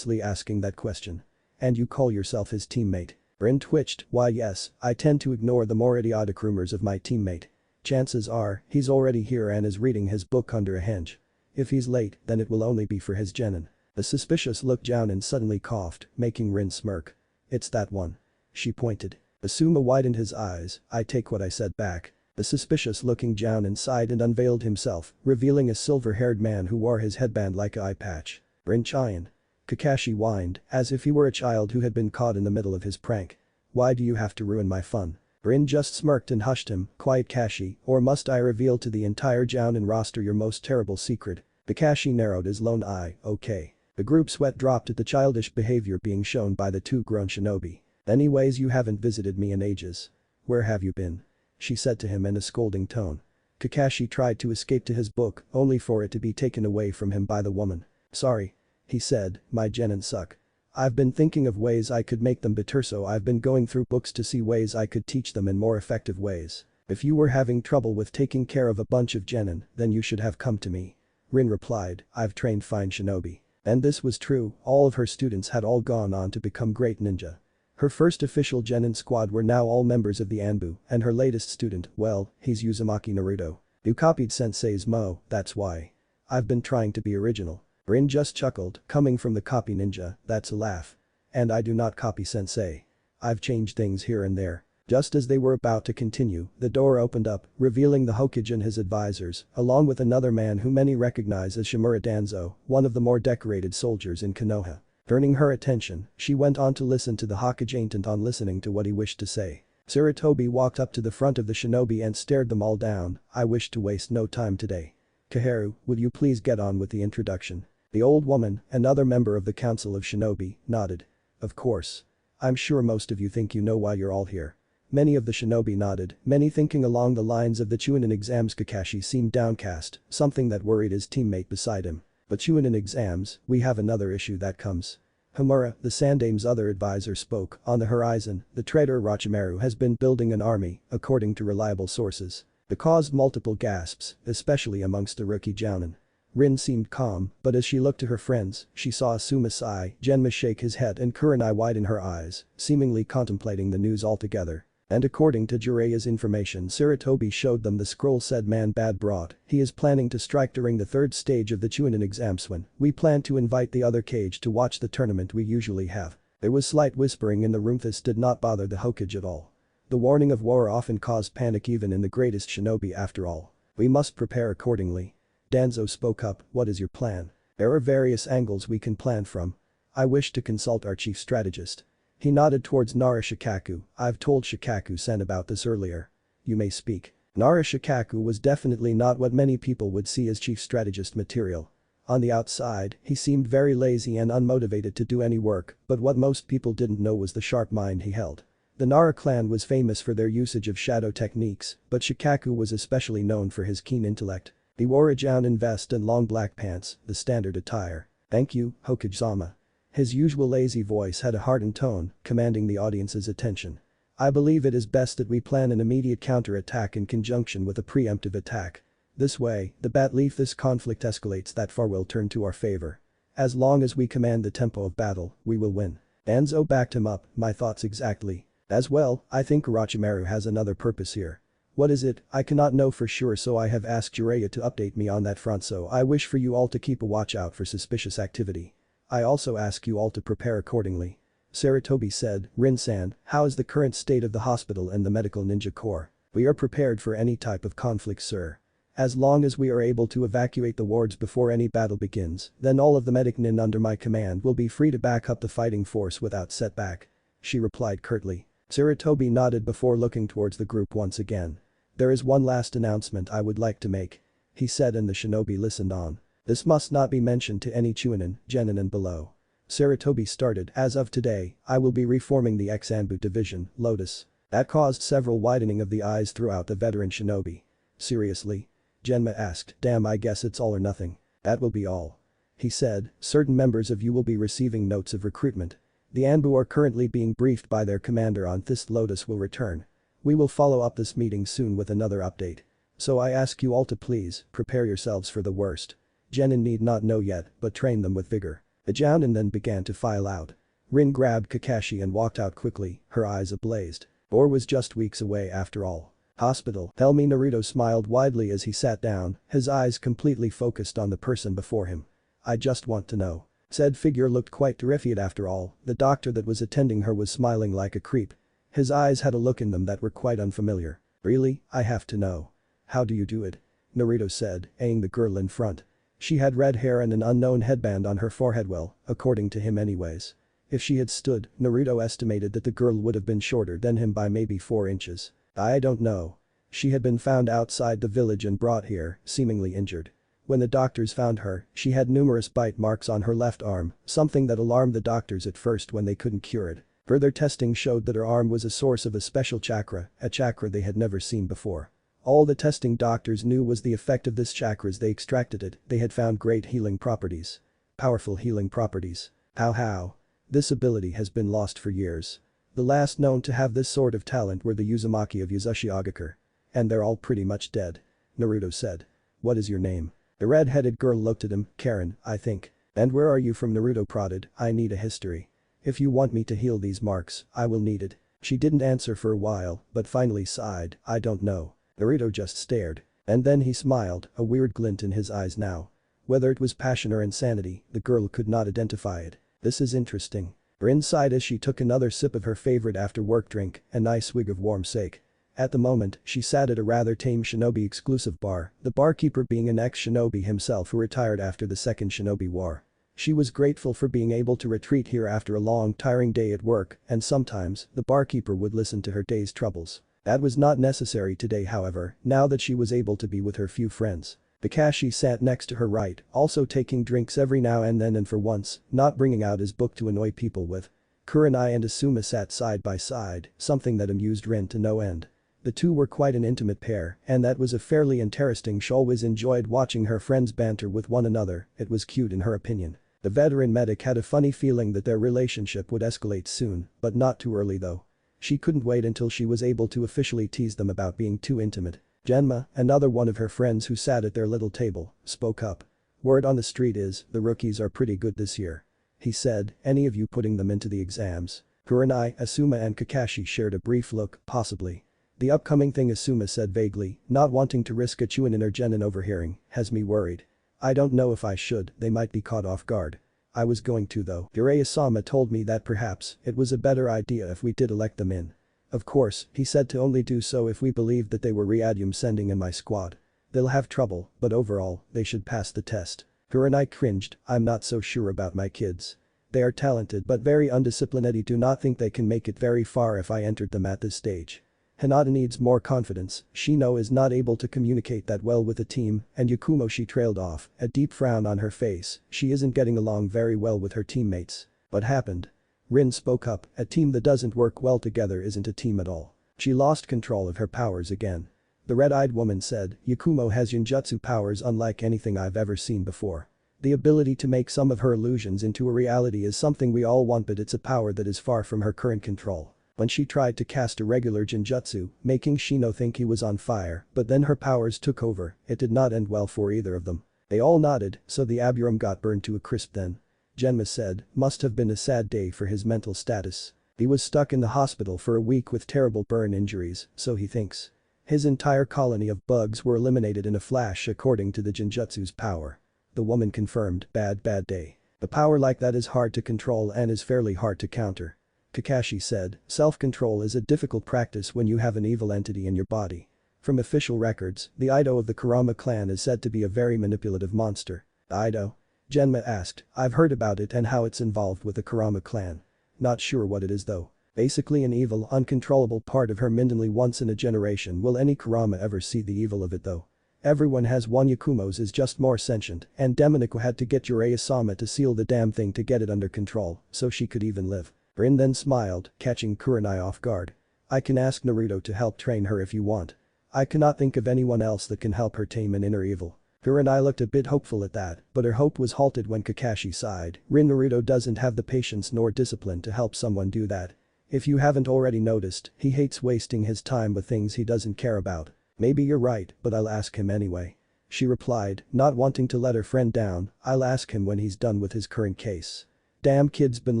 asking that question? And you call yourself his teammate? Rin twitched, why yes, I tend to ignore the more idiotic rumors of my teammate. Chances are, he's already here and is reading his book under a henge. If he's late, then it will only be for his genin. The suspicious look Jounin suddenly coughed, making Rin smirk. It's that one. She pointed. Asuma widened his eyes, I take what I said back. The suspicious-looking Jounin sighed and unveiled himself, revealing a silver-haired man who wore his headband like an eye patch. Rin Chian. Kakashi whined, as if he were a child who had been caught in the middle of his prank. Why do you have to ruin my fun? Rin just smirked and hushed him, quiet Kashi, or must I reveal to the entire Jounin roster your most terrible secret? Kakashi narrowed his lone eye, okay. The group sweat dropped at the childish behavior being shown by the two grown shinobi. Anyways, you haven't visited me in ages. Where have you been? She said to him in a scolding tone. Kakashi tried to escape to his book, only for it to be taken away from him by the woman. Sorry. He said, my genin suck. I've been thinking of ways I could make them better, so I've been going through books to see ways I could teach them in more effective ways. If you were having trouble with taking care of a bunch of genin, then you should have come to me. Rin replied, I've trained fine shinobi. And this was true, all of her students had all gone on to become great ninja. Her first official genin squad were now all members of the Anbu, and her latest student, well, he's Uzumaki Naruto. You copied sensei's mo, that's why. I've been trying to be original. Rin just chuckled, coming from the copy ninja, that's a laugh. And I do not copy sensei. I've changed things here and there. Just as they were about to continue, the door opened up, revealing the Hokage and his advisors, along with another man who many recognize as Shimura Danzo, one of the more decorated soldiers in Konoha. Turning her attention, she went on to listen to the Hokage intent on listening to what he wished to say. Sarutobi walked up to the front of the shinobi and stared them all down, I wish to waste no time today. Kaharu, would you please get on with the introduction? The old woman, another member of the Council of Shinobi, nodded. Of course. I'm sure most of you think you know why you're all here. Many of the shinobi nodded, many thinking along the lines of the Chunin exams. Kakashi seemed downcast, something that worried his teammate beside him. But Chunin exams, we have another issue that comes. Homura, the Sandaime's other advisor spoke, on the horizon, the traitor Orochimaru has been building an army, according to reliable sources. It caused multiple gasps, especially amongst the rookie Jounin. Rin seemed calm, but as she looked to her friends, she saw Asuma sigh, Genma shake his head and Kurenai widen her eyes, seemingly contemplating the news altogether. And according to Jiraiya's information, Sarutobi showed them the scroll said man bad brought, he is planning to strike during the third stage of the Chunin exams when we plan to invite the other cage to watch the tournament we usually have. There was slight whispering in the room. This did not bother the Hokage at all. The warning of war often caused panic even in the greatest shinobi after all. We must prepare accordingly. Danzo spoke up, what is your plan? There are various angles we can plan from. I wish to consult our chief strategist. He nodded towards Nara Shikaku, I've told Shikaku-sen about this earlier. You may speak. Nara Shikaku was definitely not what many people would see as chief strategist material. On the outside, he seemed very lazy and unmotivated to do any work, but what most people didn't know was the sharp mind he held. The Nara clan was famous for their usage of shadow techniques, but Shikaku was especially known for his keen intellect. He wore a Jounin vest and long black pants, the standard attire. Thank you, Hokage-sama. His usual lazy voice had a hardened tone, commanding the audience's attention. I believe it is best that we plan an immediate counter-attack in conjunction with a preemptive attack. This way, the bat leaf this conflict escalates that far will turn to our favor. As long as we command the tempo of battle, we will win. Danzo backed him up, my thoughts exactly. As well, I think Orochimaru has another purpose here. What is it? I cannot know for sure, so I have asked Jiraiya to update me on that front, so I wish for you all to keep a watch out for suspicious activity. I also ask you all to prepare accordingly. Sarutobi said, Rin-san, how is the current state of the hospital and the medical ninja corps? We are prepared for any type of conflict, sir. As long as we are able to evacuate the wards before any battle begins, then all of the medic nin under my command will be free to back up the fighting force without setback. She replied curtly. Sarutobi nodded before looking towards the group once again. There is one last announcement I would like to make. He said and the shinobi listened on. This must not be mentioned to any Chunin, Genin below. Sarutobi started, as of today, I will be reforming the X-Anbu division, Lotus. That caused several widening of the eyes throughout the veteran shinobi. Seriously? Genma asked, damn I guess it's all or nothing. That will be all. He said, certain members of you will be receiving notes of recruitment. The Anbu are currently being briefed by their commander on this Lotus will return. We will follow up this meeting soon with another update. So I ask you all to please, prepare yourselves for the worst. Genin need not know yet, but train them with vigor. The Jounin then began to file out. Rin grabbed Kakashi and walked out quickly, her eyes ablazed. War was just weeks away after all. Hospital, tell me Naruto smiled widely as he sat down, his eyes completely focused on the person before him. I just want to know. Said figure looked quite terrified after all, the doctor that was attending her was smiling like a creep. His eyes had a look in them that were quite unfamiliar. Really, I have to know. How do you do it? Naruto said, eyeing the girl in front. She had red hair and an unknown headband on her forehead well, according to him anyways. If she had stood, Naruto estimated that the girl would have been shorter than him by maybe 4 inches. I don't know. She had been found outside the village and brought here, seemingly injured. When the doctors found her, she had numerous bite marks on her left arm, something that alarmed the doctors at first when they couldn't cure it. Further testing showed that her arm was a source of a special chakra, a chakra they had never seen before. All the testing doctors knew was the effect of this chakra as they extracted it, they had found great healing properties. Powerful healing properties. How? This ability has been lost for years. The last known to have this sort of talent were the Uzumaki of Yuzushi Agakure. And they're all pretty much dead. Naruto said. What is your name? The red-headed girl looked at him, Karen, I think. And where are you from? Naruto prodded, I need a history. If you want me to heal these marks, I will need it. She didn't answer for a while, but finally sighed, I don't know. Naruto just stared. And then he smiled, a weird glint in his eyes now. Whether it was passion or insanity, the girl could not identify it. This is interesting. Rin sighed as she took another sip of her favorite after-work drink, a nice swig of warm sake. At the moment, she sat at a rather tame shinobi exclusive bar, the barkeeper being an ex-shinobi himself who retired after the Second Shinobi War. She was grateful for being able to retreat here after a long tiring day at work, and sometimes, the barkeeper would listen to her day's troubles. That was not necessary today however, now that she was able to be with her few friends. Kakashi sat next to her right, also taking drinks every now and then and for once, not bringing out his book to annoy people with. Kurenai and Asuma sat side by side, something that amused Rin to no end. The two were quite an intimate pair, and that was a fairly interesting. She always enjoyed watching her friends banter with one another, it was cute in her opinion. The veteran medic had a funny feeling that their relationship would escalate soon, but not too early though. She couldn't wait until she was able to officially tease them about being too intimate. Genma, another one of her friends who sat at their little table, spoke up. Word on the street is, the rookies are pretty good this year. He said, any of you putting them into the exams? Kurenai, Asuma and Kakashi shared a brief look, possibly. The upcoming thing Asuma said vaguely, not wanting to risk a Chunin or Genin overhearing, has me worried. I don't know if I should, they might be caught off guard. I was going to though. Jiraiya-sama told me that perhaps, it was a better idea if we did elect them in. Of course, he said to only do so if we believed that they were Readium sending in my squad. They'll have trouble, but overall, they should pass the test. Kurenai cringed, I'm not so sure about my kids. They are talented but very undisciplined. I do not think they can make it very far if I entered them at this stage. Hinata needs more confidence, Shino is not able to communicate that well with the team, and Yakumo she trailed off, a deep frown on her face, she isn't getting along very well with her teammates. What happened? Rin spoke up, a team that doesn't work well together isn't a team at all. She lost control of her powers again. The red-eyed woman said, Yakumo has Genjutsu powers unlike anything I've ever seen before. The ability to make some of her illusions into a reality is something we all want, but it's a power that is far from her current control. When she tried to cast a regular Genjutsu, making Shino think he was on fire, but then her powers took over, it did not end well for either of them. They all nodded, so the Aburum got burned to a crisp then. Genma said, must have been a sad day for his mental status. He was stuck in the hospital for a week with terrible burn injuries, so he thinks. His entire colony of bugs were eliminated in a flash according to the Genjutsu's power. The woman confirmed, bad day. A power like that is hard to control and is fairly hard to counter. Kakashi said, self-control is a difficult practice when you have an evil entity in your body. From official records, the Ido of the Kurama clan is said to be a very manipulative monster. Ido? Genma asked, I've heard about it and how it's involved with the Kurama clan. Not sure what it is though. Basically an evil, uncontrollable part of her Mindenly once in a generation. Will any Kurama ever see the evil of it though? Everyone has one. Yakumo's is just more sentient and Demonico had to get Uraya-sama to seal the damn thing to get it under control so she could even live. Rin then smiled, catching Kurenai off guard. I can ask Naruto to help train her if you want. I cannot think of anyone else that can help her tame an inner evil. Kurenai looked a bit hopeful at that, but her hope was halted when Kakashi sighed. Naruto doesn't have the patience nor discipline to help someone do that. If you haven't already noticed, he hates wasting his time with things he doesn't care about. Maybe you're right, but I'll ask him anyway. She replied, not wanting to let her friend down. I'll ask him when he's done with his current case. Damn kid's been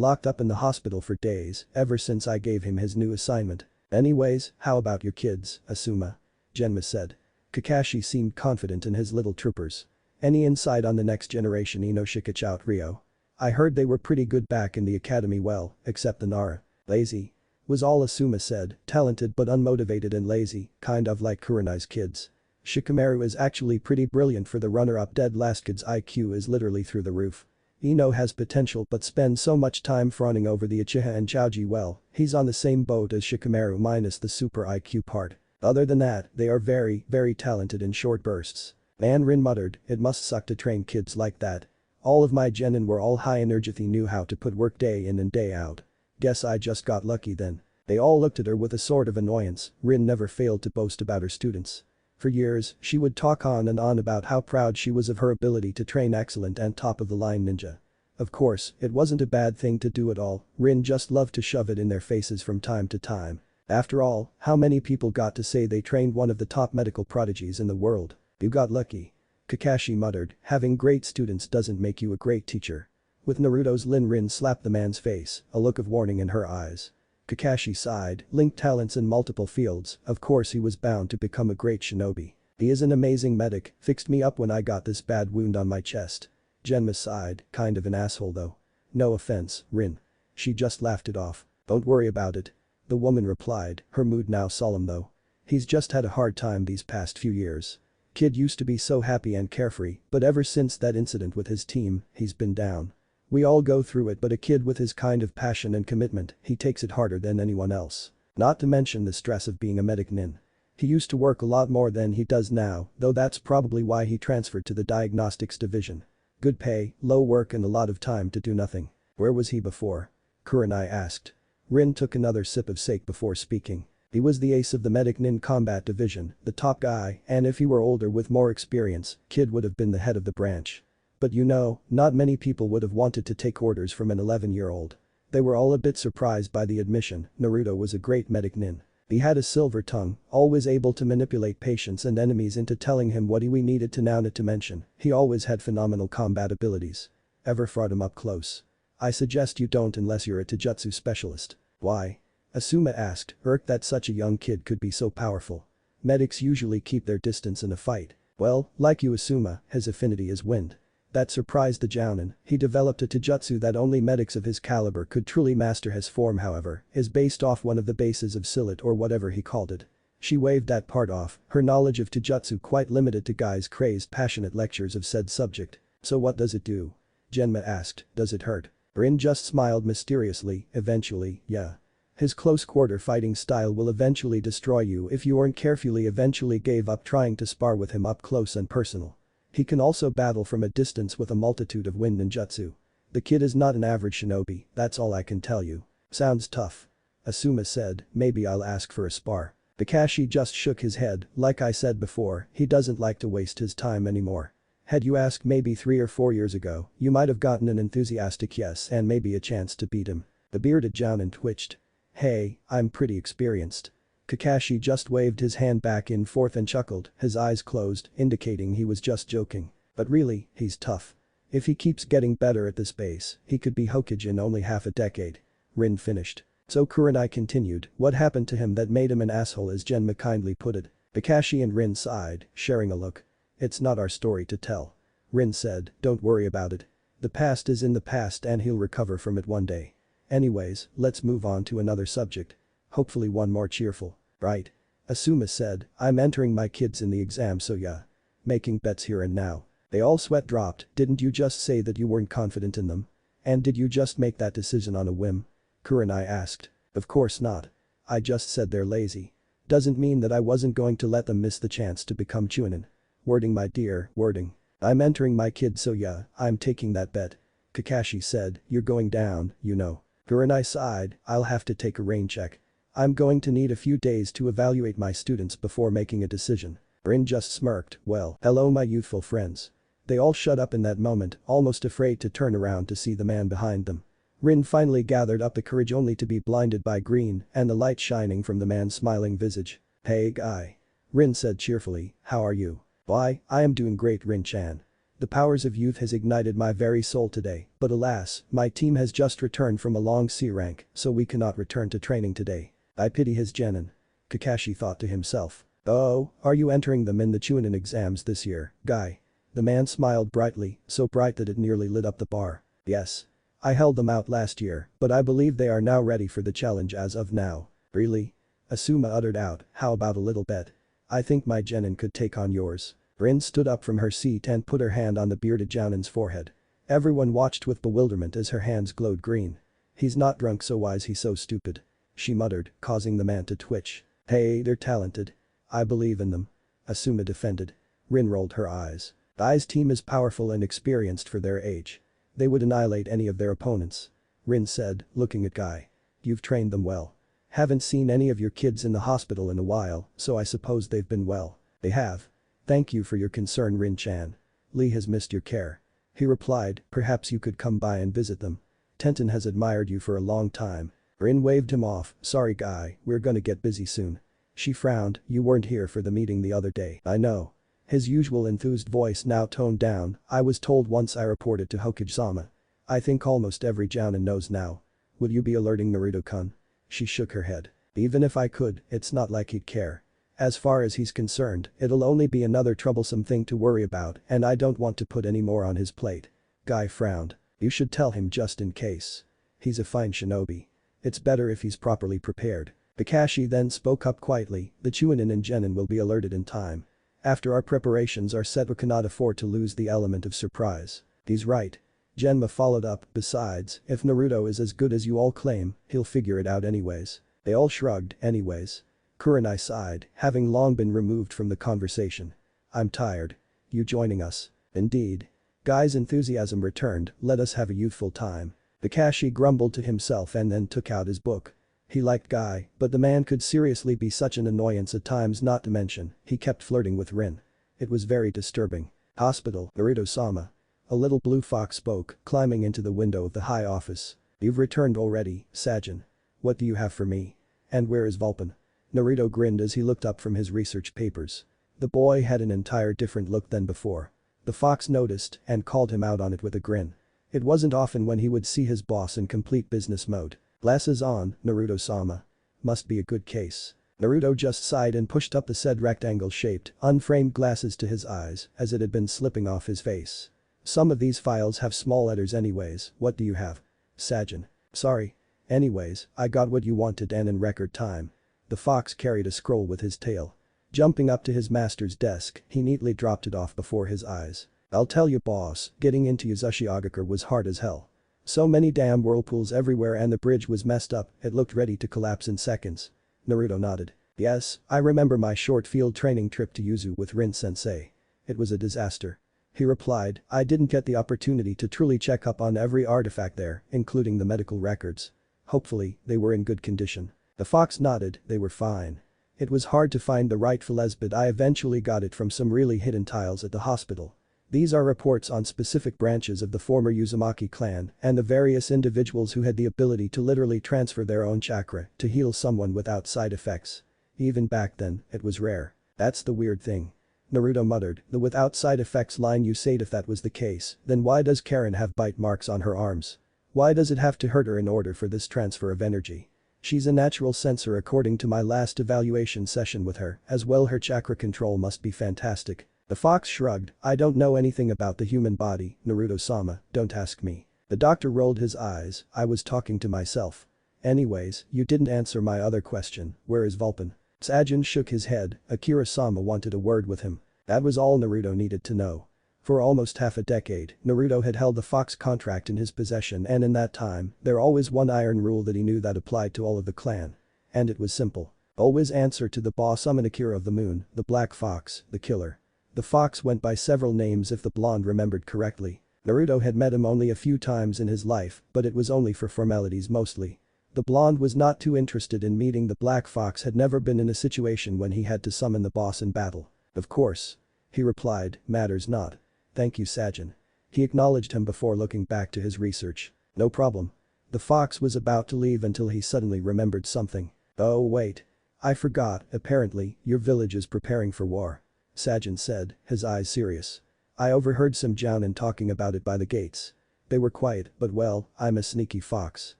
locked up in the hospital for days, ever since I gave him his new assignment. Anyways, how about your kids, Asuma? Genma said. Kakashi seemed confident in his little troopers. Any insight on the next generation Inoshika Rio? I heard they were pretty good back in the academy, well, except the Nara. Lazy. Was all Asuma said, talented but unmotivated and lazy, kind of like Kurenai's kids. Shikamaru is actually pretty brilliant for the runner-up. Dead last kid's IQ is literally through the roof. Ino has potential but spends so much time fawning over the Uchiha and Choji. Well, he's on the same boat as Shikamaru minus the super IQ part. Other than that, they are very, very talented in short bursts. Man, Rin muttered, it must suck to train kids like that. All of my genin were all high energy, knew how to put work day in and day out. Guess I just got lucky then. They all looked at her with a sort of annoyance. Rin never failed to boast about her students. For years, she would talk on and on about how proud she was of her ability to train excellent and top-of-the-line ninja. Of course, it wasn't a bad thing to do at all. Rin just loved to shove it in their faces from time to time. After all, how many people got to say they trained one of the top medical prodigies in the world? You got lucky. Kakashi muttered, having great students doesn't make you a great teacher. With Naruto's Lin, Rin slapped the man's face, a look of warning in her eyes. Kakashi sighed, linked talents in multiple fields, of course he was bound to become a great shinobi. He is an amazing medic, fixed me up when I got this bad wound on my chest. Genma sighed, kind of an asshole though. No offense, Rin. She just laughed it off. Don't worry about it. The woman replied, her mood now solemn though. He's just had a hard time these past few years. Kid used to be so happy and carefree, but ever since that incident with his team, he's been down. We all go through it, but a kid with his kind of passion and commitment, he takes it harder than anyone else. Not to mention the stress of being a medic nin. He used to work a lot more than he does now, though that's probably why he transferred to the diagnostics division. Good pay, low work and a lot of time to do nothing. Where was he before? Kurenai asked. Rin took another sip of sake before speaking. He was the ace of the medic nin combat division, the top guy, and if he were older with more experience, kid would have been the head of the branch. But you know, not many people would have wanted to take orders from an 11-year-old. They were all a bit surprised by the admission. Naruto was a great medic nin. He had a silver tongue, always able to manipulate patients and enemies into telling him what we needed to know. Not to mention, he always had phenomenal combat abilities. Ever fought him up close? I suggest you don't unless you're a taijutsu specialist. Why? Asuma asked, irked that such a young kid could be so powerful. Medics usually keep their distance in a fight. Well, like you Asuma, his affinity is wind. That surprised the Jounin. He developed a taijutsu that only medics of his caliber could truly master. His form, however, is based off one of the bases of Silat or whatever he called it. She waved that part off, her knowledge of taijutsu quite limited to Guy's crazed passionate lectures of said subject. So what does it do? Genma asked, does it hurt? Rin just smiled mysteriously, eventually, yeah. His close-quarter fighting style will eventually destroy you if you aren't careful. Eventually gave up trying to spar with him up close and personal. He can also battle from a distance with a multitude of wind ninjutsu. The kid is not an average shinobi, that's all I can tell you. Sounds tough. Asuma said, maybe I'll ask for a spar. Kakashi just shook his head, like I said before, he doesn't like to waste his time anymore. Had you asked maybe 3 or 4 years ago, you might have gotten an enthusiastic yes and maybe a chance to beat him. The bearded Jounin twitched. Hey, I'm pretty experienced. Kakashi just waved his hand back and forth and chuckled, his eyes closed, indicating he was just joking. But really, he's tough. If he keeps getting better at this pace, he could be Hokage in only half a decade. Rin finished. So Kurenai continued, what happened to him that made him an asshole, as Genma kindly put it. Kakashi and Rin sighed, sharing a look. It's not our story to tell. Rin said, don't worry about it. The past is in the past and he'll recover from it one day. Anyways, let's move on to another subject. Hopefully one more cheerful, right? Asuma said, I'm entering my kids in the exam so yeah. Making bets here and now. They all sweat dropped, didn't you just say that you weren't confident in them? And did you just make that decision on a whim? Kurenai asked. Of course not. I just said they're lazy. Doesn't mean that I wasn't going to let them miss the chance to become Chunin. Wording my dear, wording. I'm entering my kids so yeah, I'm taking that bet. Kakashi said, you're going down, you know. Kurenai sighed, I'll have to take a rain check. I'm going to need a few days to evaluate my students before making a decision. Rin just smirked, well, hello my youthful friends. They all shut up in that moment, almost afraid to turn around to see the man behind them. Rin finally gathered up the courage only to be blinded by green and the light shining from the man's smiling visage. Hey guy. Rin said cheerfully, how are you? Why, I am doing great Rin-chan. The powers of youth has ignited my very soul today, but alas, my team has just returned from a long C rank, so we cannot return to training today. I pity his genin. Kakashi thought to himself. Oh, are you entering them in the Chunin exams this year, guy? The man smiled brightly, so bright that it nearly lit up the bar. Yes. I held them out last year, but I believe they are now ready for the challenge as of now. Really? Asuma uttered out, how about a little bet? I think my genin could take on yours. Rin stood up from her seat and put her hand on the bearded Jounin's forehead. Everyone watched with bewilderment as her hands glowed green. He's not drunk so why is he so stupid? She muttered, causing the man to twitch. Hey, they're talented. I believe in them. Asuma defended. Rin rolled her eyes. Ai's team is powerful and experienced for their age. They would annihilate any of their opponents. Rin said, looking at Guy. You've trained them well. Haven't seen any of your kids in the hospital in a while, so I suppose they've been well. They have. Thank you for your concern Rin-chan. Lee has missed your care. He replied, perhaps you could come by and visit them. Tenten has admired you for a long time. Rin waved him off, sorry Guy, we're gonna get busy soon. She frowned, you weren't here for the meeting the other day. I know. His usual enthused voice now toned down, I was told once I reported to Hokage-sama. I think almost every Jounin knows now. Will you be alerting Naruto-kun? She shook her head. Even if I could, it's not like he'd care. As far as he's concerned, it'll only be another troublesome thing to worry about and I don't want to put any more on his plate. Guy frowned. You should tell him just in case. He's a fine shinobi. It's better if he's properly prepared. Kakashi then spoke up quietly, the Chunin and Genin will be alerted in time. After our preparations are set we cannot afford to lose the element of surprise. He's right. Genma followed up, besides, if Naruto is as good as you all claim, he'll figure it out anyways. They all shrugged, anyways. Kurenai sighed, having long been removed from the conversation. I'm tired. You joining us? Indeed. Guy's enthusiasm returned, let us have a youthful time. Kakashi grumbled to himself and then took out his book. He liked Guy, but the man could seriously be such an annoyance at times not to mention, he kept flirting with Rin. It was very disturbing. Hospital, Naruto-sama. A little blue fox spoke, climbing into the window of the high office. You've returned already, Sajin. What do you have for me? And where is Vulpin? Naruto grinned as he looked up from his research papers. The boy had an entire different look than before. The fox noticed and called him out on it with a grin. It wasn't often when he would see his boss in complete business mode. Glasses on, Naruto-sama. Must be a good case. Naruto just sighed and pushed up the said rectangle-shaped, unframed glasses to his eyes as it had been slipping off his face. Some of these files have small letters anyways, what do you have? Sajin. Sorry. Anyways, I got what you wanted and in record time. The fox carried a scroll with his tail. Jumping up to his master's desk, he neatly dropped it off before his eyes. I'll tell you boss, getting into Uzushiogakure was hard as hell. So many damn whirlpools everywhere and the bridge was messed up, it looked ready to collapse in seconds. Naruto nodded. Yes, I remember my short field training trip to Yuzu with Rin-sensei. It was a disaster. He replied, I didn't get the opportunity to truly check up on every artifact there, including the medical records. Hopefully, they were in good condition. The fox nodded, they were fine. It was hard to find the right files but I eventually got it from some really hidden tiles at the hospital. These are reports on specific branches of the former Uzumaki clan and the various individuals who had the ability to literally transfer their own chakra to heal someone without side effects. Even back then, it was rare. That's the weird thing. Naruto muttered, the without side effects line you said if that was the case, then why does Karen have bite marks on her arms? Why does it have to hurt her in order for this transfer of energy? She's a natural sensor according to my last evaluation session with her, as well her chakra control must be fantastic. The fox shrugged, I don't know anything about the human body, Naruto-sama, don't ask me. The doctor rolled his eyes, I was talking to myself. Anyways, you didn't answer my other question, where is Vulpin? Sajin shook his head. Akira-sama wanted a word with him. That was all Naruto needed to know. For almost half a decade, Naruto had held the Fox contract in his possession, and in that time, there always one iron rule that he knew that applied to all of the clan. And it was simple. Always answer to the boss. Summon Akira of the Moon, the Black Fox, the killer. The fox went by several names if the blonde remembered correctly. Naruto had met him only a few times in his life, but it was only for formalities mostly. The blonde was not too interested in meeting the Black Fox, had never been in a situation when he had to summon the boss in battle. Of course. He replied, matters not. Thank you, Sajin. He acknowledged him before looking back to his research. No problem. The fox was about to leave until he suddenly remembered something. Oh wait. I forgot, apparently, your village is preparing for war. Sajin said, his eyes serious. I overheard some jounin talking about it by the gates. They were quiet, but well, I'm a sneaky fox.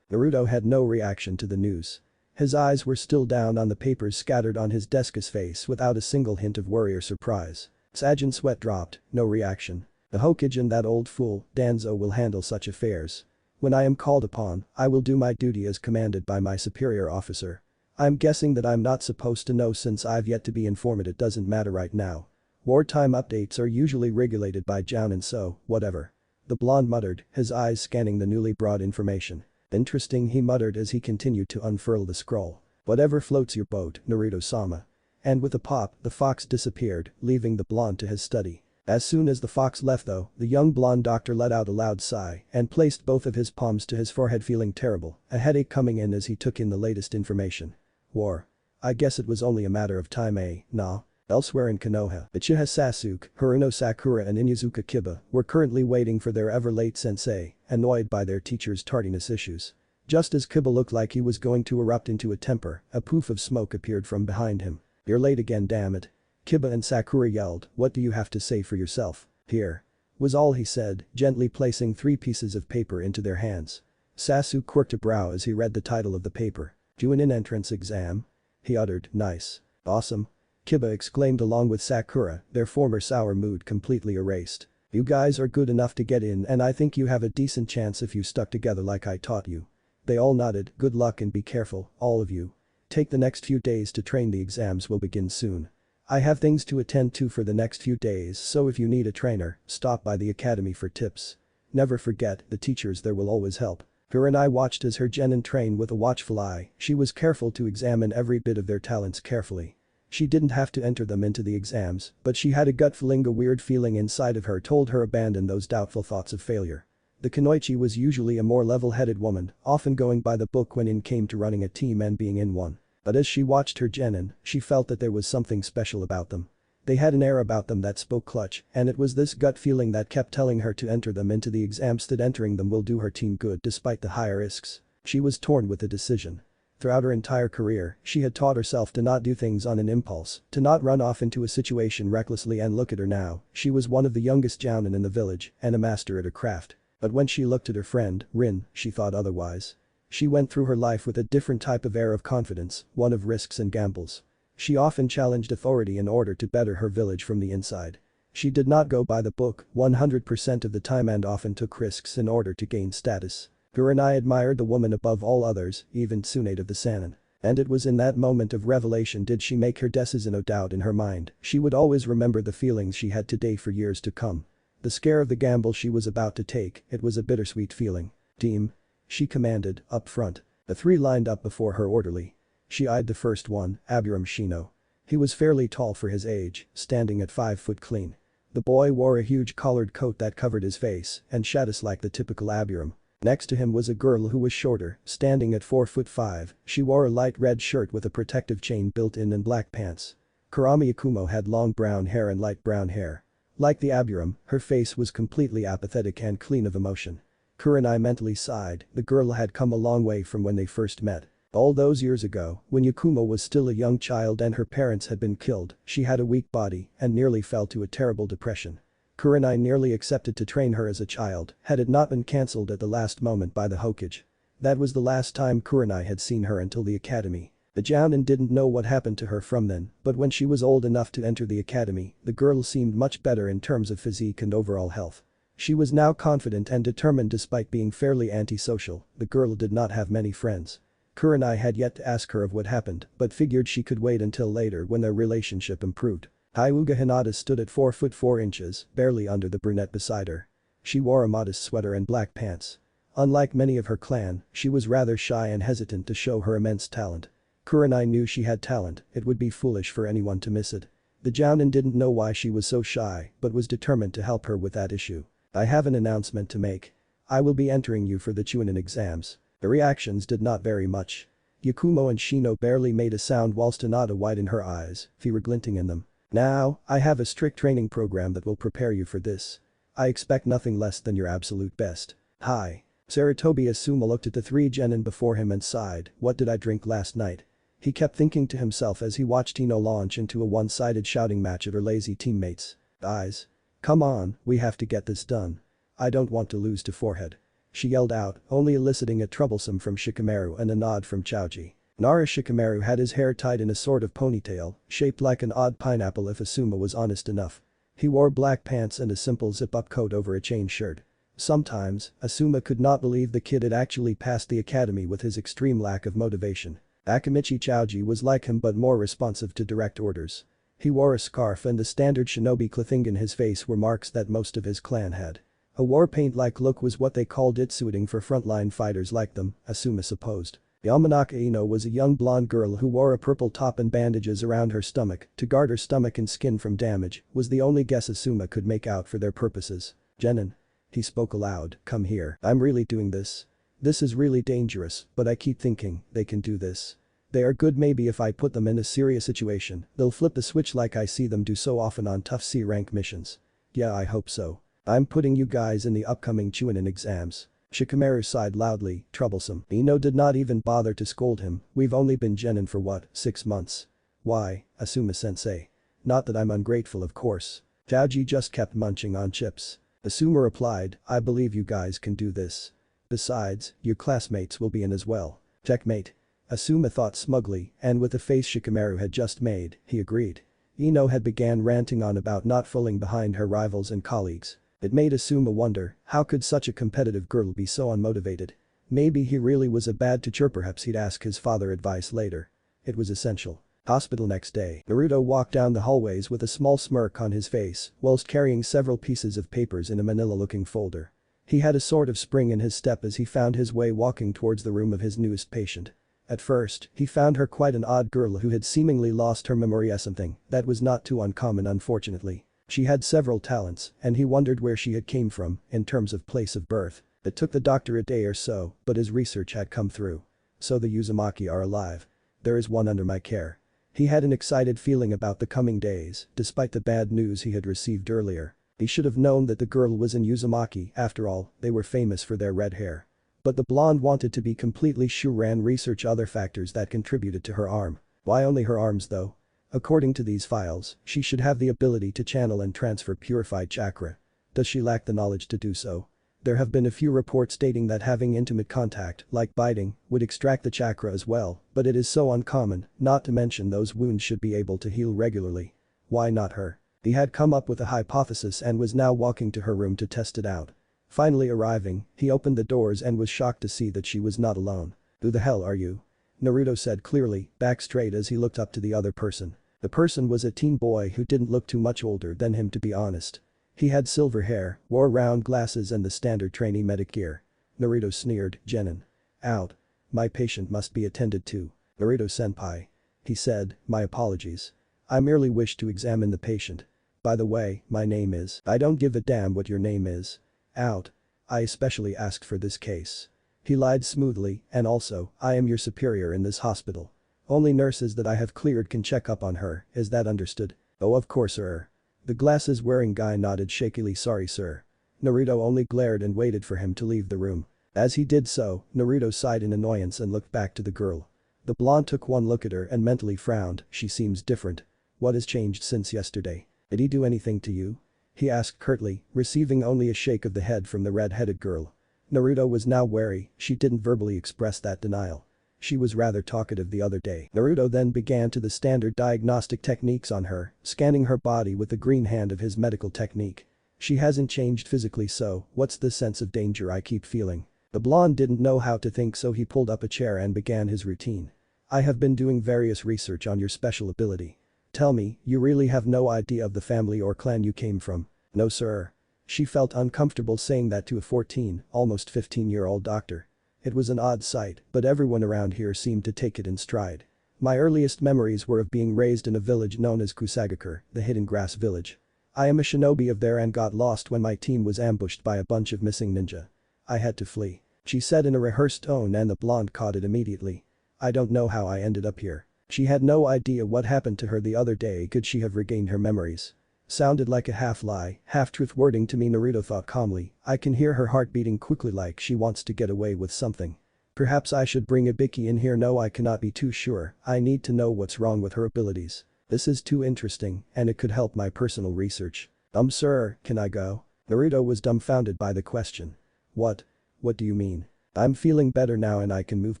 Naruto had no reaction to the news. His eyes were still down on the papers scattered on his desk, his face without a single hint of worry or surprise. Sajin's sweat dropped, no reaction. The Hokage and that old fool, Danzo, will handle such affairs. When I am called upon, I will do my duty as commanded by my superior officer. I'm guessing that I'm not supposed to know since I've yet to be informed. It doesn't matter right now. Wartime updates are usually regulated by jounin, so, whatever. The blonde muttered, his eyes scanning the newly brought information. Interesting, he muttered as he continued to unfurl the scroll. Whatever floats your boat, Naruto-sama. And with a pop, the fox disappeared, leaving the blonde to his study. As soon as the fox left though, the young blonde doctor let out a loud sigh and placed both of his palms to his forehead, feeling terrible, a headache coming in as he took in the latest information. War. I guess it was only a matter of time, nah. Elsewhere in Konoha, Uchiha Sasuke, Haruno Sakura and Inuzuka Kiba were currently waiting for their ever-late sensei, annoyed by their teacher's tardiness issues. Just as Kiba looked like he was going to erupt into a temper, a poof of smoke appeared from behind him. You're late again, damn it. Kiba and Sakura yelled, what do you have to say for yourself? Here. Was all he said, gently placing 3 pieces of paper into their hands. Sasuke quirked a brow as he read the title of the paper. Doing an entrance exam? He uttered, nice. Awesome. Kiba exclaimed along with Sakura, their former sour mood completely erased. You guys are good enough to get in, and I think you have a decent chance if you stuck together like I taught you. They all nodded, good luck and be careful, all of you. Take the next few days to train, the exams will begin soon. I have things to attend to for the next few days, so if you need a trainer, stop by the academy for tips. Never forget, the teachers there will always help. Kurenai watched as her genin trained with a watchful eye. She was careful to examine every bit of their talents carefully. She didn't have to enter them into the exams, but she had a gut feeling, a weird feeling inside of her told her abandon those doubtful thoughts of failure. The Kunoichi was usually a more level-headed woman, often going by the book when it came to running a team and being in one. But as she watched her genin, she felt that there was something special about them. They had an air about them that spoke clutch, and it was this gut feeling that kept telling her to enter them into the exams, that entering them will do her team good despite the higher risks. She was torn with the decision. Throughout her entire career, she had taught herself to not do things on an impulse, to not run off into a situation recklessly, and look at her now, she was one of the youngest jounin in the village and a master at her craft. But when she looked at her friend, Rin, she thought otherwise. She went through her life with a different type of air of confidence, one of risks and gambles. She often challenged authority in order to better her village from the inside. She did not go by the book 100% of the time and often took risks in order to gain status. Kurenai admired the woman above all others, even Tsunade of the Sannin. And it was in that moment of revelation did she make her decision. No doubt in her mind, she would always remember the feelings she had today for years to come. The scare of the gamble she was about to take, it was a bittersweet feeling. Team. She commanded, up front. The 3 lined up before her orderly. She eyed the first one, Abiram Shino. He was fairly tall for his age, standing at 5 foot clean. The boy wore a huge collared coat that covered his face and shadows like the typical Abiram. Next to him was a girl who was shorter, standing at 4 foot 5, she wore a light red shirt with a protective chain built in and black pants. Kurama Yakumo had long brown hair and light brown hair. Like the Abiram, her face was completely apathetic and clean of emotion. Kurenai mentally sighed, the girl had come a long way from when they first met. All those years ago, when Yakumo was still a young child and her parents had been killed, she had a weak body and nearly fell to a terrible depression. Kurenai nearly accepted to train her as a child, had it not been cancelled at the last moment by the Hokage. That was the last time Kurenai had seen her until the academy. The jounin didn't know what happened to her from then, but when she was old enough to enter the academy, the girl seemed much better in terms of physique and overall health. She was now confident and determined despite being fairly antisocial, the girl did not have many friends. Kurenai had yet to ask her of what happened, but figured she could wait until later when their relationship improved. Hyuga Hinata stood at 4 foot 4 inches, barely under the brunette beside her. She wore a modest sweater and black pants. Unlike many of her clan, she was rather shy and hesitant to show her immense talent. Kurenai knew she had talent, it would be foolish for anyone to miss it. The Jounin didn't know why she was so shy, but was determined to help her with that issue. I have an announcement to make. I will be entering you for the Chunin exams. The reactions did not vary much. Yakumo and Shino barely made a sound whilst Hinata widened her eyes, fear glinting in them. Now, I have a strict training program that will prepare you for this. I expect nothing less than your absolute best. Hi. Saratobi Asuma looked at the 3 genin before him and sighed, what did I drink last night? He kept thinking to himself as he watched Ino launch into a one-sided shouting match at her lazy teammates. Eyes. Come on, we have to get this done. I don't want to lose to Forehead. She yelled out, only eliciting a troublesome from Shikamaru and a nod from Chaoji. Nara Shikamaru had his hair tied in a sort of ponytail, shaped like an odd pineapple if Asuma was honest enough. He wore black pants and a simple zip-up coat over a chain shirt. Sometimes, Asuma could not believe the kid had actually passed the academy with his extreme lack of motivation. Akamichi Chaoji was like him but more responsive to direct orders. He wore a scarf and the standard shinobi clothing in his face were marks that most of his clan had. A war paint-like look was what they called it suiting for frontline fighters like them, Asuma supposed. Yamanaka Ino was a young blonde girl who wore a purple top and bandages around her stomach to guard her stomach and skin from damage, was the only guess Asuma could make out for their purposes. Genin. He spoke aloud, come here, I'm really doing this. This is really dangerous, but I keep thinking, they can do this. They are good maybe if I put them in a serious situation, they'll flip the switch like I see them do so often on tough C-rank missions. Yeah I hope so. I'm putting you guys in the upcoming Chunin exams. Shikamaru sighed loudly, troublesome. Ino did not even bother to scold him, we've only been genin for what, 6 months? Why, Asuma-sensei. Not that I'm ungrateful of course. Chaoji just kept munching on chips. Asuma replied, I believe you guys can do this. Besides, your classmates will be in as well. Checkmate. Asuma thought smugly, and with the face Shikamaru had just made, he agreed. Ino had began ranting on about not falling behind her rivals and colleagues. It made Asuma wonder, how could such a competitive girl be so unmotivated? Maybe he really was a bad teacher, perhaps he'd ask his father advice later. It was essential. Hospital next day. Naruto walked down the hallways with a small smirk on his face whilst carrying several pieces of papers in a manila-looking folder. He had a sort of spring in his step as he found his way walking towards the room of his newest patient. At first, he found her quite an odd girl who had seemingly lost her memory as something that was not too uncommon unfortunately. She had several talents, and he wondered where she had came from in terms of place of birth. It took the doctor a day or so, but his research had come through. So the Uzumaki are alive. There is one under my care. He had an excited feeling about the coming days, despite the bad news he had received earlier. He should have known that the girl was in Uzumaki, after all, they were famous for their red hair. But the blonde wanted to be completely sure and research other factors that contributed to her arm. Why only her arms though? According to these files, she should have the ability to channel and transfer purified chakra. Does she lack the knowledge to do so? There have been a few reports stating that having intimate contact, like biting, would extract the chakra as well, but it is so uncommon, not to mention those wounds should be able to heal regularly. Why not her? He had come up with a hypothesis and was now walking to her room to test it out. Finally arriving, he opened the doors and was shocked to see that she was not alone. Who the hell are you? Naruto said clearly, back straight as he looked up to the other person. The person was a teen boy who didn't look too much older than him to be honest. He had silver hair, wore round glasses and the standard trainee medic gear. Naruto sneered, Genin. Out. My patient must be attended to. Naruto-senpai. He said, my apologies. I merely wish to examine the patient. By the way, my name is. I don't give a damn what your name is. Out. I especially asked for this case. He lied smoothly, and also, I am your superior in this hospital. Only nurses that I have cleared can check up on her, is that understood? Oh of course sir. The glasses-wearing guy nodded shakily sorry sir. Naruto only glared and waited for him to leave the room. As he did so, Naruto sighed in annoyance and looked back to the girl. The blonde took one look at her and mentally frowned, she seems different. What has changed since yesterday? Did he do anything to you? He asked curtly, receiving only a shake of the head from the red-headed girl. Naruto was now wary, she didn't verbally express that denial. She was rather talkative the other day. Naruto then began to the standard diagnostic techniques on her, scanning her body with the green hand of his medical technique. She hasn't changed physically so, what's the sense of danger I keep feeling? The blonde didn't know how to think, so he pulled up a chair and began his routine. I have been doing various research on your special ability. Tell me, you really have no idea of the family or clan you came from? No sir. She felt uncomfortable saying that to a 14, almost 15-year-old doctor. It was an odd sight, but everyone around here seemed to take it in stride. My earliest memories were of being raised in a village known as Kusagakure, the hidden grass village. I am a shinobi of there and got lost when my team was ambushed by a bunch of missing ninja. I had to flee. She said in a rehearsed tone, and the blonde caught it immediately. I don't know how I ended up here. She had no idea what happened to her the other day. Could she have regained her memories? Sounded like a half-lie, half-truth wording to me, Naruto thought calmly. I can hear her heart beating quickly like she wants to get away with something. Perhaps I should bring Ibiki in here. No, I cannot be too sure. I need to know what's wrong with her abilities. This is too interesting, and it could help my personal research. Sir, can I go? Naruto was dumbfounded by the question. What? What do you mean? I'm feeling better now and I can move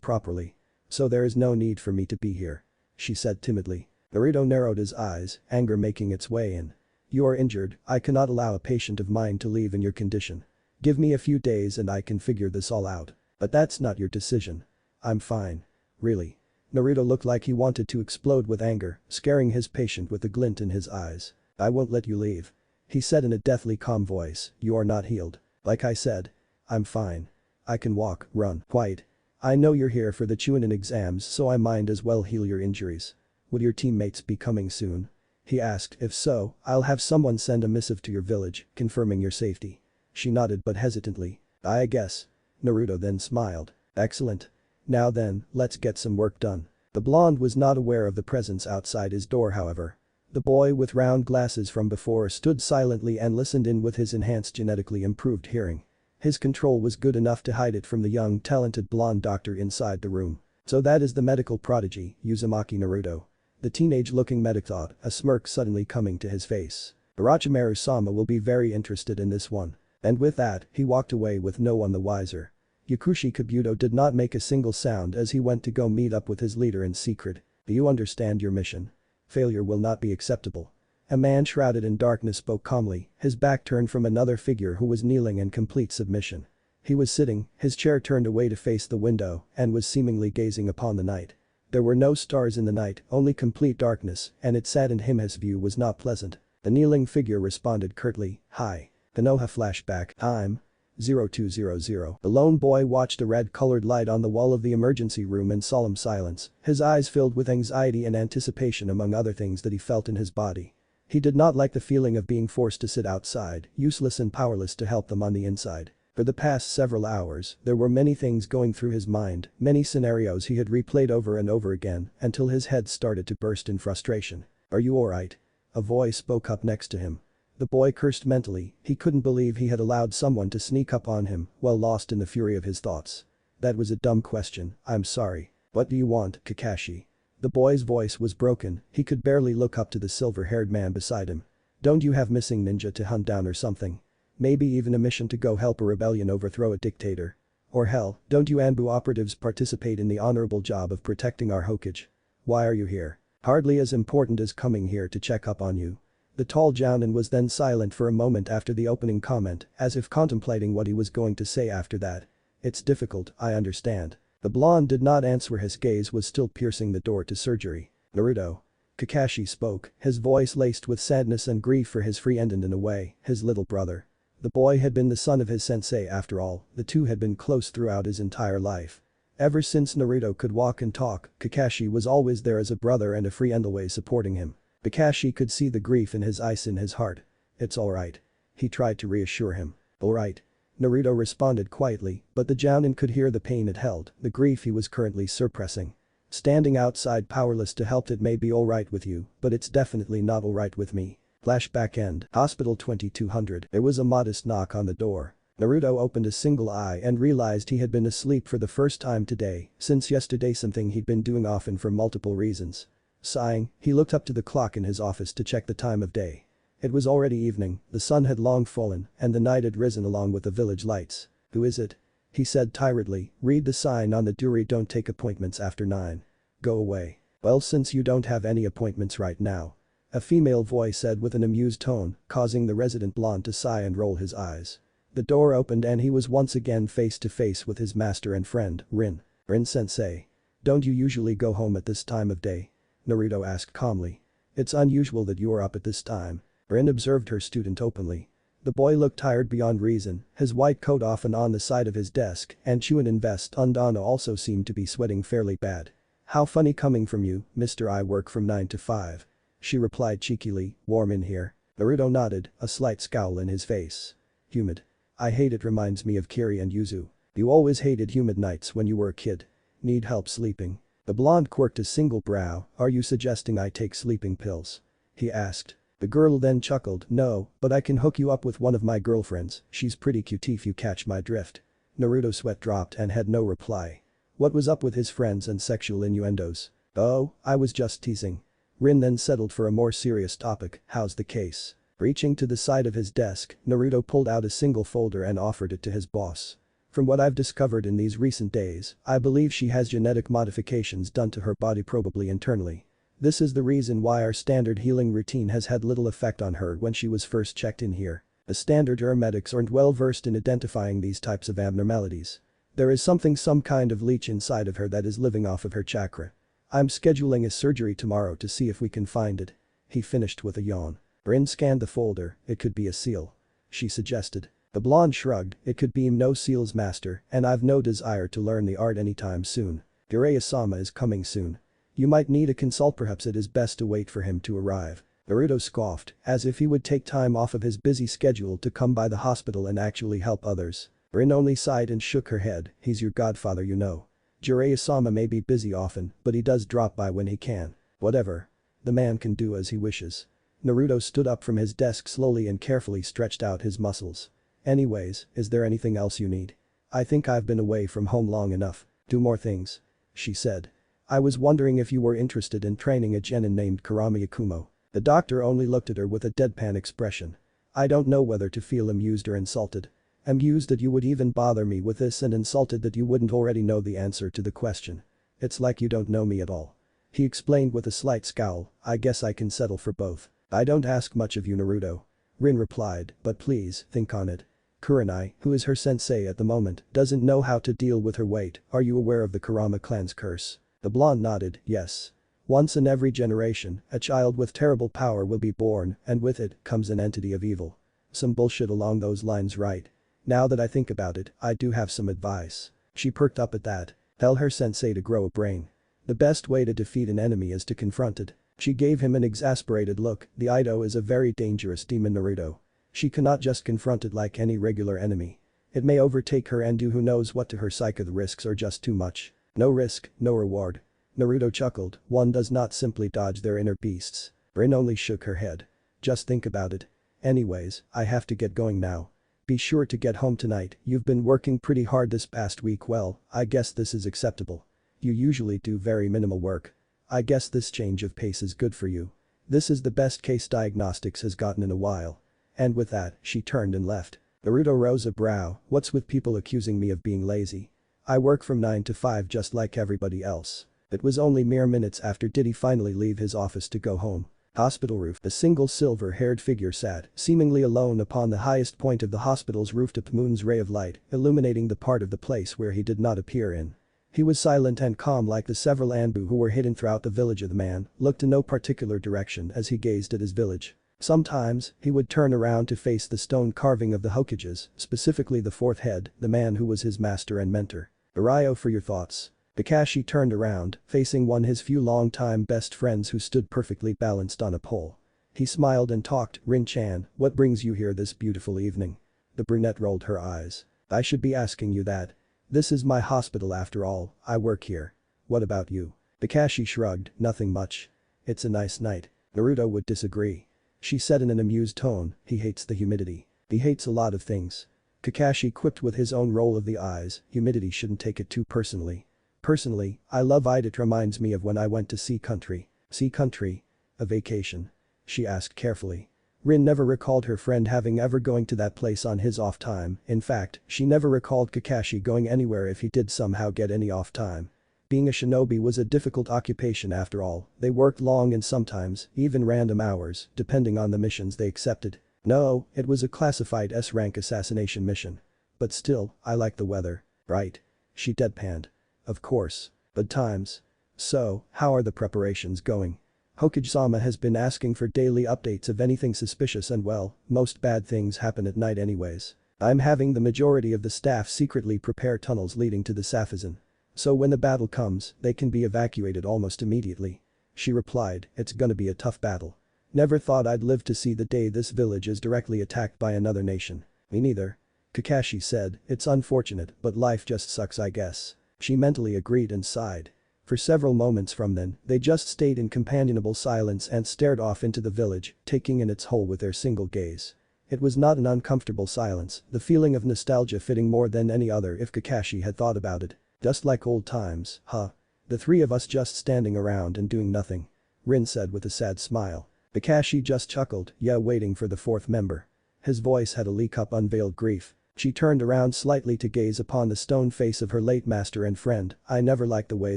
properly. So there is no need for me to be here. She said timidly. Naruto narrowed his eyes, anger making its way in. You are injured, I cannot allow a patient of mine to leave in your condition. Give me a few days and I can figure this all out. But that's not your decision. I'm fine. Really. Naruto looked like he wanted to explode with anger, scaring his patient with a glint in his eyes. I won't let you leave. He said in a deathly calm voice, you are not healed. Like I said. I'm fine. I can walk, run, quite. I know you're here for the Chunin exams, so I might as well heal your injuries. Will your teammates be coming soon? He asked. If so, I'll have someone send a missive to your village, confirming your safety. She nodded but hesitantly. I guess. Naruto then smiled. Excellent. Now then, let's get some work done. The blonde was not aware of the presence outside his door, however. The boy with round glasses from before stood silently and listened in with his enhanced genetically improved hearing. His control was good enough to hide it from the young talented blonde doctor inside the room. So that is the medical prodigy, Uzumaki Naruto. The teenage-looking medic thought, a smirk suddenly coming to his face. Orochimaru-sama will be very interested in this one. And with that, he walked away with no one the wiser. Yakushi Kabuto did not make a single sound as he went to go meet up with his leader in secret. Do you understand your mission? Failure will not be acceptable. A man shrouded in darkness spoke calmly, his back turned from another figure who was kneeling in complete submission. He was sitting, his chair turned away to face the window, and was seemingly gazing upon the night. There were no stars in the night, only complete darkness, and it saddened him. His view was not pleasant. The kneeling figure responded curtly, hi. Konoha flashback, time. 0200. The lone boy watched a red-colored light on the wall of the emergency room in solemn silence, his eyes filled with anxiety and anticipation among other things that he felt in his body. He did not like the feeling of being forced to sit outside, useless and powerless to help them on the inside. For the past several hours, there were many things going through his mind, many scenarios he had replayed over and over again, until his head started to burst in frustration. Are you alright? A voice spoke up next to him. The boy cursed mentally, he couldn't believe he had allowed someone to sneak up on him, while lost in the fury of his thoughts. That was a dumb question, I'm sorry. What do you want, Kakashi? The boy's voice was broken, he could barely look up to the silver-haired man beside him. Don't you have missing ninja to hunt down or something? Maybe even a mission to go help a rebellion overthrow a dictator? Or hell, don't you Anbu operatives participate in the honorable job of protecting our Hokage? Why are you here? Hardly as important as coming here to check up on you. The tall Jounin was then silent for a moment after the opening comment, as if contemplating what he was going to say after that. It's difficult, I understand. The blonde did not answer, his gaze was still piercing the door to surgery. Naruto. Kakashi spoke, his voice laced with sadness and grief for his friend and in a way, his little brother. The boy had been the son of his sensei after all, the two had been close throughout his entire life. Ever since Naruto could walk and talk, Kakashi was always there as a brother and a friend always supporting him. Kakashi could see the grief in his eyes, in his heart. It's alright. He tried to reassure him. Alright. Naruto responded quietly, but the Jounin could hear the pain it held, the grief he was currently suppressing. Standing outside powerless to help. It may be alright with you, but it's definitely not alright with me. Flashback end. Hospital 2200. There was a modest knock on the door. Naruto opened a single eye and realized he had been asleep for the first time today, since yesterday, something he'd been doing often for multiple reasons. Sighing, he looked up to the clock in his office to check the time of day. It was already evening, the sun had long fallen, and the night had risen along with the village lights. Who is it? He said tiredly, read the sign on the duri, don't take appointments after 9. Go away. Well, since you don't have any appointments right now. A female voice said with an amused tone, causing the resident blonde to sigh and roll his eyes. The door opened and he was once again face to face with his master and friend, Rin. Rin-sensei. Don't you usually go home at this time of day? Naruto asked calmly. It's unusual that you are up at this time. Rin observed her student openly. The boy looked tired beyond reason, his white coat off and on the side of his desk, and Chunin Vest Undana also seemed to be sweating fairly bad. How funny coming from you, Mr. I work from 9 to 5. She replied cheekily, warm in here. Naruto nodded, a slight scowl in his face. Humid. I hate it, reminds me of Kiri and Yuzu. You always hated humid nights when you were a kid. Need help sleeping? The blonde quirked a single brow, are you suggesting I take sleeping pills? He asked. The girl then chuckled, no, but I can hook you up with one of my girlfriends, she's pretty cute if you catch my drift. Naruto's sweat dropped and had no reply. What was up with his friends and sexual innuendos? Oh, I was just teasing. Rin then settled for a more serious topic, how's the case? Reaching to the side of his desk, Naruto pulled out a single folder and offered it to his boss. From what I've discovered in these recent days, I believe she has genetic modifications done to her body, probably internally. This is the reason why our standard healing routine has had little effect on her when she was first checked in here. The standard medics aren't well versed in identifying these types of abnormalities. There is some kind of leech inside of her that is living off of her chakra. I'm scheduling a surgery tomorrow to see if we can find it. He finished with a yawn. Rin scanned the folder, it could be a seal. She suggested. The blonde shrugged, it could be no seals master, and I've no desire to learn the art anytime soon. Jiraiya-sama is coming soon. You might need a consult, perhaps it is best to wait for him to arrive. Naruto scoffed, as if he would take time off of his busy schedule to come by the hospital and actually help others. Rin only sighed and shook her head, he's your godfather, you know. Jiraiya-sama may be busy often, but he does drop by when he can. Whatever. The man can do as he wishes. Naruto stood up from his desk slowly and carefully stretched out his muscles. Anyways, is there anything else you need? I think I've been away from home long enough. 2 more things. She said. I was wondering if you were interested in training a genin named Kurama Yakumo. The doctor only looked at her with a deadpan expression. I don't know whether to feel amused or insulted. Amused that you would even bother me with this, and insulted that you wouldn't already know the answer to the question. It's like you don't know me at all. He explained with a slight scowl, I guess I can settle for both. I don't ask much of you, Naruto. Rin replied, but please, think on it. Kurenai, who is her sensei at the moment, doesn't know how to deal with her weight. Are you aware of the Kurama clan's curse? The blonde nodded, yes. Once in every generation, a child with terrible power will be born, and with it comes an entity of evil. Some bullshit along those lines, right? Now that I think about it, I do have some advice. She perked up at that. Tell her sensei to grow a brain. The best way to defeat an enemy is to confront it. She gave him an exasperated look, the Ido is a very dangerous demon, Naruto. She cannot just confront it like any regular enemy. It may overtake her and do who knows what to her psyche. The risks are just too much. No risk, no reward. Naruto chuckled, one does not simply dodge their inner beasts. Rin only shook her head. Just think about it. Anyways, I have to get going now. Be sure to get home tonight, you've been working pretty hard this past week. Well, I guess this is acceptable. You usually do very minimal work. I guess this change of pace is good for you. This is the best case diagnostics has gotten in a while. And with that, she turned and left. Naruto rose a brow, what's with people accusing me of being lazy? I work from 9 to 5 just like everybody else. It was only mere minutes after did he finally leave his office to go home. Hospital roof. A single silver-haired figure sat, seemingly alone upon the highest point of the hospital's rooftop, moon's ray of light illuminating the part of the place where he did not appear in. He was silent and calm like the several Anbu who were hidden throughout the village. The man looked in no particular direction as he gazed at his village. Sometimes, he would turn around to face the stone carving of the Hokages, specifically the 4th head, the man who was his master and mentor. Urayo, for your thoughts. Kakashi turned around, facing one his few long-time best friends who stood perfectly balanced on a pole. He smiled and talked, Rin-chan, what brings you here this beautiful evening? The brunette rolled her eyes. I should be asking you that. This is my hospital after all, I work here. What about you? Kakashi shrugged, nothing much. It's a nice night. Naruto would disagree. She said in an amused tone, he hates the humidity. He hates a lot of things. Kakashi quipped with his own roll of the eyes, humidity shouldn't take it too personally. Personally, I love it. It reminds me of when I went to Sea Country. Sea Country? A vacation? She asked carefully. Rin never recalled her friend having ever going to that place on his off time. In fact, she never recalled Kakashi going anywhere if he did somehow get any off time. Being a shinobi was a difficult occupation after all, they worked long and sometimes, even random hours, depending on the missions they accepted. No, it was a classified S-rank assassination mission. But still, I like the weather. Right? She deadpanned. Of course. But times. So, how are the preparations going? Hokage-sama has been asking for daily updates of anything suspicious and well, most bad things happen at night anyways. I'm having the majority of the staff secretly prepare tunnels leading to the Safizan. So when the battle comes, they can be evacuated almost immediately. She replied, it's gonna be a tough battle. Never thought I'd live to see the day this village is directly attacked by another nation. Me neither. Kakashi said, it's unfortunate but life just sucks I guess. She mentally agreed and sighed. For several moments from then, they just stayed in companionable silence and stared off into the village, taking in its whole with their single gaze. It was not an uncomfortable silence, the feeling of nostalgia fitting more than any other if Kakashi had thought about it. Just like old times, huh? The three of us just standing around and doing nothing. Rin said with a sad smile. Kakashi just chuckled, yeah, waiting for the fourth member. His voice had a leak-up unveiled grief. She turned around slightly to gaze upon the stone face of her late master and friend. I never liked the way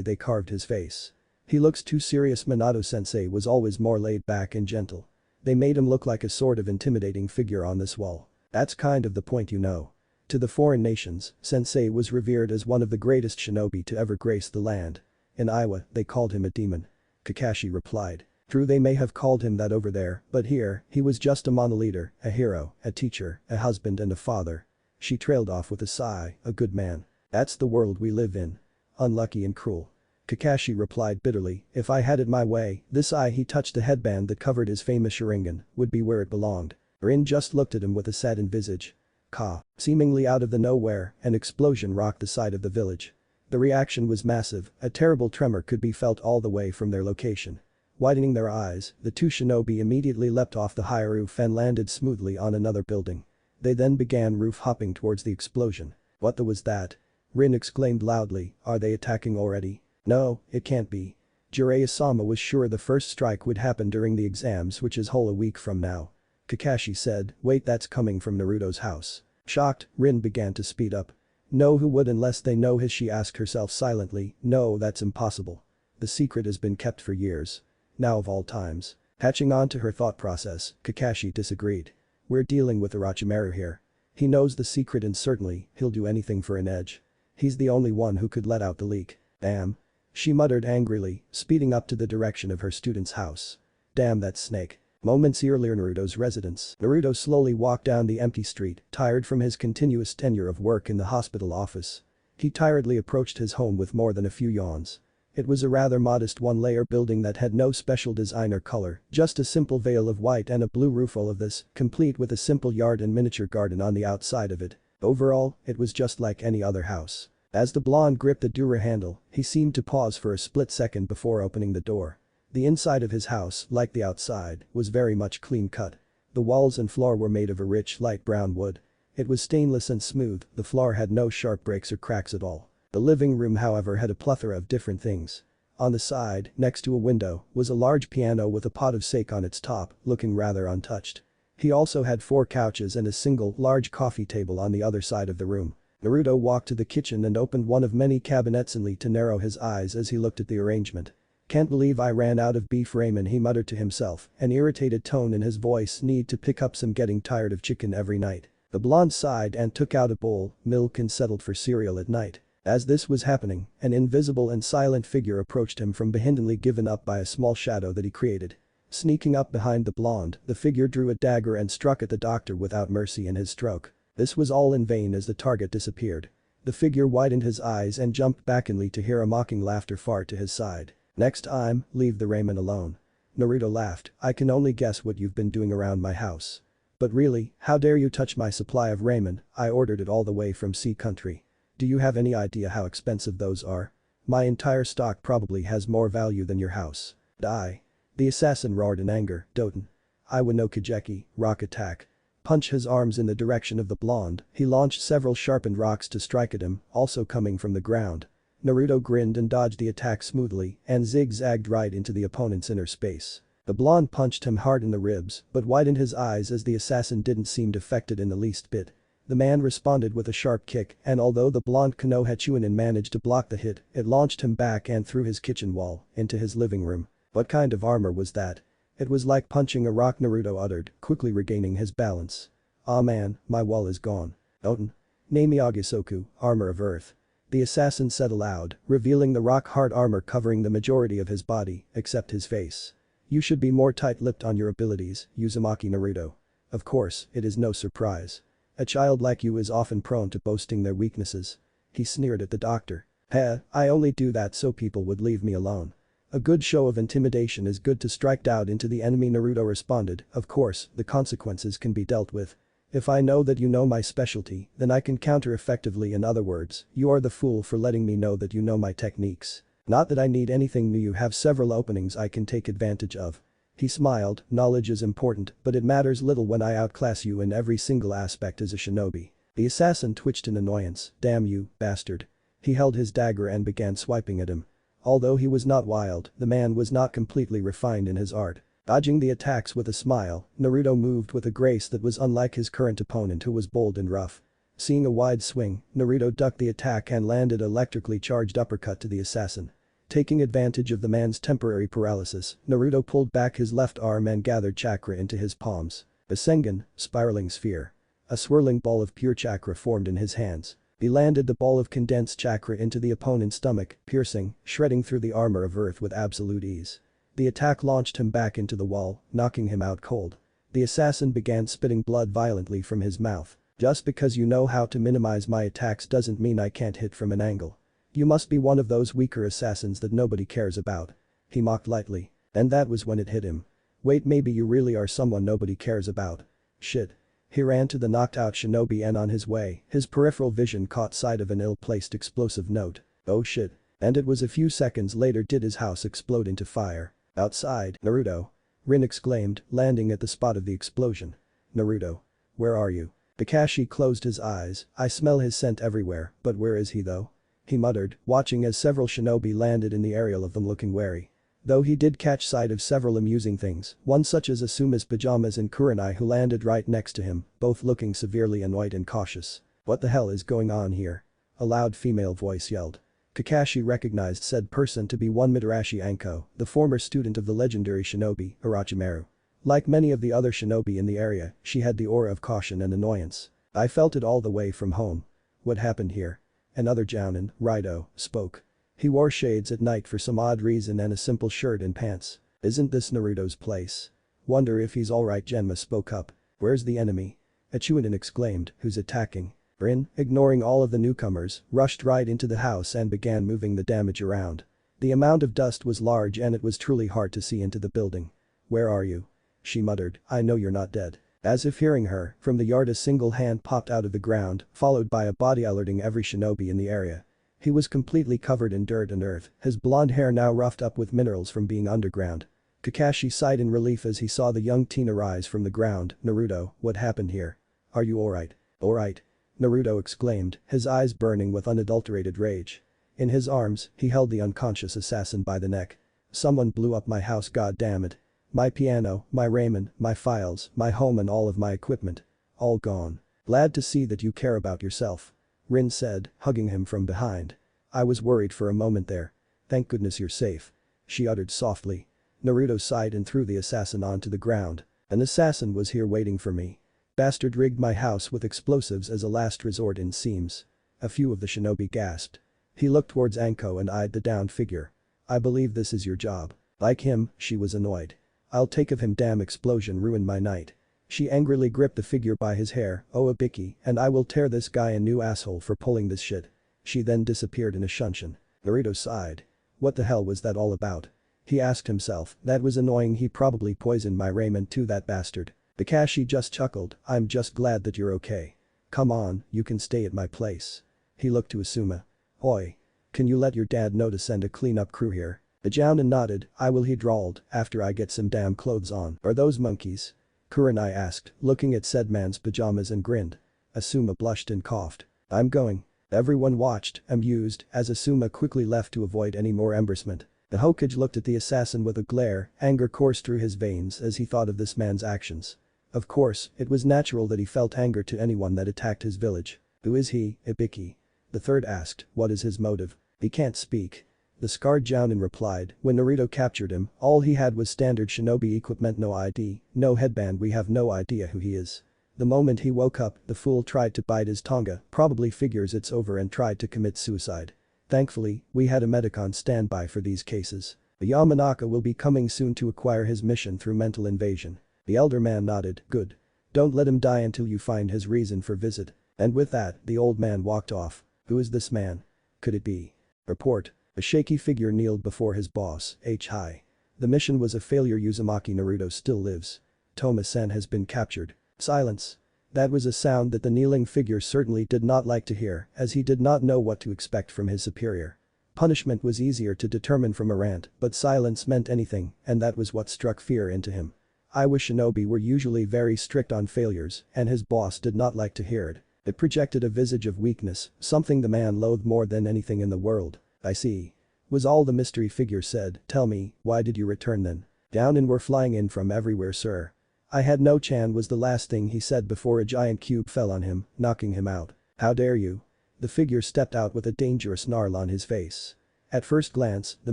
they carved his face. He looks too serious. Minato-sensei was always more laid back and gentle. They made him look like a sort of intimidating figure on this wall. That's kind of the point, you know. To the foreign nations, sensei was revered as one of the greatest shinobi to ever grace the land. In Iwa, they called him a demon. Kakashi replied. True, they may have called him that over there, but here, he was just a mono-leader, a hero, a teacher, a husband and a father. She trailed off with a sigh, a good man. That's the world we live in. Unlucky and cruel. Kakashi replied bitterly, if I had it my way, this eye, he touched the headband that covered his famous Sharingan, would be where it belonged. Rin just looked at him with a saddened visage. Ka. Seemingly out of the nowhere, an explosion rocked the side of the village. The reaction was massive, a terrible tremor could be felt all the way from their location. Widening their eyes, the two shinobi immediately leapt off the high roof and landed smoothly on another building. They then began roof hopping towards the explosion. What the was that? Rin exclaimed loudly, are they attacking already? No, it can't be. Jiraiya-sama was sure the first strike would happen during the exams, which is whole a week from now. Kakashi said, wait, that's coming from Naruto's house. Shocked, Rin began to speed up. No, who would unless they know his, she asked herself silently. No, that's impossible. The secret has been kept for years. Now of all times. Hatching on to her thought process, Kakashi disagreed. We're dealing with Orochimaru here. He knows the secret and certainly, he'll do anything for an edge. He's the only one who could let out the leak. Damn. She muttered angrily, speeding up to the direction of her student's house. Damn that snake. Moments earlier, Naruto's residence. Naruto slowly walked down the empty street, tired from his continuous tenure of work in the hospital office. He tiredly approached his home with more than a few yawns. It was a rather modest one-layer building that had no special design or color, just a simple veil of white and a blue roof, all of this, complete with a simple yard and miniature garden on the outside of it. Overall, it was just like any other house. As the blonde gripped the door handle, he seemed to pause for a split second before opening the door. The inside of his house, like the outside, was very much clean-cut. The walls and floor were made of a rich light brown wood. It was stainless and smooth, the floor had no sharp breaks or cracks at all. The living room, however, had a plethora of different things. On the side, next to a window, was a large piano with a pot of sake on its top, looking rather untouched. He also had 4 couches and a single, large coffee table on the other side of the room. Naruto walked to the kitchen and opened one of many cabinets only to narrow his eyes as he looked at the arrangement. Can't believe I ran out of beef ramen, he muttered to himself, an irritated tone in his voice. Need to pick up some, getting tired of chicken every night. The blonde sighed and took out a bowl, milk and settled for cereal at night. As this was happening, an invisible and silent figure approached him from behind, given up by a small shadow that he created. Sneaking up behind the blonde, the figure drew a dagger and struck at the doctor without mercy in his stroke. This was all in vain as the target disappeared. The figure widened his eyes and jumped back only to hear a mocking laughter far to his side. Next time, leave the ramen alone. Naruto laughed, I can only guess what you've been doing around my house. But really, how dare you touch my supply of ramen? I ordered it all the way from Sea Country. Do you have any idea how expensive those are? My entire stock probably has more value than your house. Die. The assassin roared in anger, Doten. Iwa no Kajeki, rock attack. Punch his arms in the direction of the blonde, he launched several sharpened rocks to strike at him, also coming from the ground. Naruto grinned and dodged the attack smoothly and zigzagged right into the opponent's inner space. The blonde punched him hard in the ribs, but widened his eyes as the assassin didn't seem affected in the least bit. The man responded with a sharp kick, and although the blonde Konoha managed to block the hit, it launched him back and through his kitchen wall, into his living room. What kind of armor was that? It was like punching a rock, Naruto uttered, quickly regaining his balance. "Aw man, my wall is gone. Oten. Nami-Agisoku, armor of earth." The assassin said aloud, revealing the rock-hard armor covering the majority of his body, except his face. "You should be more tight-lipped on your abilities, Uzumaki Naruto. Of course, it is no surprise. A child like you is often prone to boasting their weaknesses." He sneered at the doctor. "Heh, I only do that so people would leave me alone. A good show of intimidation is good to strike doubt into the enemy," Naruto responded. "Of course, the consequences can be dealt with. If I know that you know my specialty, then I can counter effectively. In other words, you are the fool for letting me know that you know my techniques. Not that I need anything new, you have several openings I can take advantage of." He smiled, "Knowledge is important, but it matters little when I outclass you in every single aspect as a shinobi." The assassin twitched in annoyance. "Damn you, bastard." He held his dagger and began swiping at him. Although he was not wild, the man was not completely refined in his art. Dodging the attacks with a smile, Naruto moved with a grace that was unlike his current opponent, who was bold and rough. Seeing a wide swing, Naruto ducked the attack and landed an electrically charged uppercut to the assassin. Taking advantage of the man's temporary paralysis, Naruto pulled back his left arm and gathered chakra into his palms. A Sengen, spiraling sphere. A swirling ball of pure chakra formed in his hands. He landed the ball of condensed chakra into the opponent's stomach, piercing, shredding through the armor of earth with absolute ease. The attack launched him back into the wall, knocking him out cold. The assassin began spitting blood violently from his mouth. "Just because you know how to minimize my attacks doesn't mean I can't hit from an angle. You must be one of those weaker assassins that nobody cares about." He mocked lightly. And that was when it hit him. "Wait, maybe you really are someone nobody cares about." Shit. He ran to the knocked-out shinobi, and on his way, his peripheral vision caught sight of an ill-placed explosive note. "Oh shit." And it was a few seconds later did his house explode into fire. "Outside, Naruto!" Rin exclaimed, landing at the spot of the explosion. "Naruto. Where are you?" Kakashi closed his eyes. "I smell his scent everywhere, but where is he though?" He muttered, watching as several shinobi landed in the area of them, looking wary. Though he did catch sight of several amusing things, one such as Asuma's pajamas and Kurenai, who landed right next to him, both looking severely annoyed and cautious. "What the hell is going on here?" a loud female voice yelled. Kakashi recognized said person to be one Mitarashi Anko, the former student of the legendary shinobi, Orochimaru. Like many of the other shinobi in the area, she had the aura of caution and annoyance. "I felt it all the way from home. What happened here?" Another jounin, Raido, spoke. He wore shades at night for some odd reason and a simple shirt and pants. "Isn't this Naruto's place? Wonder if he's alright," Genma spoke up. "Where's the enemy?" a Chunin exclaimed, "who's attacking?" Rin, ignoring all of the newcomers, rushed right into the house and began moving the damage around. The amount of dust was large and it was truly hard to see into the building. "Where are you?" she muttered. "I know you're not dead." As if hearing her, from the yard a single hand popped out of the ground, followed by a body alerting every shinobi in the area. He was completely covered in dirt and earth, his blonde hair now roughed up with minerals from being underground. Kakashi sighed in relief as he saw the young teen arise from the ground. "Naruto, what happened here? Are you alright?" "Alright," Naruto exclaimed, his eyes burning with unadulterated rage. In his arms, he held the unconscious assassin by the neck. "Someone blew up my house, god damn it. My piano, my ramen, my files, my home and all of my equipment. All gone. Glad to see that you care about yourself," Rin said, hugging him from behind. "I was worried for a moment there. Thank goodness you're safe," she uttered softly. Naruto sighed and threw the assassin onto the ground. "An assassin was here waiting for me. Bastard rigged my house with explosives as a last resort, it seems." A few of the shinobi gasped. He looked towards Anko and eyed the downed figure. "I believe this is your job." Like him, she was annoyed. "I'll take of him, damn explosion ruined my night." She angrily gripped the figure by his hair. "Oh Abiki, and I will tear this guy a new asshole for pulling this shit." She then disappeared in a shunshin. Naruto sighed. What the hell was that all about? He asked himself. That was annoying, he probably poisoned my ramen too, that bastard. Kakashi just chuckled. "I'm just glad that you're okay. Come on, you can stay at my place." He looked to Asuma. "Oi. Can you let your dad know to send a cleanup crew here?" The jounin nodded. "I will," he drawled, "after I get some damn clothes on." "Are those monkeys?" Kurenai asked, looking at said man's pajamas and grinned. Asuma blushed and coughed. "I'm going." Everyone watched, amused, as Asuma quickly left to avoid any more embarrassment. The Hokage looked at the assassin with a glare, anger coursed through his veins as he thought of this man's actions. Of course, it was natural that he felt anger to anyone that attacked his village. "Who is he, Ibiki?" the third asked. "What is his motive?" "He can't speak." The scarred Jounin replied, when Naruto captured him, all he had was standard shinobi equipment, no ID, no headband, we have no idea who he is. The moment he woke up, the fool tried to bite his tonga, probably figures it's over and tried to commit suicide. Thankfully, we had a medic on standby for these cases. The Yamanaka will be coming soon to acquire his mission through mental invasion. The elder man nodded, good. Don't let him die until you find his reason for visit. And with that, the old man walked off. Who is this man? Could it be? Report. A shaky figure kneeled before his boss, Hi. The mission was a failure. Uzumaki Naruto still lives. Toma-san has been captured. Silence. That was a sound that the kneeling figure certainly did not like to hear, as he did not know what to expect from his superior. Punishment was easier to determine from a rant, but silence meant anything, and that was what struck fear into him. Iowa shinobi were usually very strict on failures, and his boss did not like to hear it. It projected a visage of weakness, something the man loathed more than anything in the world. I see. Was all the mystery figure said. Tell me, why did you return then? Down and were flying in from everywhere, sir. I had no chan was the last thing he said before a giant cube fell on him, knocking him out. How dare you? The figure stepped out with a dangerous snarl on his face. At first glance, the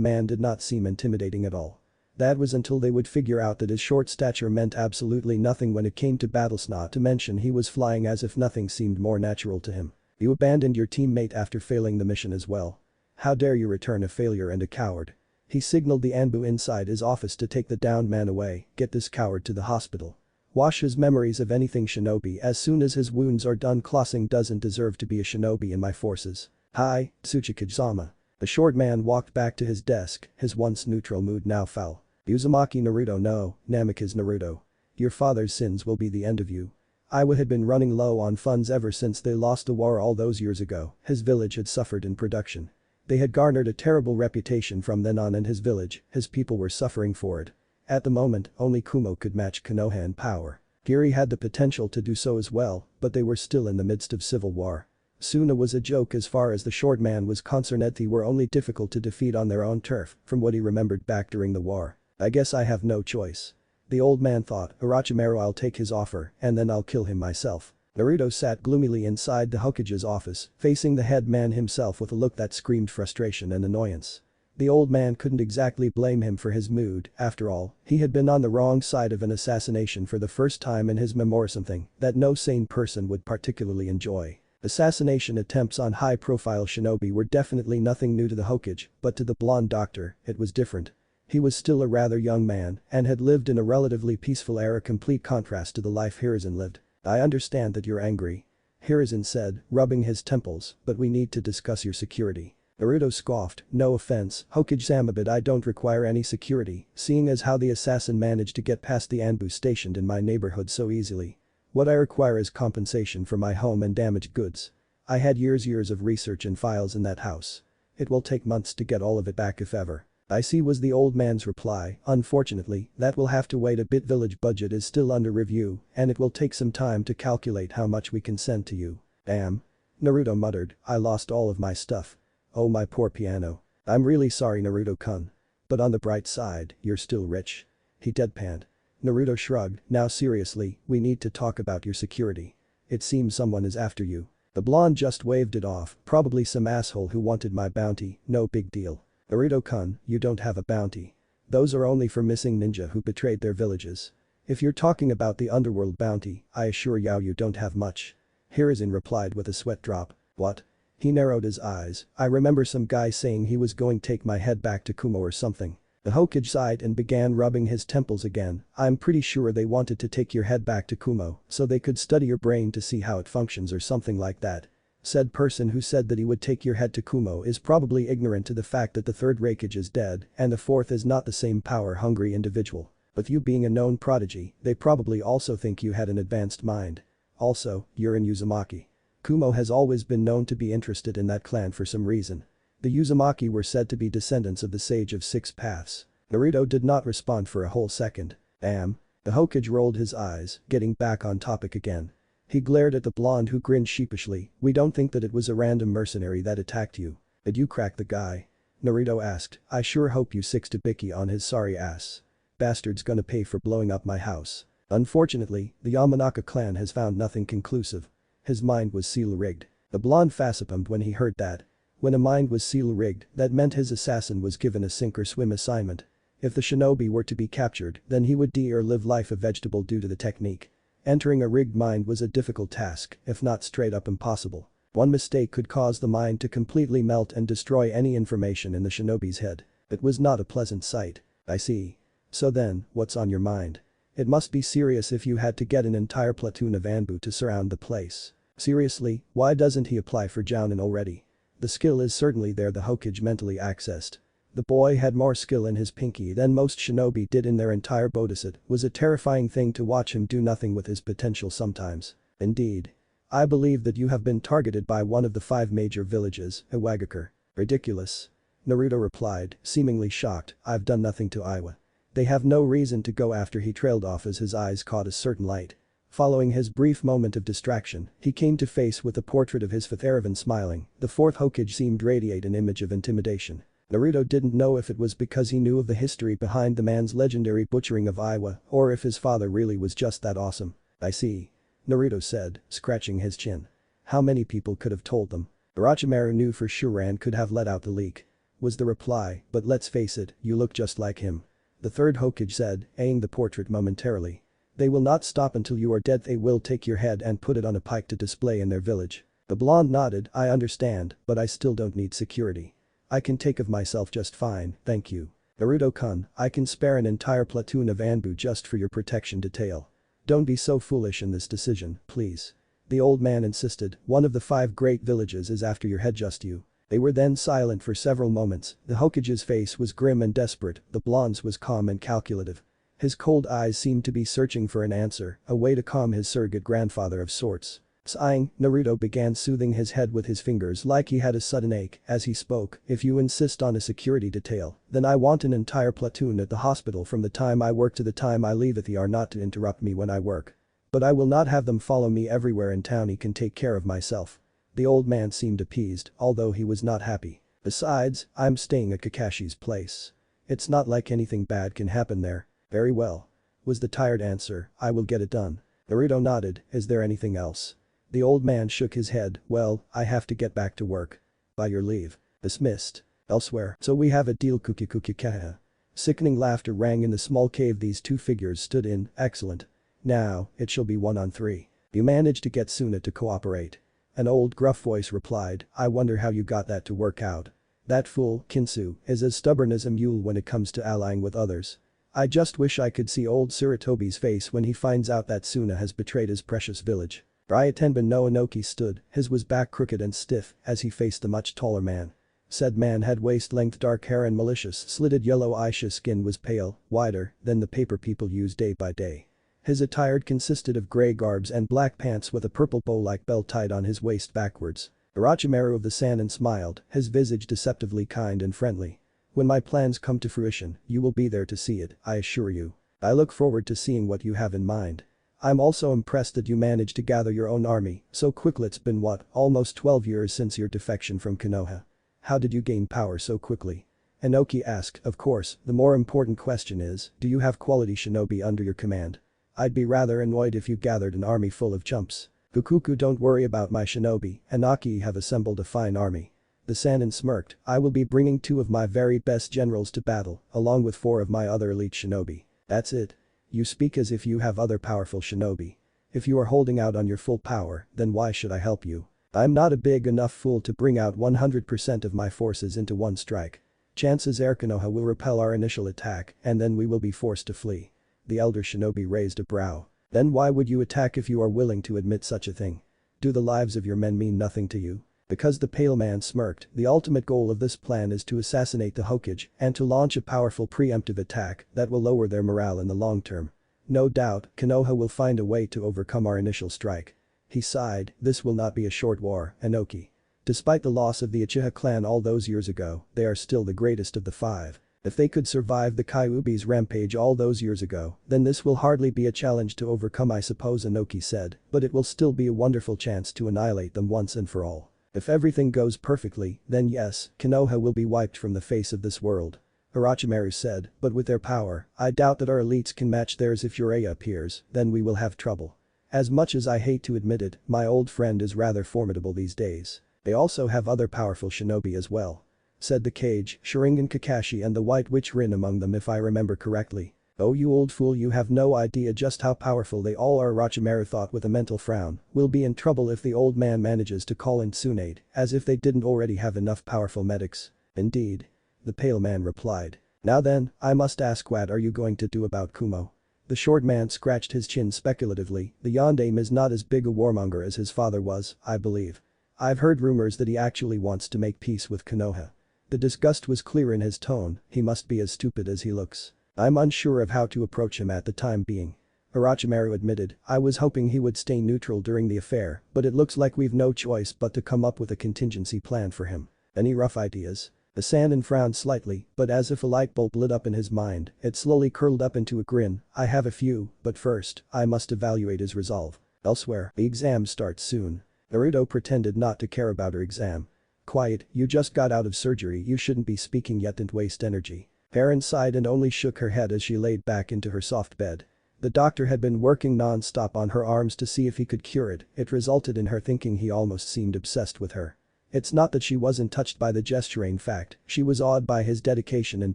man did not seem intimidating at all. That was until they would figure out that his short stature meant absolutely nothing when it came to battles, not to mention he was flying as if nothing seemed more natural to him. You abandoned your teammate after failing the mission as well. How dare you return a failure and a coward? He signaled the Anbu inside his office to take the downed man away, get this coward to the hospital. Wash his memories of anything shinobi as soon as his wounds are done. Clausing doesn't deserve to be a shinobi in my forces. Hi, Tsuchikage-sama. The short man walked back to his desk, his once neutral mood now foul. Uzumaki Naruto, no, Namikaze Naruto. Your father's sins will be the end of you. Iowa had been running low on funds ever since they lost the war all those years ago. His village had suffered in production. They had garnered a terrible reputation from then on, and his village, his people were suffering for it. At the moment, only Kumo could match Konoha in power. Giri had the potential to do so as well, but they were still in the midst of civil war. Suna was a joke as far as the short man was concerned. They were only difficult to defeat on their own turf, from what he remembered back during the war. I guess I have no choice. The old man thought, Orochimaru, I'll take his offer, and then I'll kill him myself. Naruto sat gloomily inside the Hokage's office, facing the head man himself with a look that screamed frustration and annoyance. The old man couldn't exactly blame him for his mood. After all, he had been on the wrong side of an assassination for the first time in his memory, something that no sane person would particularly enjoy. Assassination attempts on high-profile shinobi were definitely nothing new to the Hokage, but to the blonde doctor, it was different. He was still a rather young man and had lived in a relatively peaceful era, complete contrast to the life Hiruzen lived. I understand that you're angry. Hiruzen said, rubbing his temples, but we need to discuss your security. Naruto scoffed, no offense, Hokage-sama, but I don't require any security, seeing as how the assassin managed to get past the Anbu stationed in my neighborhood so easily. What I require is compensation for my home and damaged goods. I had years of research and files in that house. It will take months to get all of it back if ever. I see, was the old man's reply. Unfortunately, that will have to wait a bit. Village budget is still under review, and it will take some time to calculate how much we can send to you. Damn. Naruto muttered, I lost all of my stuff. Oh, my poor piano. I'm really sorry, Naruto-kun. But on the bright side, you're still rich. He deadpanned. Naruto shrugged, now seriously, we need to talk about your security. It seems someone is after you. The blonde just waved it off, probably some asshole who wanted my bounty, no big deal. Naruto-kun, you don't have a bounty. Those are only for missing ninja who betrayed their villages. If you're talking about the underworld bounty, I assure you don't have much. Hiruzen replied with a sweat drop. What? He narrowed his eyes. I remember some guy saying he was going to take my head back to Kumo or something. The Hokage sighed and began rubbing his temples again. I'm pretty sure they wanted to take your head back to Kumo so they could study your brain to see how it functions or something like that. Said person who said that he would take your head to Kumo is probably ignorant to the fact that the third Raikage is dead and the fourth is not the same power-hungry individual. With you being a known prodigy, they probably also think you had an advanced mind. Also, you're in Uzumaki. Kumo has always been known to be interested in that clan for some reason. The Uzumaki were said to be descendants of the Sage of Six Paths. Naruto did not respond for a whole second. The Hokage rolled his eyes, getting back on topic again. He glared at the blonde who grinned sheepishly. We don't think that it was a random mercenary that attacked you. Did you crack the guy? Naruto asked. I sure hope you sixed a bicky on his sorry ass. Bastard's gonna pay for blowing up my house. Unfortunately, the Yamanaka clan has found nothing conclusive. His mind was seal-rigged. The blonde facepalmed when he heard that. When a mind was seal-rigged, that meant his assassin was given a sink-or-swim assignment. If the shinobi were to be captured, then he would die or live life a vegetable due to the technique. Entering a rigged mind was a difficult task, if not straight up impossible. One mistake could cause the mind to completely melt and destroy any information in the shinobi's head. It was not a pleasant sight. I see. So then, what's on your mind? It must be serious if you had to get an entire platoon of Anbu to surround the place. Seriously, why doesn't he apply for Jounin already? The skill is certainly there, the Hokage mentally accessed. The boy had more skill in his pinky than most shinobi did in their entire bodhisattva. It was a terrifying thing to watch him do nothing with his potential sometimes. Indeed. I believe that you have been targeted by one of the 5 major villages, Iwagakure. Ridiculous. Naruto replied, seemingly shocked, I've done nothing to Iwa. They have no reason to go after. He trailed off as his eyes caught a certain light. Following his brief moment of distraction, he came to face with a portrait of his 5th Erevan smiling. The 4th Hokage seemed to radiate an image of intimidation. Naruto didn't know if it was because he knew of the history behind the man's legendary butchering of Iwa or if his father really was just that awesome. I see. Naruto said, scratching his chin. How many people could have told them? Orochimaru knew for sure Ran could have let out the leak. Was the reply, but let's face it, you look just like him. The 3rd Hokage said, eyeing the portrait momentarily. They will not stop until you are dead. They will take your head and put it on a pike to display in their village. The blonde nodded, I understand, but I still don't need security. I can take of myself just fine, thank you. Naruto-kun, I can spare an entire platoon of Anbu just for your protection detail. Don't be so foolish in this decision, please. The old man insisted, one of the 5 great villages is after your head, just you. They were then silent for several moments. The Hokage's face was grim and desperate, the blonde's was calm and calculative. His cold eyes seemed to be searching for an answer, a way to calm his surrogate grandfather of sorts. Sighing, Naruto began soothing his head with his fingers like he had a sudden ache. As he spoke, if you insist on a security detail, then I want an entire platoon at the hospital from the time I work to the time I leave it. They are not to interrupt me when I work. But I will not have them follow me everywhere in town. He can take care of myself. The old man seemed appeased, although he was not happy. Besides, I'm staying at Kakashi's place. It's not like anything bad can happen there. Very well. Was the tired answer, I will get it done. Naruto nodded, is there anything else? The old man shook his head, well, I have to get back to work. By your leave. Dismissed. Elsewhere, so we have a deal. Kukikaha. Sickening laughter rang in the small cave these 2 figures stood in, excellent. Now, it shall be 1 on 3. You managed to get Suna to cooperate. An old gruff voice replied, I wonder how you got that to work out. That fool, Kinsu, is as stubborn as a mule when it comes to allying with others. I just wish I could see old Sarutobi's face when he finds out that Suna has betrayed his precious village. Ryotenbin no Inoki stood, his was back crooked and stiff as he faced the much taller man. Said man had waist-length dark hair and malicious slitted yellow eyes. His skin was pale, whiter than the paper people use day by day. His attire consisted of grey garbs and black pants with a purple bow-like belt tied on his waist backwards. Orochimaru of the Sannin smiled, his visage deceptively kind and friendly. When my plans come to fruition, you will be there to see it, I assure you. I look forward to seeing what you have in mind. I'm also impressed that you managed to gather your own army so quickly. It's been what, almost 12 years since your defection from Konoha. How did you gain power so quickly? Inoki asked, of course, the more important question is, do you have quality shinobi under your command? I'd be rather annoyed if you gathered an army full of chumps. Fukuku, don't worry about my shinobi, Anaki have assembled a fine army. The Sannin smirked, I will be bringing 2 of my very best generals to battle, along with 4 of my other elite shinobi. That's it. You speak as if you have other powerful shinobi. If you are holding out on your full power, then why should I help you? I'm not a big enough fool to bring out 100% of my forces into one strike. Chances are Konoha will repel our initial attack and then we will be forced to flee. The elder shinobi raised a brow. Then why would you attack if you are willing to admit such a thing? Do the lives of your men mean nothing to you? Because the pale man smirked, the ultimate goal of this plan is to assassinate the Hokage and to launch a powerful preemptive attack that will lower their morale in the long term. No doubt, Konoha will find a way to overcome our initial strike. He sighed, this will not be a short war, Inoki. Despite the loss of the Uchiha clan all those years ago, they are still the greatest of the 5. If they could survive the Kyuubi's rampage all those years ago, then this will hardly be a challenge to overcome, I suppose, Inoki said, but it will still be a wonderful chance to annihilate them once and for all. If everything goes perfectly, then yes, Konoha will be wiped from the face of this world. Orochimaru said, but with their power, I doubt that our elites can match theirs. If Uraya appears, then we will have trouble. As much as I hate to admit it, my old friend is rather formidable these days. They also have other powerful shinobi as well," said the cage, Sharingan Kakashi and the White Witch Rin among them if I remember correctly. "Oh you old fool, you have no idea just how powerful they all are," Orochimaru thought with a mental frown. "We'll be in trouble if the old man manages to call in Tsunade, as if they didn't already have enough powerful medics." "Indeed," the pale man replied. "Now then, I must ask, what are you going to do about Kumo?" The short man scratched his chin speculatively. "The Yondaime is not as big a warmonger as his father was, I believe. I've heard rumors that he actually wants to make peace with Konoha." The disgust was clear in his tone. "He must be as stupid as he looks. I'm unsure of how to approach him at the time being." Orochimaru admitted, "I was hoping he would stay neutral during the affair, but it looks like we've no choice but to come up with a contingency plan for him. Any rough ideas?" The Sannin frowned slightly, but as if a light bulb lit up in his mind, it slowly curled up into a grin. "I have a few, but first, I must evaluate his resolve. Elsewhere, the exam starts soon." Naruto pretended not to care about her exam. "Quiet, you just got out of surgery, you shouldn't be speaking yet and waste energy." Perrin sighed and only shook her head as she laid back into her soft bed. The doctor had been working non-stop on her arms to see if he could cure it. It resulted in her thinking he almost seemed obsessed with her. It's not that she wasn't touched by the gesture, in fact, she was awed by his dedication and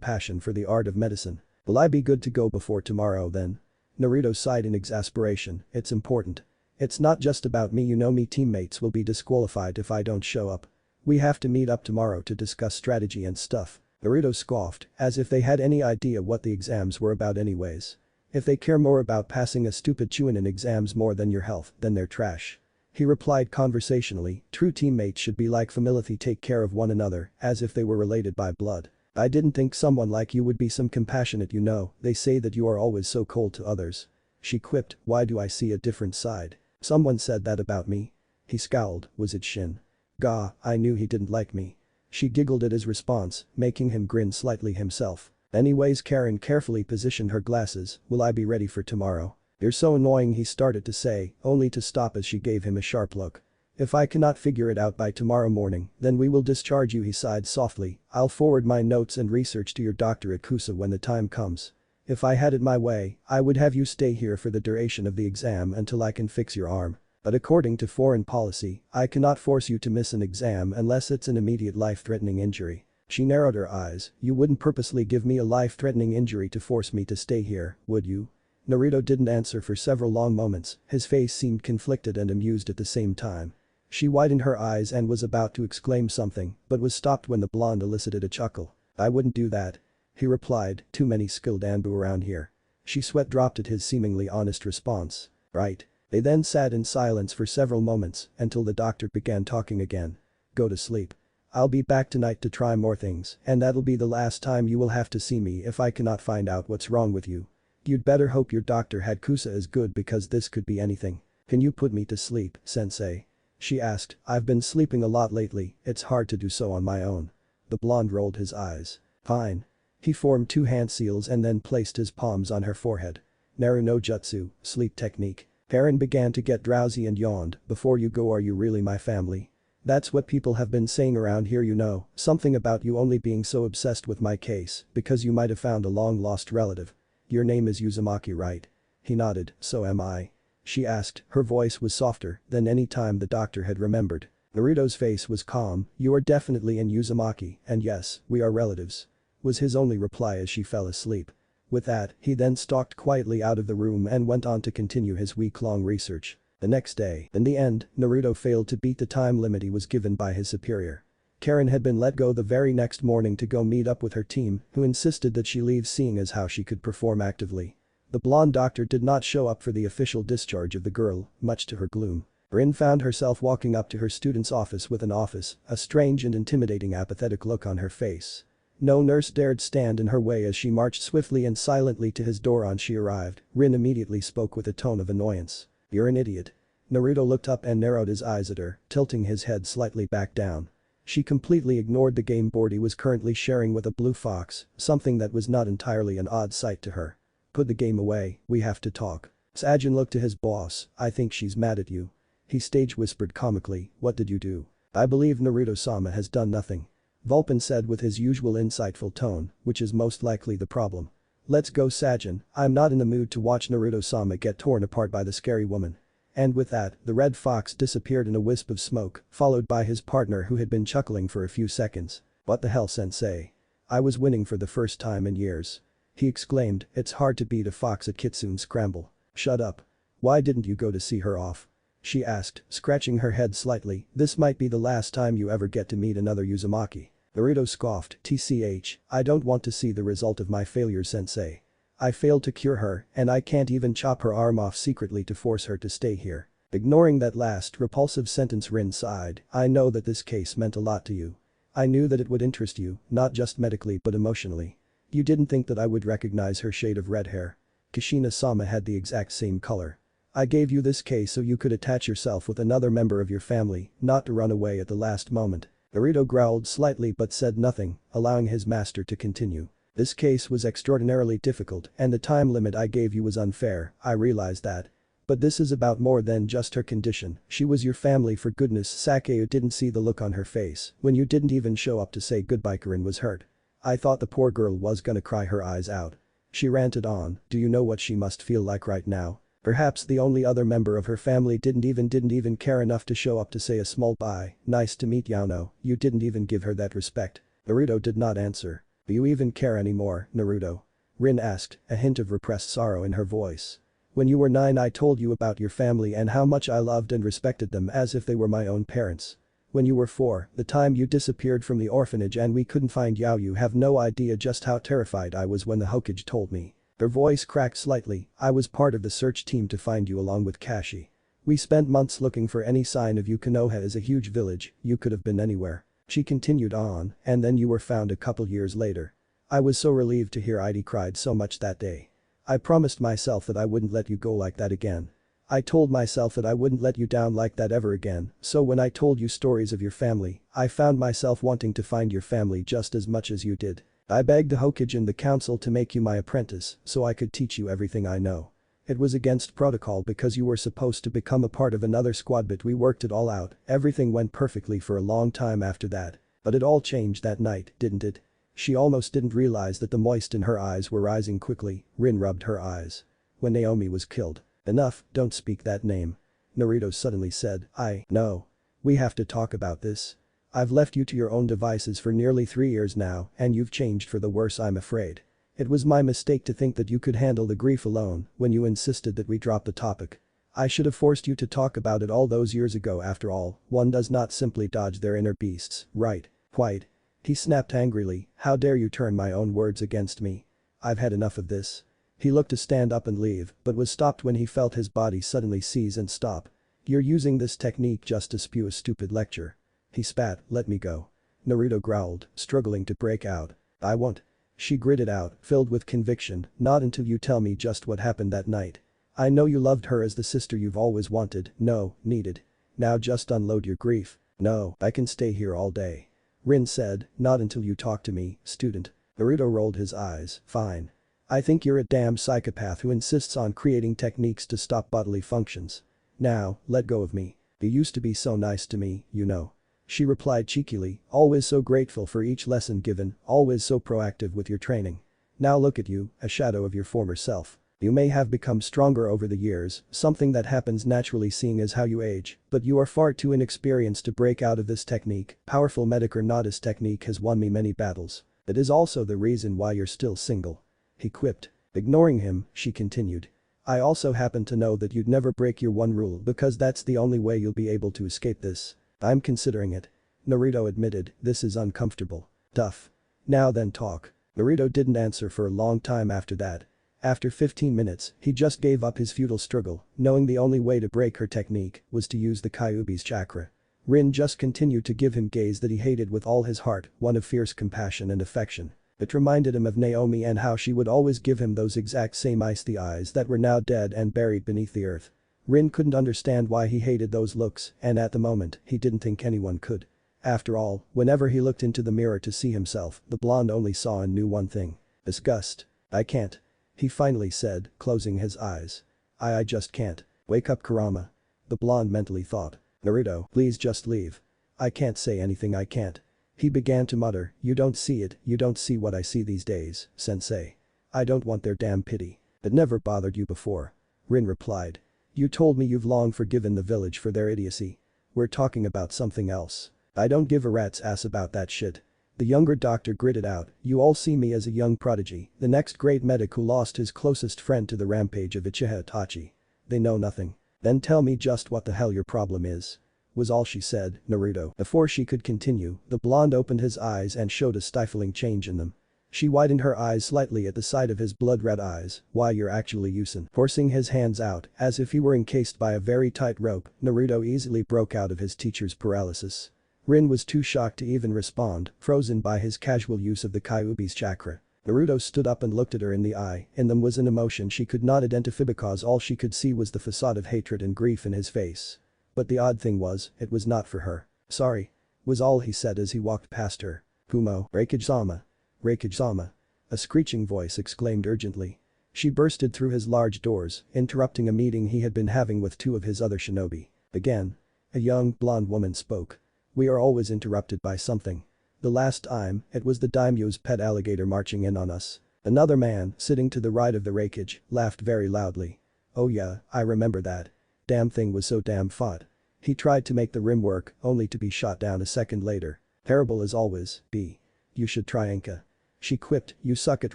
passion for the art of medicine. "Will I be good to go before tomorrow then?" Naruto sighed in exasperation. "It's important. It's not just about me, you know me teammates will be disqualified if I don't show up. We have to meet up tomorrow to discuss strategy and stuff." Naruto scoffed, as if they had any idea what the exams were about anyways. "If they care more about passing a stupid Chunin exams more than your health, then they're trash." He replied conversationally, "True teammates should be like family, take care of one another, as if they were related by blood. I didn't think someone like you would be some compassionate, you know, they say that you are always so cold to others." She quipped, "Why do I see a different side? Someone said that about me?" He scowled, "Was it Shin?" "Gah, I knew he didn't like me." She giggled at his response, making him grin slightly himself. Anyways, Karen carefully positioned her glasses. "Will I be ready for tomorrow?" "You're so annoying," he started to say, only to stop as she gave him a sharp look. "If I cannot figure it out by tomorrow morning, then we will discharge you," he sighed softly. "I'll forward my notes and research to your doctor at Kusa when the time comes. If I had it my way, I would have you stay here for the duration of the exam until I can fix your arm. But according to foreign policy, I cannot force you to miss an exam unless it's an immediate life-threatening injury." She narrowed her eyes. "You wouldn't purposely give me a life-threatening injury to force me to stay here, would you?" Naruto didn't answer for several long moments. His face seemed conflicted and amused at the same time. She widened her eyes and was about to exclaim something, but was stopped when the blonde elicited a chuckle. "I wouldn't do that," he replied, "too many skilled Anbu around here." She sweat dropped at his seemingly honest response. "Right." They then sat in silence for several moments until the doctor began talking again. "Go to sleep. I'll be back tonight to try more things, and that'll be the last time you will have to see me if I cannot find out what's wrong with you. You'd better hope your doctor had Kusa as good because this could be anything." "Can you put me to sleep, sensei?" she asked. "I've been sleeping a lot lately, it's hard to do so on my own." The blonde rolled his eyes. "Fine." He formed two hand seals and then placed his palms on her forehead. "Naru no Jutsu, sleep technique." Perrin began to get drowsy and yawned. "Before you go, are you really my family?" "That's what people have been saying around here, you know, something about you only being so obsessed with my case because you might have found a long-lost relative. Your name is Uzumaki, right?" He nodded. "So am I?" she asked, her voice was softer than any time the doctor had remembered. Naruto's face was calm. "You are definitely in Uzumaki, and yes, we are relatives," was his only reply as she fell asleep. With that, he then stalked quietly out of the room and went on to continue his week-long research. The next day, in the end, Naruto failed to beat the time limit he was given by his superior. Karen had been let go the very next morning to go meet up with her team, who insisted that she leave, seeing as how she could perform actively. The blonde doctor did not show up for the official discharge of the girl, much to her gloom. Rin found herself walking up to her student's office with a strange and intimidating apathetic look on her face. No nurse dared stand in her way as she marched swiftly and silently to his door. On she arrived, Rin immediately spoke with a tone of annoyance. "You're an idiot." Naruto looked up and narrowed his eyes at her, tilting his head slightly back down. She completely ignored the game board he was currently sharing with a blue fox, something that was not entirely an odd sight to her. "Put the game away, we have to talk." Sajin looked to his boss. "I think she's mad at you." He stage whispered comically, "What did you do?" "I believe Naruto-sama has done nothing," Vulpin said with his usual insightful tone, "which is most likely the problem." "Let's go, Sajin, I'm not in the mood to watch Naruto-sama get torn apart by the scary woman." And with that, the red fox disappeared in a wisp of smoke, followed by his partner who had been chuckling for a few seconds. "What the hell, sensei? I was winning for the first time in years." He exclaimed, "It's hard to beat a fox at Kitsune Scramble." "Shut up. Why didn't you go to see her off?" she asked, scratching her head slightly. "This might be the last time you ever get to meet another Uzumaki." Naruto scoffed, "TCH, I don't want to see the result of my failure, sensei. I failed to cure her, and I can't even chop her arm off secretly to force her to stay here." Ignoring that last repulsive sentence, Rin sighed, "I know that this case meant a lot to you. I knew that it would interest you, not just medically but emotionally. You didn't think that I would recognize her shade of red hair. Kushina-sama had the exact same color. I gave you this case so you could attach yourself with another member of your family, not to run away at the last moment." Naruto growled slightly but said nothing, allowing his master to continue. "This case was extraordinarily difficult and the time limit I gave you was unfair, I realize that. But this is about more than just her condition, she was your family for goodness sake. You didn't see the look on her face when you didn't even show up to say goodbye. Karin was hurt. I thought the poor girl was gonna cry her eyes out." She ranted on, "Do you know what she must feel like right now? Perhaps the only other member of her family didn't even care enough to show up to say a small bye, nice to meet Yano, you didn't even give her that respect." Naruto did not answer. "Do you even care anymore, Naruto?" Rin asked, a hint of repressed sorrow in her voice. "When you were 9 I told you about your family and how much I loved and respected them as if they were my own parents. When you were 4, the time you disappeared from the orphanage and we couldn't find you have no idea just how terrified I was when the Hokage told me." Her voice cracked slightly, "I was part of the search team to find you along with Kashi. We spent months looking for any sign of you. Konoha is a huge village, you could have been anywhere." She continued on, "And then you were found a couple years later. I was so relieved to hear Id cried so much that day. I promised myself that I wouldn't let you go like that again. I told myself that I wouldn't let you down like that ever again, so when I told you stories of your family, I found myself wanting to find your family just as much as you did. I begged the Hokage and the council to make you my apprentice so I could teach you everything I know. It was against protocol because you were supposed to become a part of another squad, but we worked it all out. Everything went perfectly for a long time after that. But it all changed that night, didn't it?" She almost didn't realize that the moist in her eyes were rising quickly. Rin rubbed her eyes. "When Naomi was killed." "Enough, don't speak that name." Naruto suddenly said, "I know. We have to talk about this. I've left you to your own devices for nearly 3 years now and you've changed for the worse, I'm afraid. It was my mistake to think that you could handle the grief alone when you insisted that we drop the topic. I should have forced you to talk about it all those years ago. After all, one does not simply dodge their inner beasts, right?" "Quite." He snapped angrily, "How dare you turn my own words against me? I've had enough of this." He looked to stand up and leave, but was stopped when he felt his body suddenly seize and stop. "You're using this technique just to spew a stupid lecture." He spat, "Let me go." Naruto growled, struggling to break out. "I won't." She gritted out, filled with conviction, "Not until you tell me just what happened that night. I know you loved her as the sister you've always wanted, no, needed. Now just unload your grief." "No, I can stay here all day." Rin said, "Not until you talk to me, student." Naruto rolled his eyes, "Fine. I think you're a damn psychopath who insists on creating techniques to stop bodily functions. Now, let go of me. You used to be so nice to me, you know." She replied cheekily, "Always so grateful for each lesson given, always so proactive with your training. Now look at you, a shadow of your former self. You may have become stronger over the years, something that happens naturally seeing as how you age, but you are far too inexperienced to break out of this technique. Powerful medic or not, this technique has won me many battles. It is also the reason why you're still single." He quipped. Ignoring him, she continued. "I also happen to know that you'd never break your one rule because that's the only way you'll be able to escape this." "I'm considering it." Naruto admitted, "This is uncomfortable." "Tough. Now then talk." Naruto didn't answer for a long time after that. After 15 minutes, he just gave up his futile struggle, knowing the only way to break her technique was to use the Kyuubi's chakra. Rin just continued to give him gaze that he hated with all his heart, one of fierce compassion and affection. It reminded him of Naomi and how she would always give him those exact same icy eyes that were now dead and buried beneath the earth. Rin couldn't understand why he hated those looks, and at the moment, he didn't think anyone could. After all, whenever he looked into the mirror to see himself, the blonde only saw and knew one thing: disgust. "I can't," he finally said, closing his eyes. I just can't. Wake up, Kurama." The blonde mentally thought. "Naruto, please just leave. I can't say anything, I can't." He began to mutter, "You don't see it, you don't see what I see these days, sensei. I don't want their damn pity. It never bothered you before." Rin replied. You told me you've long forgiven the village for their idiocy. We're talking about something else. I don't give a rat's ass about that shit. The younger doctor gritted out, you all see me as a young prodigy, the next great medic who lost his closest friend to the rampage of Uchiha Itachi. They know nothing. Then tell me just what the hell your problem is. Was all she said, Naruto. Before she could continue, the blonde opened his eyes and showed a stifling change in them. She widened her eyes slightly at the sight of his blood-red eyes. Why, you're actually Yusin. Forcing his hands out, as if he were encased by a very tight rope, Naruto easily broke out of his teacher's paralysis. Rin was too shocked to even respond, frozen by his casual use of the Kyuubi's chakra. Naruto stood up and looked at her in the eye. In them was an emotion she could not identify because all she could see was the facade of hatred and grief in his face. But the odd thing was, it was not for her. Sorry. Was all he said as he walked past her. Kumo, Reikage-sama. Reikage-sama. A screeching voice exclaimed urgently. She bursted through his large doors, interrupting a meeting he had been having with two of his other shinobi. Again. A young, blonde woman spoke. We are always interrupted by something. The last time, it was the daimyo's pet alligator marching in on us. Another man, sitting to the right of the Reikage, laughed very loudly. Oh yeah, I remember that. Damn thing was so damn fought. He tried to make the rim work, only to be shot down a second later. Terrible as always, B. You should try Anka. She quipped, you suck at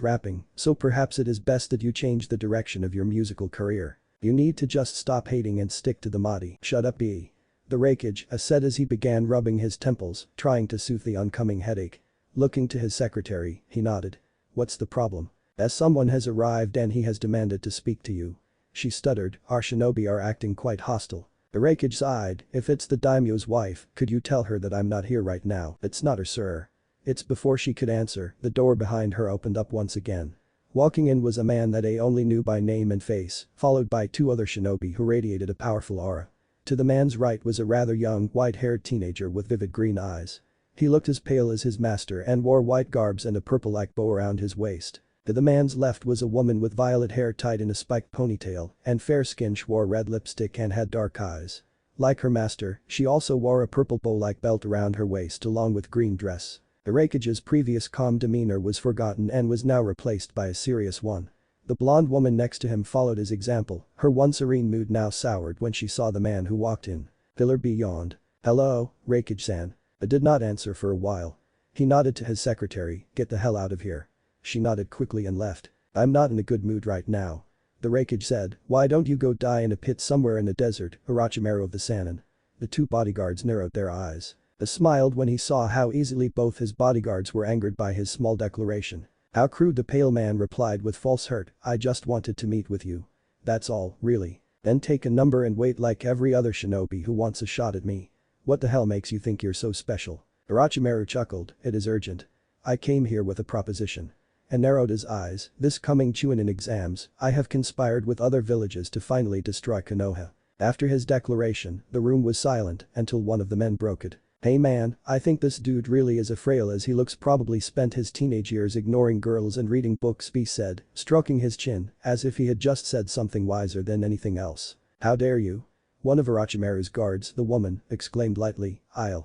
rapping, so perhaps it is best that you change the direction of your musical career. You need to just stop hating and stick to the Mahdi. Shut up, B. The Reikage said as he began rubbing his temples, trying to soothe the oncoming headache. Looking to his secretary, he nodded. What's the problem? As someone has arrived and he has demanded to speak to you. She stuttered, our shinobi are acting quite hostile. The Reikage sighed, if it's the daimyo's wife, could you tell her that I'm not here right now? It's not her, sir. It's before she could answer, the door behind her opened up once again. Walking in was a man that A only knew by name and face, followed by two other shinobi who radiated a powerful aura. To the man's right was a rather young, white-haired teenager with vivid green eyes. He looked as pale as his master and wore white garbs and a purple-like bow around his waist. To the man's left was a woman with violet hair tied in a spiked ponytail and fair skin. She wore red lipstick and had dark eyes. Like her master, she also wore a purple bow-like belt around her waist along with green dress. The Reikage's previous calm demeanor was forgotten and was now replaced by a serious one. The blonde woman next to him followed his example, her once serene mood now soured when she saw the man who walked in. Pillar B yawned. Hello, Reikage-san. But did not answer for a while. He nodded to his secretary, get the hell out of here. She nodded quickly and left. I'm not in a good mood right now. The Reikage said, why don't you go die in a pit somewhere in the desert, Orochimaru of the Sannin. The two bodyguards narrowed their eyes. He smiled when he saw how easily both his bodyguards were angered by his small declaration. How crude, the pale man replied with false hurt, I just wanted to meet with you. That's all, really. Then take a number and wait like every other shinobi who wants a shot at me. What the hell makes you think you're so special? Orochimaru chuckled, it is urgent. I came here with a proposition. And narrowed his eyes, this coming Chunin exams, I have conspired with other villages to finally destroy Konoha. After his declaration, the room was silent until one of the men broke it. Hey man, I think this dude really is as frail as he looks, probably spent his teenage years ignoring girls and reading books, B said, stroking his chin, as if he had just said something wiser than anything else. How dare you? One of Orochimaru's guards, the woman, exclaimed lightly,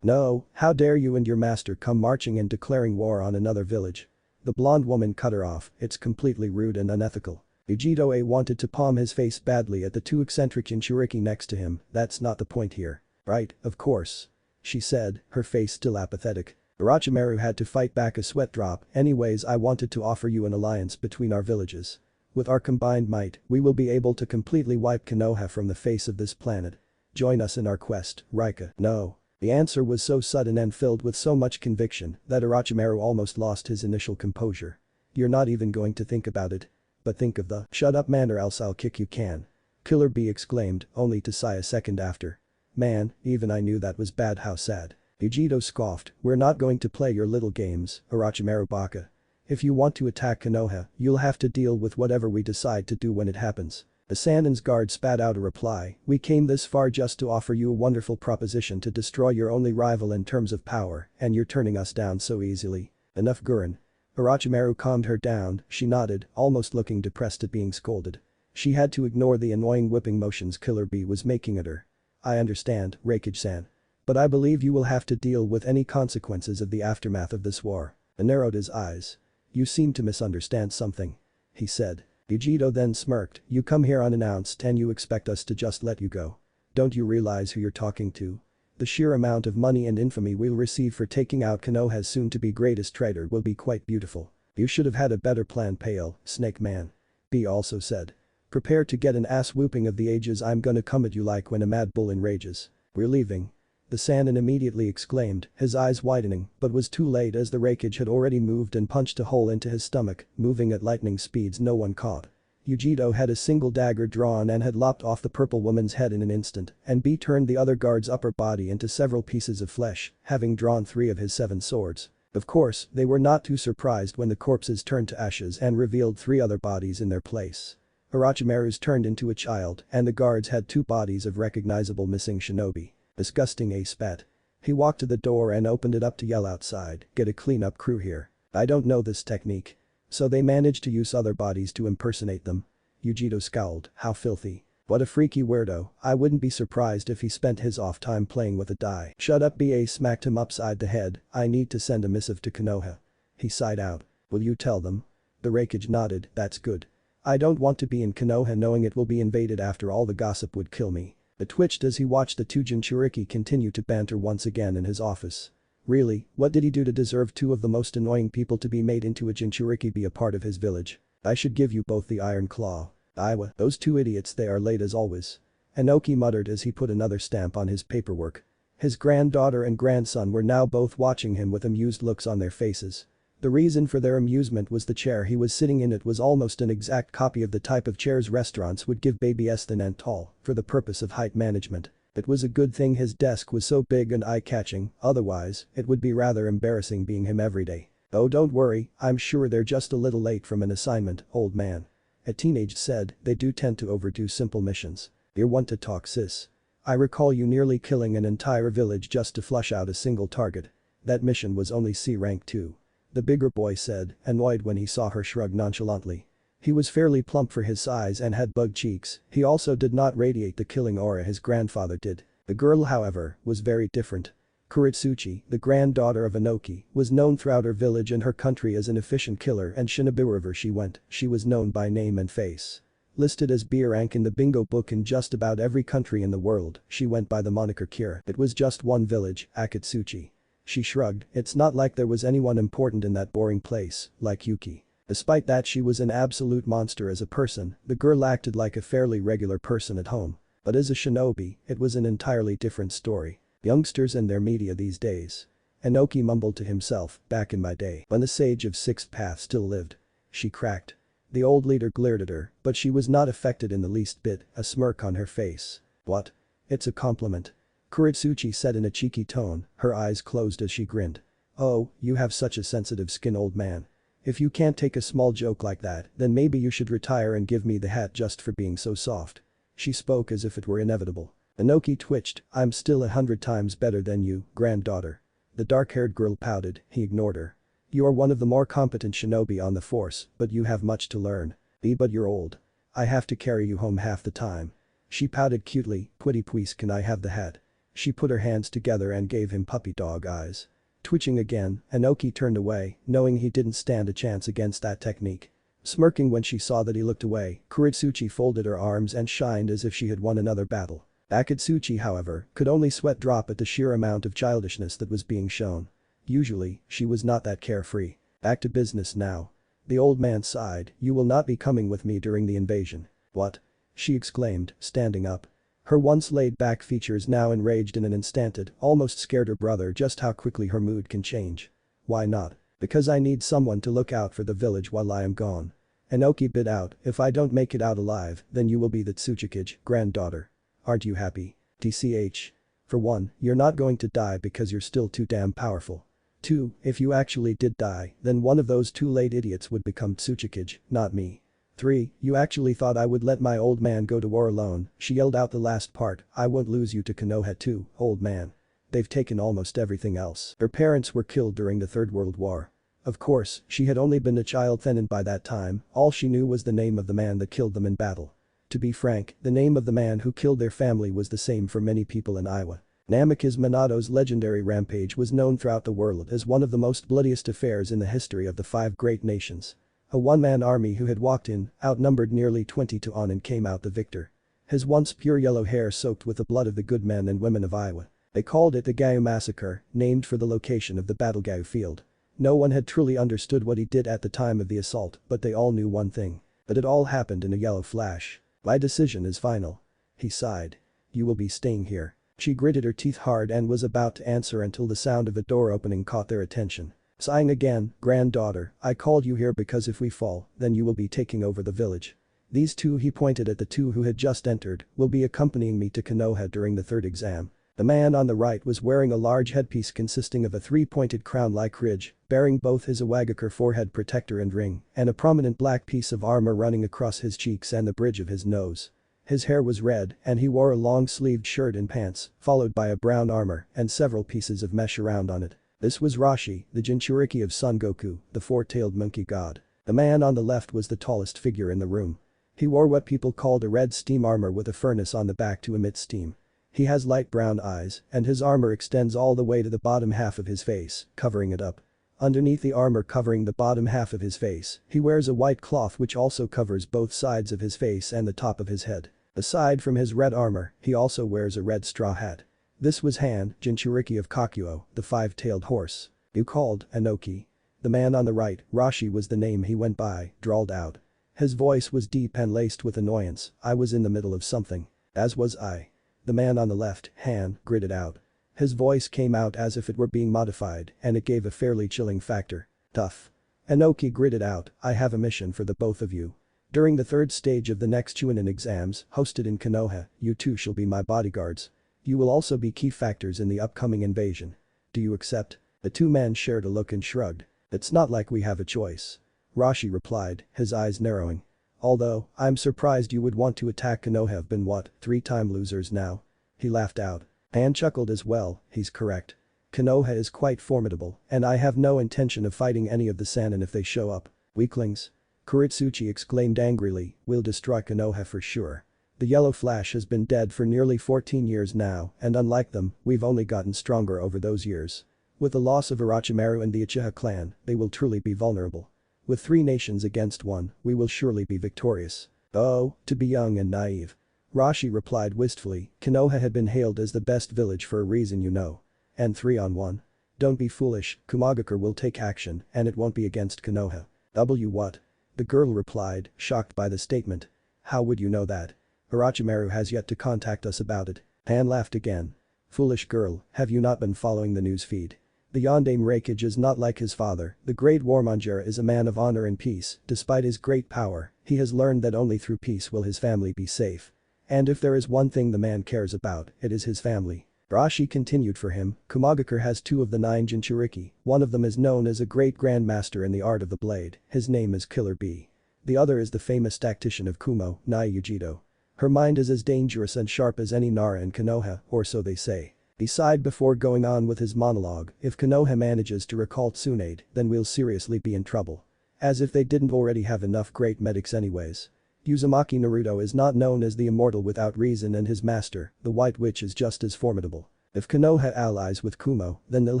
No, how dare you and your master come marching in declaring war on another village. The blonde woman cut her off, it's completely rude and unethical. Ujito wanted to palm his face badly at the two eccentric Jinchuriki next to him, that's not the point here. Right, of course. She said, her face still apathetic. Orochimaru had to fight back a sweat drop, anyways I wanted to offer you an alliance between our villages. With our combined might, we will be able to completely wipe Konoha from the face of this planet. Join us in our quest, Rika. No. The answer was so sudden and filled with so much conviction that Orochimaru almost lost his initial composure. You're not even going to think about it. But think of the shut up man or else I'll kick you can. Killer B exclaimed, only to sigh a second after. Man, even I knew that was bad, how sad. Ujito scoffed, we're not going to play your little games, Orochimaru Baka. If you want to attack Konoha, you'll have to deal with whatever we decide to do when it happens. The Sannin's guard spat out a reply, we came this far just to offer you a wonderful proposition to destroy your only rival in terms of power, and you're turning us down so easily. Enough Gurren. Orochimaru calmed her down, she nodded, almost looking depressed at being scolded. She had to ignore the annoying whipping motions Killer B was making at her. I understand, Reikage-san. But I believe you will have to deal with any consequences of the aftermath of this war. He narrowed his eyes. You seem to misunderstand something. He said. Yujiro then smirked, "You come here unannounced and you expect us to just let you go. Don't you realize who you're talking to? The sheer amount of money and infamy we'll receive for taking out Konoha's soon-to-be greatest traitor will be quite beautiful. You should have had a better plan, Pale, Snake Man." B also said. "Prepare to get an ass-whooping of the ages. I'm gonna come at you like when a mad bull enrages. We're leaving." The Sannin immediately exclaimed, his eyes widening, but was too late as the Raikage had already moved and punched a hole into his stomach, moving at lightning speeds no one caught. Yujiro had a single dagger drawn and had lopped off the purple woman's head in an instant, and B turned the other guard's upper body into several pieces of flesh, having drawn 3 of his 7 swords. Of course, they were not too surprised when the corpses turned to ashes and revealed 3 other bodies in their place. Orochimaru's turned into a child, and the guards had 2 bodies of recognizable missing shinobi. Disgusting, Ace spat. He walked to the door and opened it up to yell outside, "Get a cleanup crew here. I don't know this technique." So they managed to use other bodies to impersonate them. Yujiro scowled, "How filthy. What a freaky weirdo. I wouldn't be surprised if he spent his off time playing with a die." "Shut up." BA smacked him upside the head, "I need to send a missive to Konoha." He sighed out. "Will you tell them?" The Raikage nodded, "That's good. I don't want to be in Konoha knowing it will be invaded. After all, the gossip would kill me." It twitched as he watched the 2 Jinchuriki continue to banter once again in his office. Really, what did he do to deserve 2 of the most annoying people to be made into a Jinchuriki be a part of his village? "I should give you both the Iron Claw." "Aiwa, those 2 idiots, they are late as always." Inoki muttered as he put another stamp on his paperwork. His granddaughter and grandson were now both watching him with amused looks on their faces. The reason for their amusement was the chair he was sitting in. It was almost an exact copy of the type of chairs restaurants would give babies thin and tall, for the purpose of height management. It was a good thing his desk was so big and eye-catching, otherwise, it would be rather embarrassing being him every day. "Oh, don't worry, I'm sure they're just a little late from an assignment, old man." A teenage said, "They do tend to overdo simple missions." "You're one to talk, sis. I recall you nearly killing an entire village just to flush out a single target. That mission was only C rank too." The bigger boy said, annoyed when he saw her shrug nonchalantly. He was fairly plump for his size and had bug cheeks. He also did not radiate the killing aura his grandfather did. The girl, however, was very different. Kuritsuchi, the granddaughter of Inoki, was known throughout her village and her country as an efficient killer, and shinobi wherever she went, she was known by name and face. Listed as B rank in the bingo book in just about every country in the world, she went by the moniker Kira. It was just one village, Akatsuchi. She shrugged, "It's not like there was anyone important in that boring place, like Yuki." Despite that, she was an absolute monster as a person. The girl acted like a fairly regular person at home. But as a shinobi, it was an entirely different story. Youngsters and their media these days. Inoki mumbled to himself, "Back in my day, when the sage of Sixth Path still lived." She cracked. The old leader glared at her, but she was not affected in the least bit, a smirk on her face. "What? It's a compliment." Kuritsuchi said in a cheeky tone, her eyes closed as she grinned. "Oh, you have such a sensitive skin, old man. If you can't take a small joke like that, then maybe you should retire and give me the hat just for being so soft." She spoke as if it were inevitable. Inoki twitched, "I'm still 100 times better than you, granddaughter." The dark-haired girl pouted, he ignored her. "You are one of the more competent shinobi on the force, but you have much to learn. But you're old. I have to carry you home half the time." She pouted cutely, "Pretty please, can I have the hat?" She put her hands together and gave him puppy dog eyes. Twitching again, Inoki turned away, knowing he didn't stand a chance against that technique. Smirking when she saw that he looked away, Kuritsuchi folded her arms and shined as if she had won another battle. Akatsuchi, however, could only sweat drop at the sheer amount of childishness that was being shown. Usually, she was not that carefree. "Back to business now." The old man sighed, "You will not be coming with me during the invasion." "What?" she exclaimed, standing up. Her once laid-back features now enraged in an instant. It almost scared her brother just how quickly her mood can change. "Why not?" "Because I need someone to look out for the village while I am gone." Inoki bit out, "If I don't make it out alive, then you will be the Tsuchikage, granddaughter. Aren't you happy?" "TCH. For one, you're not going to die because you're still too damn powerful. 2, if you actually did die, then one of those 2 late idiots would become Tsuchikage, not me. 3, you actually thought I would let my old man go to war alone." She yelled out the last part, "I won't lose you to Konoha too, old man. They've taken almost everything else." Her parents were killed during the Third World War. Of course, she had only been a child then, and by that time, all she knew was the name of the man that killed them in battle. To be frank, the name of the man who killed their family was the same for many people in Iowa. Namikaze Minato's legendary rampage was known throughout the world as one of the most bloodiest affairs in the history of the 5 great nations. A one-man army who had walked in, outnumbered nearly 20 to 1 and came out the victor. His once pure yellow hair soaked with the blood of the good men and women of Iowa. They called it the Gao Massacre, named for the location of the Battle Gao field. No one had truly understood what he did at the time of the assault, but they all knew one thing. That it all happened in a yellow flash. My decision is final. He sighed. You will be staying here. She gritted her teeth hard and was about to answer until the sound of a door opening caught their attention. Sighing again, granddaughter, I called you here because if we fall, then you will be taking over the village. These two, he pointed at the two who had just entered, will be accompanying me to Konoha during the third exam. The man on the right was wearing a large headpiece consisting of a three-pointed crown-like ridge, bearing both his Iwagakure forehead protector and ring, and a prominent black piece of armor running across his cheeks and the bridge of his nose. His hair was red, and he wore a long-sleeved shirt and pants, followed by a brown armor and several pieces of mesh around on it. This was Rashi, the Jinchuriki of Son Goku, the four-tailed monkey god. The man on the left was the tallest figure in the room. He wore what people called a red steam armor with a furnace on the back to emit steam. He has light brown eyes, and his armor extends all the way to the bottom half of his face, covering it up. Underneath the armor covering the bottom half of his face, he wears a white cloth which also covers both sides of his face and the top of his head. Aside from his red armor, he also wears a red straw hat. This was Han, Jinchuriki of Kakuo, the five-tailed horse. You called, Inoki. The man on the right, Rashi was the name he went by, drawled out. His voice was deep and laced with annoyance. I was in the middle of something. As was I. The man on the left, Han, gritted out. His voice came out as if it were being modified, and it gave a fairly chilling factor. Tough. Inoki gritted out, I have a mission for the both of you. During the third stage of the next Chunin exams, hosted in Konoha, you two shall be my bodyguards. You will also be key factors in the upcoming invasion. Do you accept? The two men shared a look and shrugged. It's not like we have a choice. Rashi replied, his eyes narrowing. Although, I'm surprised you would want to attack Konoha, have been what, 3-time losers now? He laughed out. Han chuckled as well, he's correct. Konoha is quite formidable, and I have no intention of fighting any of the Sannin if they show up. Weaklings. Kuritsuchi exclaimed angrily, we'll destroy Konoha for sure. The Yellow Flash has been dead for nearly 14 years now, and unlike them, we've only gotten stronger over those years. With the loss of Orochimaru and the Uchiha clan, they will truly be vulnerable. With 3 nations against 1, we will surely be victorious. Oh, to be young and naive. Rashi replied wistfully, Konoha had been hailed as the best village for a reason, you know. And 3-on-1. Don't be foolish, Kumagakure will take action, and it won't be against Konoha. What? The girl replied, shocked by the statement. How would you know that? Orochimaru has yet to contact us about it. Han laughed again. Foolish girl, have you not been following the news feed? The Yondaime Reikage is not like his father, the great warmonger is a man of honor and peace. Despite his great power, he has learned that only through peace will his family be safe. And if there is one thing the man cares about, it is his family. Rashi continued for him, Kumagakure has 2 of the 9 Jinchuriki, one of them is known as a great grandmaster in the art of the blade, his name is Killer Bee. The other is the famous tactician of Kumo, Nai Yujido. Her mind is as dangerous and sharp as any Nara in Konoha, or so they say. He sighed before going on with his monologue, if Konoha manages to recall Tsunade, then we'll seriously be in trouble. As if they didn't already have enough great medics anyways. Uzumaki Naruto is not known as the immortal without reason, and his master, the White Witch, is just as formidable. If Konoha allies with Kumo, then they'll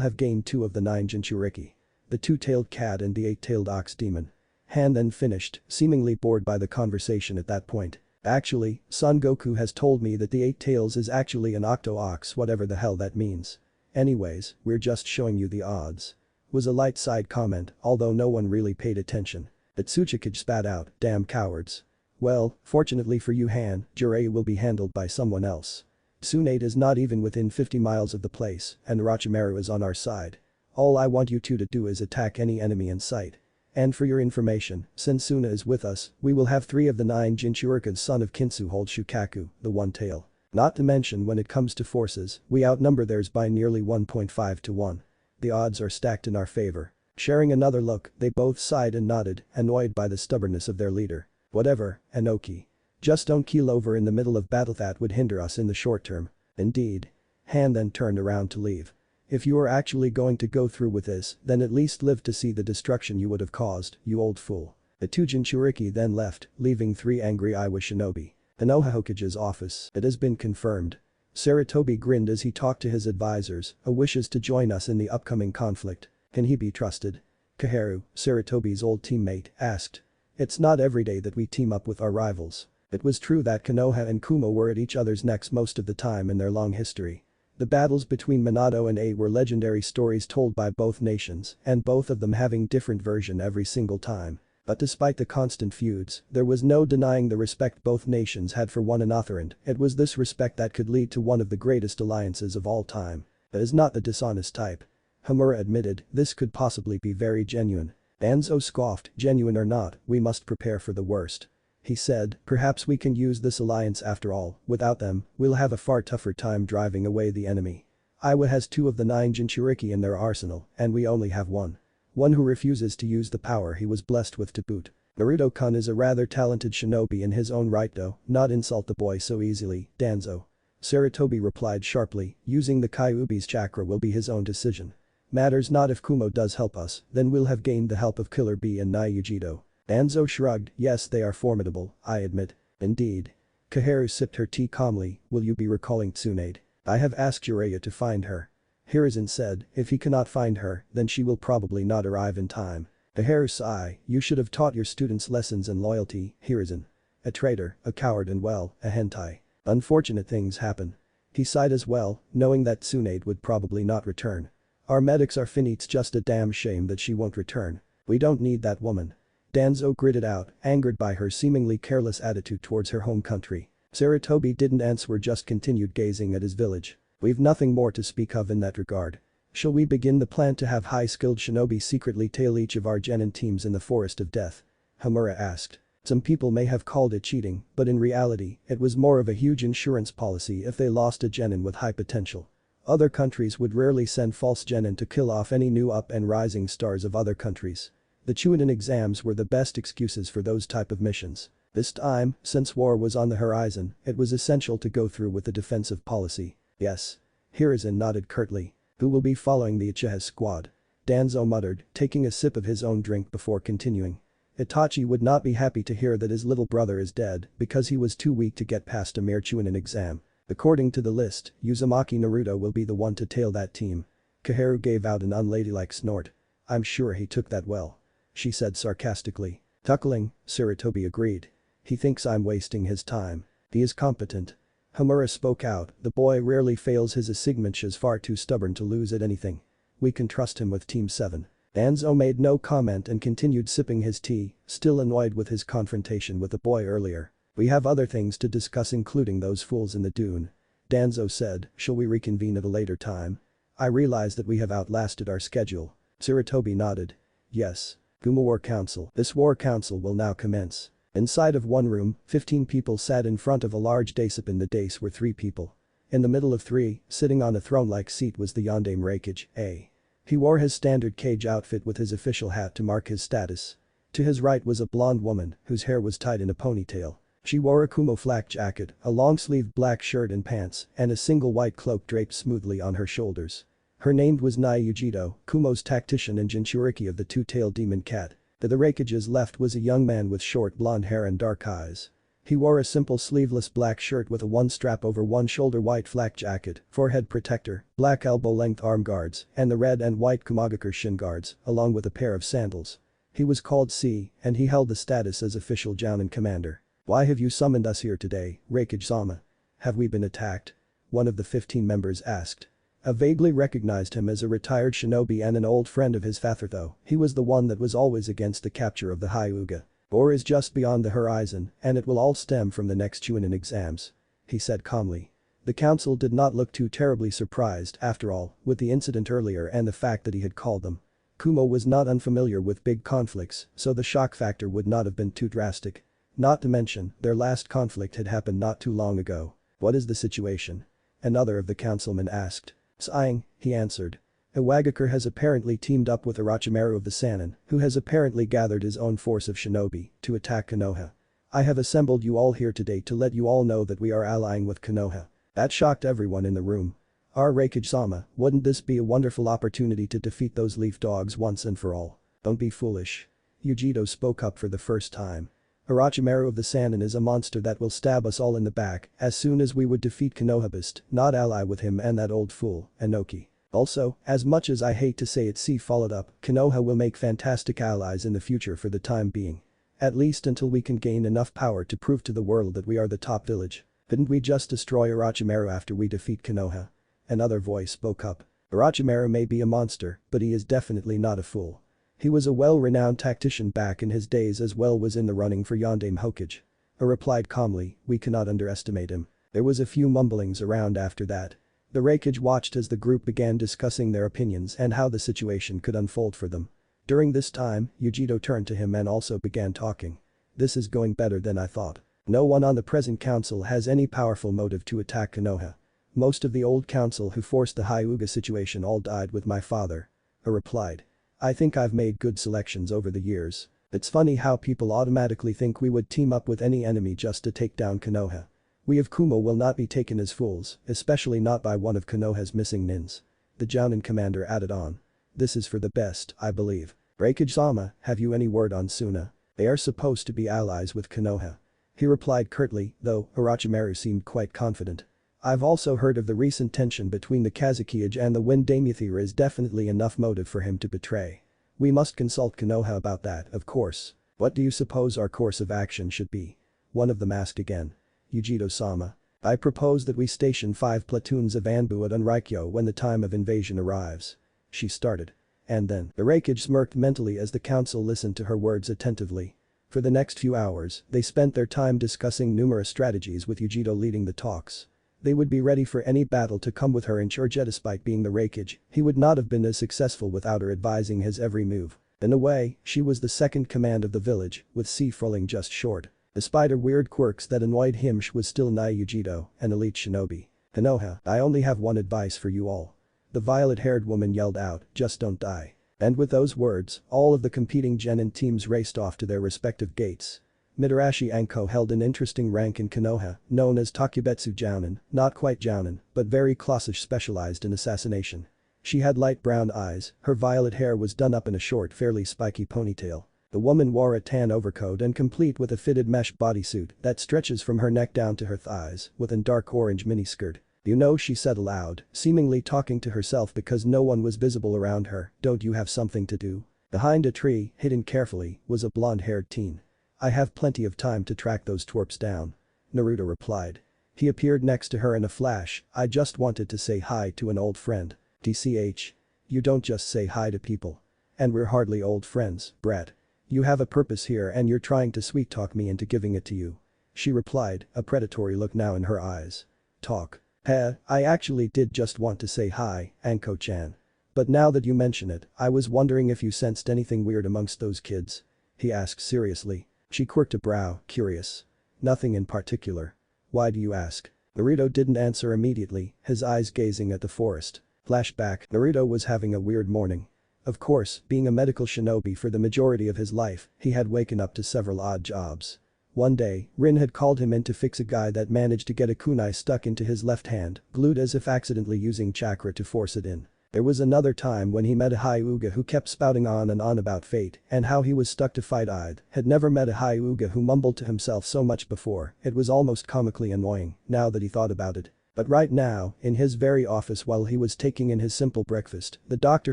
have gained 2 of the 9 Jinchuriki. The 2-tailed cat and the 8-tailed ox demon. Han then finished, seemingly bored by the conversation at that point. Actually, Son Goku has told me that the 8 tails is actually an octo-ox, whatever the hell that means. Anyways, we're just showing you the odds. Was a light side comment, although no one really paid attention. Tsuchikage spat out, damn cowards. Well, fortunately for you Han, Jiraiya will be handled by someone else. Tsunade is not even within 50 miles of the place, and Orochimaru is on our side. All I want you two to do is attack any enemy in sight. And for your information, since Suna is with us, we will have 3 of the 9 Jinchurika's son of Kinsu hold Shukaku, the one tail. Not to mention when it comes to forces, we outnumber theirs by nearly 1.5 to 1. The odds are stacked in our favor. Sharing another look, they both sighed and nodded, annoyed by the stubbornness of their leader. Whatever, Inoki. Just don't keel over in the middle of battle, that would hinder us in the short term. Indeed. Han then turned around to leave. If you are actually going to go through with this, then at least live to see the destruction you would have caused, you old fool. The 2 Jinchuriki then left, leaving 3 angry Iowa shinobi. Konoha Hokage's office, it has been confirmed. Sarutobi grinned as he talked to his advisors, who wishes to join us in the upcoming conflict. Can he be trusted? Kaharu, Saratobi's old teammate, asked. It's not every day that we team up with our rivals. It was true that Konoha and Kumo were at each other's necks most of the time in their long history. The battles between Minato and A were legendary stories told by both nations, and both of them having different version every single time. But despite the constant feuds, there was no denying the respect both nations had for one another, and it was this respect that could lead to one of the greatest alliances of all time. It is not the dishonest type. Homura admitted this could possibly be very genuine. Danzo scoffed, genuine or not, we must prepare for the worst. He said, perhaps we can use this alliance after all, without them, we'll have a far tougher time driving away the enemy. Iowa has 2 of the 9 Jinchuriki in their arsenal, and we only have one. One who refuses to use the power he was blessed with to boot. Naruto-kun is a rather talented shinobi in his own right though, not insult the boy so easily, Danzo. Saratobi replied sharply, using the Kyuubi's chakra will be his own decision. Matters not if Kumo does help us, then we'll have gained the help of Killer Bee and Naruto. Danzo shrugged, yes they are formidable, I admit. Indeed. Kaharu sipped her tea calmly, will you be recalling Tsunade? I have asked Jiraiya to find her. Hiruzen said, if he cannot find her, then she will probably not arrive in time. Kaharu sighed, you should have taught your students lessons in loyalty, Hiruzen. A traitor, a coward and well, a hentai. Unfortunate things happen. He sighed as well, knowing that Tsunade would probably not return. Our medics are fin, it's just a damn shame that she won't return. We don't need that woman. Danzo gritted out, angered by her seemingly careless attitude towards her home country. Saratobi didn't answer, just continued gazing at his village. We've nothing more to speak of in that regard. Shall we begin the plan to have high-skilled shinobi secretly tail each of our genin teams in the Forest of Death? Homura asked. Some people may have called it cheating, but in reality, it was more of a huge insurance policy if they lost a genin with high potential. Other countries would rarely send false genin to kill off any new up and rising stars of other countries. The Chunin exams were the best excuses for those type of missions. This time, since war was on the horizon, it was essential to go through with the defensive policy. Yes. Hiruzen nodded curtly. Who will be following the Uchiha squad? Danzo muttered, taking a sip of his own drink before continuing. Itachi would not be happy to hear that his little brother is dead because he was too weak to get past a mere Chunin exam. According to the list, Uzumaki Naruto will be the one to tail that team. Kaharu gave out an unladylike snort. I'm sure he took that well. She said sarcastically. Tuckling, Saratobi agreed. He thinks I'm wasting his time. He is competent. Homura spoke out, the boy rarely fails, his assignment is far too stubborn to lose at anything. We can trust him with Team 7. Danzo made no comment and continued sipping his tea, still annoyed with his confrontation with the boy earlier. We have other things to discuss including those fools in the dune. Danzo said, shall we reconvene at a later time? I realize that we have outlasted our schedule. Saratobi nodded. Yes. Guma War Council. This War Council will now commence. Inside of one room, 15 people sat in front of a large dais. In the dais were 3 people. In the middle of 3, sitting on a throne-like seat was the Yondaime Reikage, A. He wore his standard cage outfit with his official hat to mark his status. To his right was a blonde woman, whose hair was tied in a ponytail. She wore a Kumo flak jacket, a long-sleeved black shirt and pants, and a single white cloak draped smoothly on her shoulders. Her name was Naruto, Kumo's tactician and Jinchuriki of the two-tailed demon cat. To the Reikage's left was a young man with short blonde hair and dark eyes. He wore a simple sleeveless black shirt with a one strap over one shoulder, white flak jacket, forehead protector, black elbow-length arm guards, and the red and white Kumagakure shin guards, along with a pair of sandals. He was called C, and he held the status as official Jounin commander. Why have you summoned us here today, Reikage-sama? Have we been attacked? One of the 15 members asked. I vaguely recognized him as a retired shinobi and an old friend of his father, though he was the one that was always against the capture of the Hyuga. War is just beyond the horizon, and it will all stem from the next Chunin exams. He said calmly. The council did not look too terribly surprised, after all, with the incident earlier and the fact that he had called them. Kumo was not unfamiliar with big conflicts, so the shock factor would not have been too drastic. Not to mention, their last conflict had happened not too long ago. What is the situation? Another of the councilmen asked. Sighing, he answered. Iwagakure has apparently teamed up with Orochimaru of the Sannin, who has apparently gathered his own force of shinobi, to attack Konoha. I have assembled you all here today to let you all know that we are allying with Konoha. That shocked everyone in the room. Our Reikage-sama, wouldn't this be a wonderful opportunity to defeat those leaf dogs once and for all? Don't be foolish. Yujito spoke up for the first time. Orochimaru of the Sannin is a monster that will stab us all in the back as soon as we would defeat Konoha, not ally with him and that old fool, Inoki. Also, as much as I hate to say it, C followed up, Konoha will make fantastic allies in the future for the time being. At least until we can gain enough power to prove to the world that we are the top village. Didn't we just destroy Orochimaru after we defeat Konoha? Another voice spoke up. Orochimaru may be a monster, but he is definitely not a fool. He was a well-renowned tactician back in his days as well was in the running for Yondaime Hokage. I replied calmly, we cannot underestimate him. There was a few mumblings around after that. The Raikage watched as the group began discussing their opinions and how the situation could unfold for them. During this time, Yujiro turned to him and also began talking. This is going better than I thought. No one on the present council has any powerful motive to attack Konoha. Most of the old council who forced the Hyuga situation all died with my father. I replied. I think I've made good selections over the years. It's funny how people automatically think we would team up with any enemy just to take down Konoha. We of Kumo will not be taken as fools, especially not by one of Konoha's missing nins. The Jounin commander added on. This is for the best, I believe. Raikage-sama, have you any word on Suna? They are supposed to be allies with Konoha. He replied curtly, though Orochimaru seemed quite confident. I've also heard of the recent tension between the Kazukiage and the Wind Daimyo. There is definitely enough motive for him to betray. We must consult Konoha about that, of course. What do you suppose our course of action should be? One of them asked again. Yujiro-sama. I propose that we station 5 platoons of Anbu at Unraikyo when the time of invasion arrives. She started. And then, the Raikage smirked mentally as the council listened to her words attentively. For the next few hours, they spent their time discussing numerous strategies with Yujiro leading the talks. They would be ready for any battle to come with her in charge. Despite being the Raikage, he would not have been as successful without her advising his every move. In a way, she was the second command of the village, with C falling just short. Despite her weird quirks that annoyed him, she was still Nai Yujiro, an elite shinobi. Konoha, I only have one advice for you all. The violet-haired woman yelled out, just don't die. And with those words, all of the competing genin teams raced off to their respective gates. Mitarashi Anko held an interesting rank in Konoha, known as Takubetsu Jounin, not quite Jounin, but very classish, specialized in assassination. She had light brown eyes, her violet hair was done up in a short, fairly spiky ponytail. The woman wore a tan overcoat and complete with a fitted mesh bodysuit that stretches from her neck down to her thighs, with a dark orange miniskirt. You know, she said aloud, seemingly talking to herself because no one was visible around her, don't you have something to do? Behind a tree, hidden carefully, was a blonde-haired teen. I have plenty of time to track those twerps down. Naruto replied. He appeared next to her in a flash, I just wanted to say hi to an old friend. TCH. You don't just say hi to people. And we're hardly old friends, brat. You have a purpose here and you're trying to sweet-talk me into giving it to you. She replied, a predatory look now in her eyes. Talk. I actually did just want to say hi, Anko-chan. But now that you mention it, I was wondering if you sensed anything weird amongst those kids. He asked seriously. She quirked a brow, curious. Nothing in particular. Why do you ask? Naruto didn't answer immediately, his eyes gazing at the forest. Flashback, Naruto was having a weird morning. Of course, being a medical shinobi for the majority of his life, he had waken up to several odd jobs. One day, Rin had called him in to fix a guy that managed to get a kunai stuck into his left hand, glued as if accidentally using chakra to force it in. There was another time when he met a Hyuga who kept spouting on and on about fate and how he was stuck to fight. Had never met a Hyuga who mumbled to himself so much before, it was almost comically annoying, now that he thought about it. But right now, in his very office while he was taking in his simple breakfast, the doctor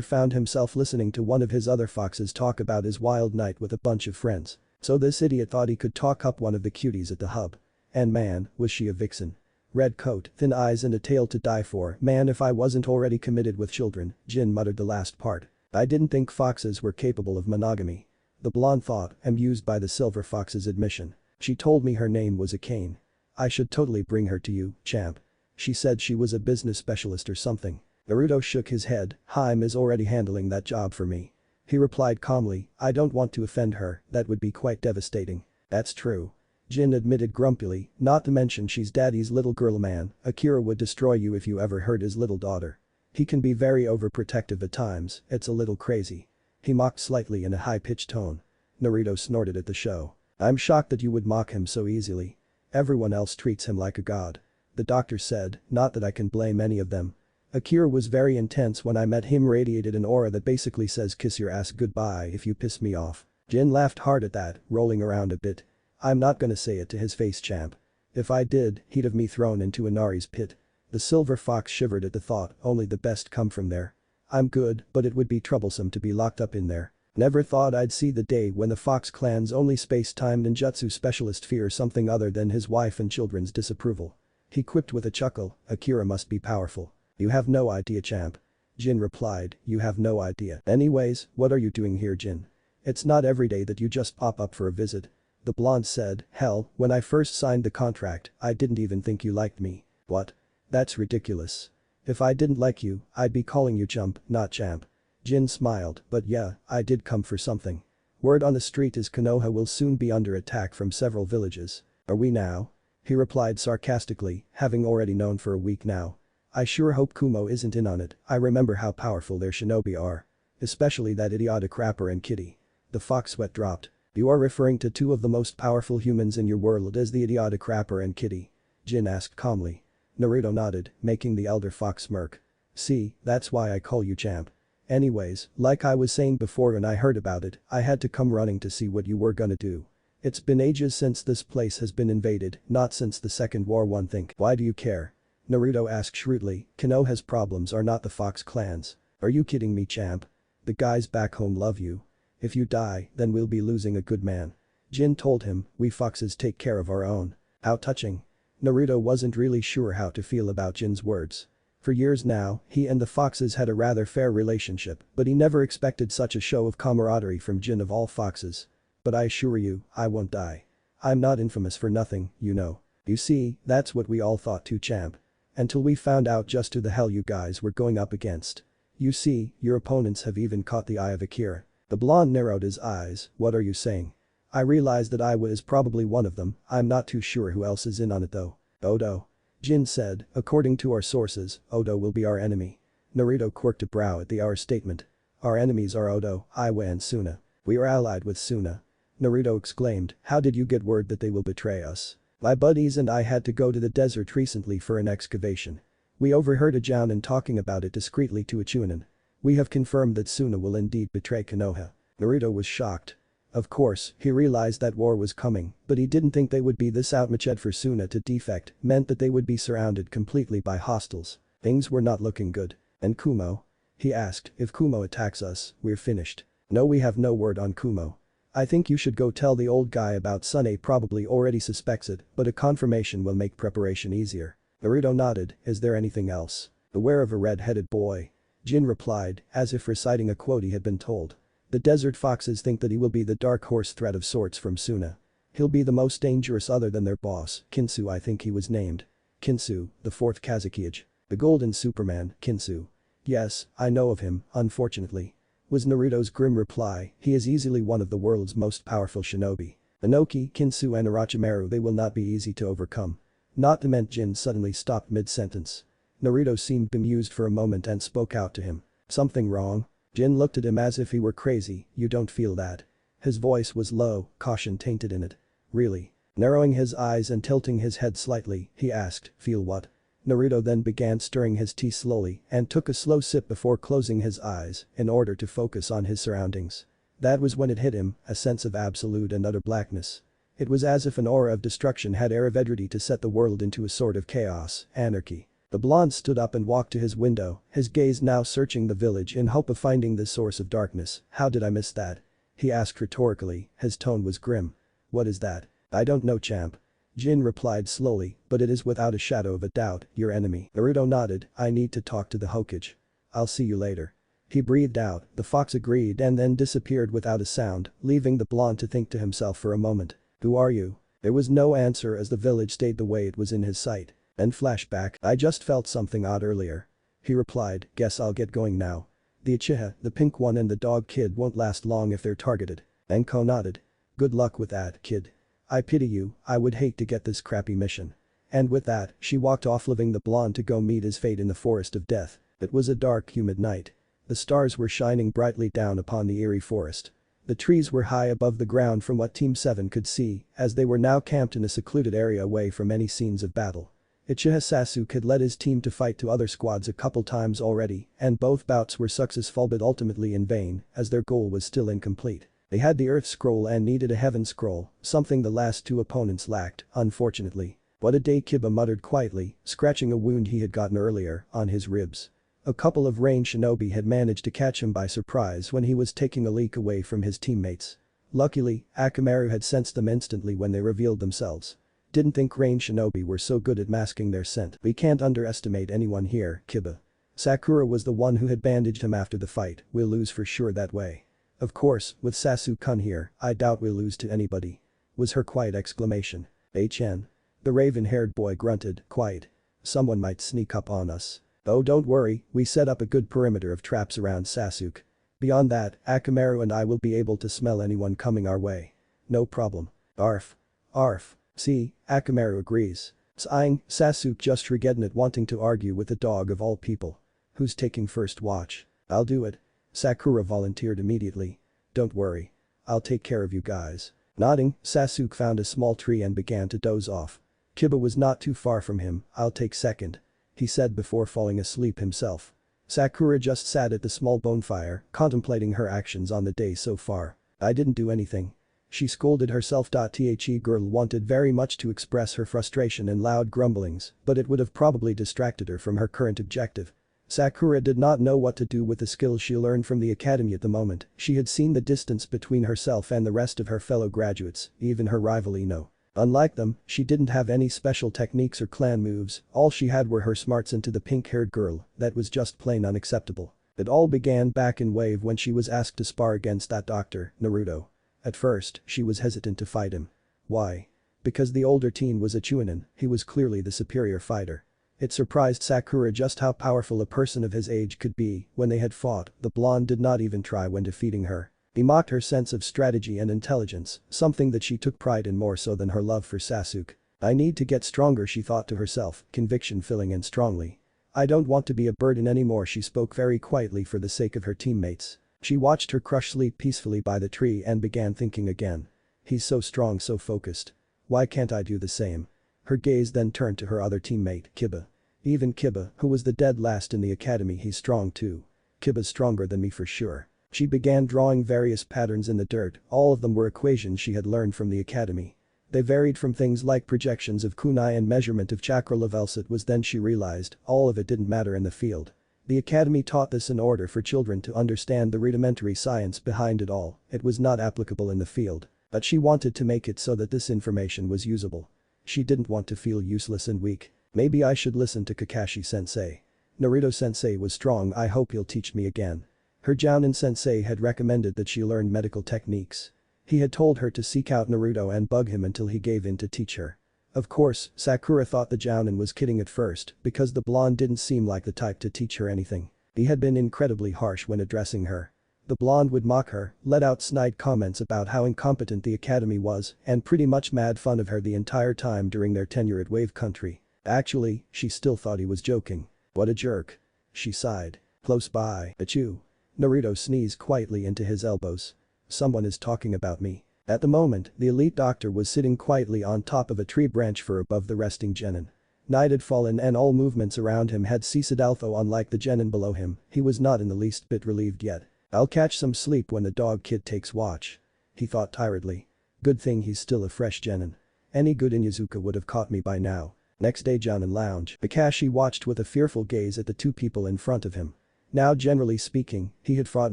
found himself listening to one of his other foxes talk about his wild night with a bunch of friends. So this idiot thought he could talk up one of the cuties at the hub. And man, was she a vixen. Red coat, thin eyes and a tail to die for, man if I wasn't already committed with children, Jin muttered the last part. I didn't think foxes were capable of monogamy. The blonde thought, amused by the silver fox's admission. She told me her name was Akane. I should totally bring her to you, champ. She said she was a business specialist or something. Naruto shook his head, Haim is already handling that job for me. He replied calmly, I don't want to offend her, that would be quite devastating. That's true. Jin admitted grumpily, not to mention she's daddy's little girl man, Akira would destroy you if you ever hurt his little daughter. He can be very overprotective at times, it's a little crazy. He mocked slightly in a high-pitched tone. Naruto snorted at the show. I'm shocked that you would mock him so easily. Everyone else treats him like a god. The doctor said, not that I can blame any of them. Akira was very intense when I met him, radiated an aura that basically says kiss your ass goodbye if you piss me off. Jin laughed hard at that, rolling around a bit. I'm not gonna say it to his face, champ. If I did, he'd have me thrown into Inari's pit. The silver fox shivered at the thought, only the best come from there. I'm good, but it would be troublesome to be locked up in there. Never thought I'd see the day when the Fox clan's only space-time ninjutsu specialist fears something other than his wife and children's disapproval. He quipped with a chuckle, Akira must be powerful. You have no idea, champ. Jin replied, you have no idea. Anyways, what are you doing here, Jin? It's not every day that you just pop up for a visit. The blonde said, hell, when I first signed the contract, I didn't even think you liked me. What? That's ridiculous. If I didn't like you, I'd be calling you chump, not champ. Jin smiled, but yeah, I did come for something. Word on the street is Konoha will soon be under attack from several villages. Are we now? He replied sarcastically, having already known for a week now. I sure hope Kumo isn't in on it, I remember how powerful their shinobi are. Especially that idiotic rapper and kitty. The fox sweat dropped. You are referring to two of the most powerful humans in your world as the idiotic rapper and kitty? Jin asked calmly. Naruto nodded, making the elder fox smirk. See, that's why I call you champ. Anyways, like I was saying before when I heard about it, I had to come running to see what you were gonna do. It's been ages since this place has been invaded, not since the Second War one think. Why do you care? Naruto asked shrewdly, Konoha's problems are not the Fox clans. Are you kidding me, champ? The guys back home love you. If you die, then we'll be losing a good man. Jin told him, we foxes take care of our own. How touching. Naruto wasn't really sure how to feel about Jin's words. For years now, he and the foxes had a rather fair relationship, but he never expected such a show of camaraderie from Jin of all foxes. But I assure you, I won't die. I'm not infamous for nothing, you know. You see, that's what we all thought too, champ. Until we found out just who the hell you guys were going up against. You see, your opponents have even caught the eye of Akira. The blonde narrowed his eyes, what are you saying? I realize that I was probably one of them, I'm not too sure who else is in on it though. Odo. Jin said, according to our sources, Odo will be our enemy. Naruto quirked a brow at the our statement. Our enemies are Odo, Iwa and Suna. We are allied with Suna. Naruto exclaimed, how did you get word that they will betray us? My buddies and I had to go to the desert recently for an excavation. We overheard a jounin talking about it discreetly to a Chunin. We have confirmed that Suna will indeed betray Konoha. Naruto was shocked. Of course, he realized that war was coming, but he didn't think they would be this outmatched for Suna to defect meant that they would be surrounded completely by hostiles. Things were not looking good. And Kumo? He asked, if Kumo attacks us, we're finished. No, we have no word on Kumo. I think you should go tell the old guy about Sune probably already suspects it, but a confirmation will make preparation easier. Naruto nodded, is there anything else? Beware of a red-headed boy. Jin replied, as if reciting a quote he had been told. The desert foxes think that he will be the dark horse threat of sorts from Suna. He'll be the most dangerous other than their boss, Kinsu I think he was named. Kinsu, the fourth Kazekage. The golden Superman, Kinsu. Yes, I know of him, unfortunately. Was Naruto's grim reply, he is easily one of the world's most powerful shinobi. Inoki, Kinsu and Orochimaru they will not be easy to overcome. Not to mention Jin suddenly stopped mid-sentence. Naruto seemed bemused for a moment and spoke out to him. Something wrong? Jin looked at him as if he were crazy, you don't feel that. His voice was low, caution tainted in it. Really? Narrowing his eyes and tilting his head slightly, he asked, feel what? Naruto then began stirring his tea slowly and took a slow sip before closing his eyes in order to focus on his surroundings. That was when it hit him, a sense of absolute and utter blackness. It was as if an aura of destruction had ready to set the world into a sort of chaos, anarchy. The blonde stood up and walked to his window, his gaze now searching the village in hope of finding this source of darkness. How did I miss that? He asked rhetorically, his tone was grim. What is that? I don't know, champ. Jin replied slowly, but it is without a shadow of a doubt, your enemy. Naruto nodded, I need to talk to the Hokage. I'll see you later. He breathed out, the fox agreed and then disappeared without a sound, leaving the blonde to think to himself for a moment. Who are you? There was no answer as the village stayed the way it was in his sight. Then flashback, I just felt something odd earlier. He replied, guess I'll get going now. The Uchiha, the pink one and the dog kid won't last long if they're targeted. Enko nodded. Good luck with that, kid. I pity you, I would hate to get this crappy mission. And with that, she walked off leaving the blonde to go meet his fate in the forest of death. It was a dark, humid night. The stars were shining brightly down upon the eerie forest. The trees were high above the ground from what Team 7 could see, as they were now camped in a secluded area away from any scenes of battle. Uchiha Sasuke had led his team to fight to other squads a couple times already, and both bouts were successful but ultimately in vain, as their goal was still incomplete. They had the Earth Scroll and needed a Heaven Scroll, something the last two opponents lacked, unfortunately. What a day, Kiba muttered quietly, scratching a wound he had gotten earlier on his ribs. A couple of range shinobi had managed to catch him by surprise when he was taking a leak away from his teammates. Luckily, Akamaru had sensed them instantly when they revealed themselves. Didn't think range shinobi were so good at masking their scent. We can't underestimate anyone here, Kiba. Sakura was the one who had bandaged him after the fight, we'll lose for sure that way. Of course, with Sasuke-kun here, I doubt we'll lose to anybody. Was her quiet exclamation. HN. The raven-haired boy grunted, quiet. Someone might sneak up on us. Oh, don't worry, we set up a good perimeter of traps around Sasuke. Beyond that, Akamaru and I will be able to smell anyone coming our way. No problem. Arf. Arf. See, Akamaru agrees. Sighing, Sasuke just regretting it, wanting to argue with the dog of all people. Who's taking first watch? I'll do it. Sakura volunteered immediately. Don't worry. I'll take care of you guys. Nodding, Sasuke found a small tree and began to doze off. Kiba was not too far from him. I'll take second, he said before falling asleep himself. Sakura just sat at the small bonfire, contemplating her actions on the day so far. I didn't do anything. She scolded herself. The girl wanted very much to express her frustration in loud grumblings, but it would have probably distracted her from her current objective. Sakura did not know what to do with the skills she learned from the academy at the moment. She had seen the distance between herself and the rest of her fellow graduates, even her rival Ino. Unlike them, she didn't have any special techniques or clan moves, all she had were her smarts into the pink-haired girl. That was just plain unacceptable. It all began back in Wave when she was asked to spar against that doctor, Naruto. At first, she was hesitant to fight him. Why? Because the older teen was a Chunin, he was clearly the superior fighter. It surprised Sakura just how powerful a person of his age could be. When they had fought, the blonde did not even try when defeating her. He mocked her sense of strategy and intelligence, something that she took pride in more so than her love for Sasuke. I need to get stronger, she thought to herself, conviction filling in strongly. I don't want to be a burden anymore, she spoke very quietly for the sake of her teammates. She watched her crush sleep peacefully by the tree and began thinking again. He's so strong, so focused. Why can't I do the same? Her gaze then turned to her other teammate, Kiba. Even Kiba, who was the dead last in the academy, he's strong too. Kiba's stronger than me for sure. She began drawing various patterns in the dirt, all of them were equations she had learned from the academy. They varied from things like projections of kunai and measurement of chakra levels. It was then she realized, all of it didn't matter in the field. The academy taught this in order for children to understand the rudimentary science behind it all. It was not applicable in the field. But she wanted to make it so that this information was usable. She didn't want to feel useless and weak. Maybe I should listen to Kakashi-sensei. Naruto-sensei was strong, I hope he'll teach me again. Her Jounin-sensei had recommended that she learn medical techniques. He had told her to seek out Naruto and bug him until he gave in to teach her. Of course, Sakura thought the Jounin was kidding at first because the blonde didn't seem like the type to teach her anything. He had been incredibly harsh when addressing her. The blonde would mock her, let out snide comments about how incompetent the academy was, and pretty much made fun of her the entire time during their tenure at Wave Country. Actually, she still thought he was joking. What a jerk. She sighed. Close by. Achoo. Naruto sneezed quietly into his elbows. Someone is talking about me. At the moment, the elite doctor was sitting quietly on top of a tree branch far above the resting genin. Night had fallen and all movements around him had ceased, although unlike the genin below him, he was not in the least bit relieved yet. I'll catch some sleep when the dog kid takes watch. He thought tiredly. Good thing he's still a fresh genin. Any good Inyazuka would have caught me by now. Next day, Jounin lounge. Kakashi watched with a fearful gaze at the two people in front of him. Now, generally speaking, he had fought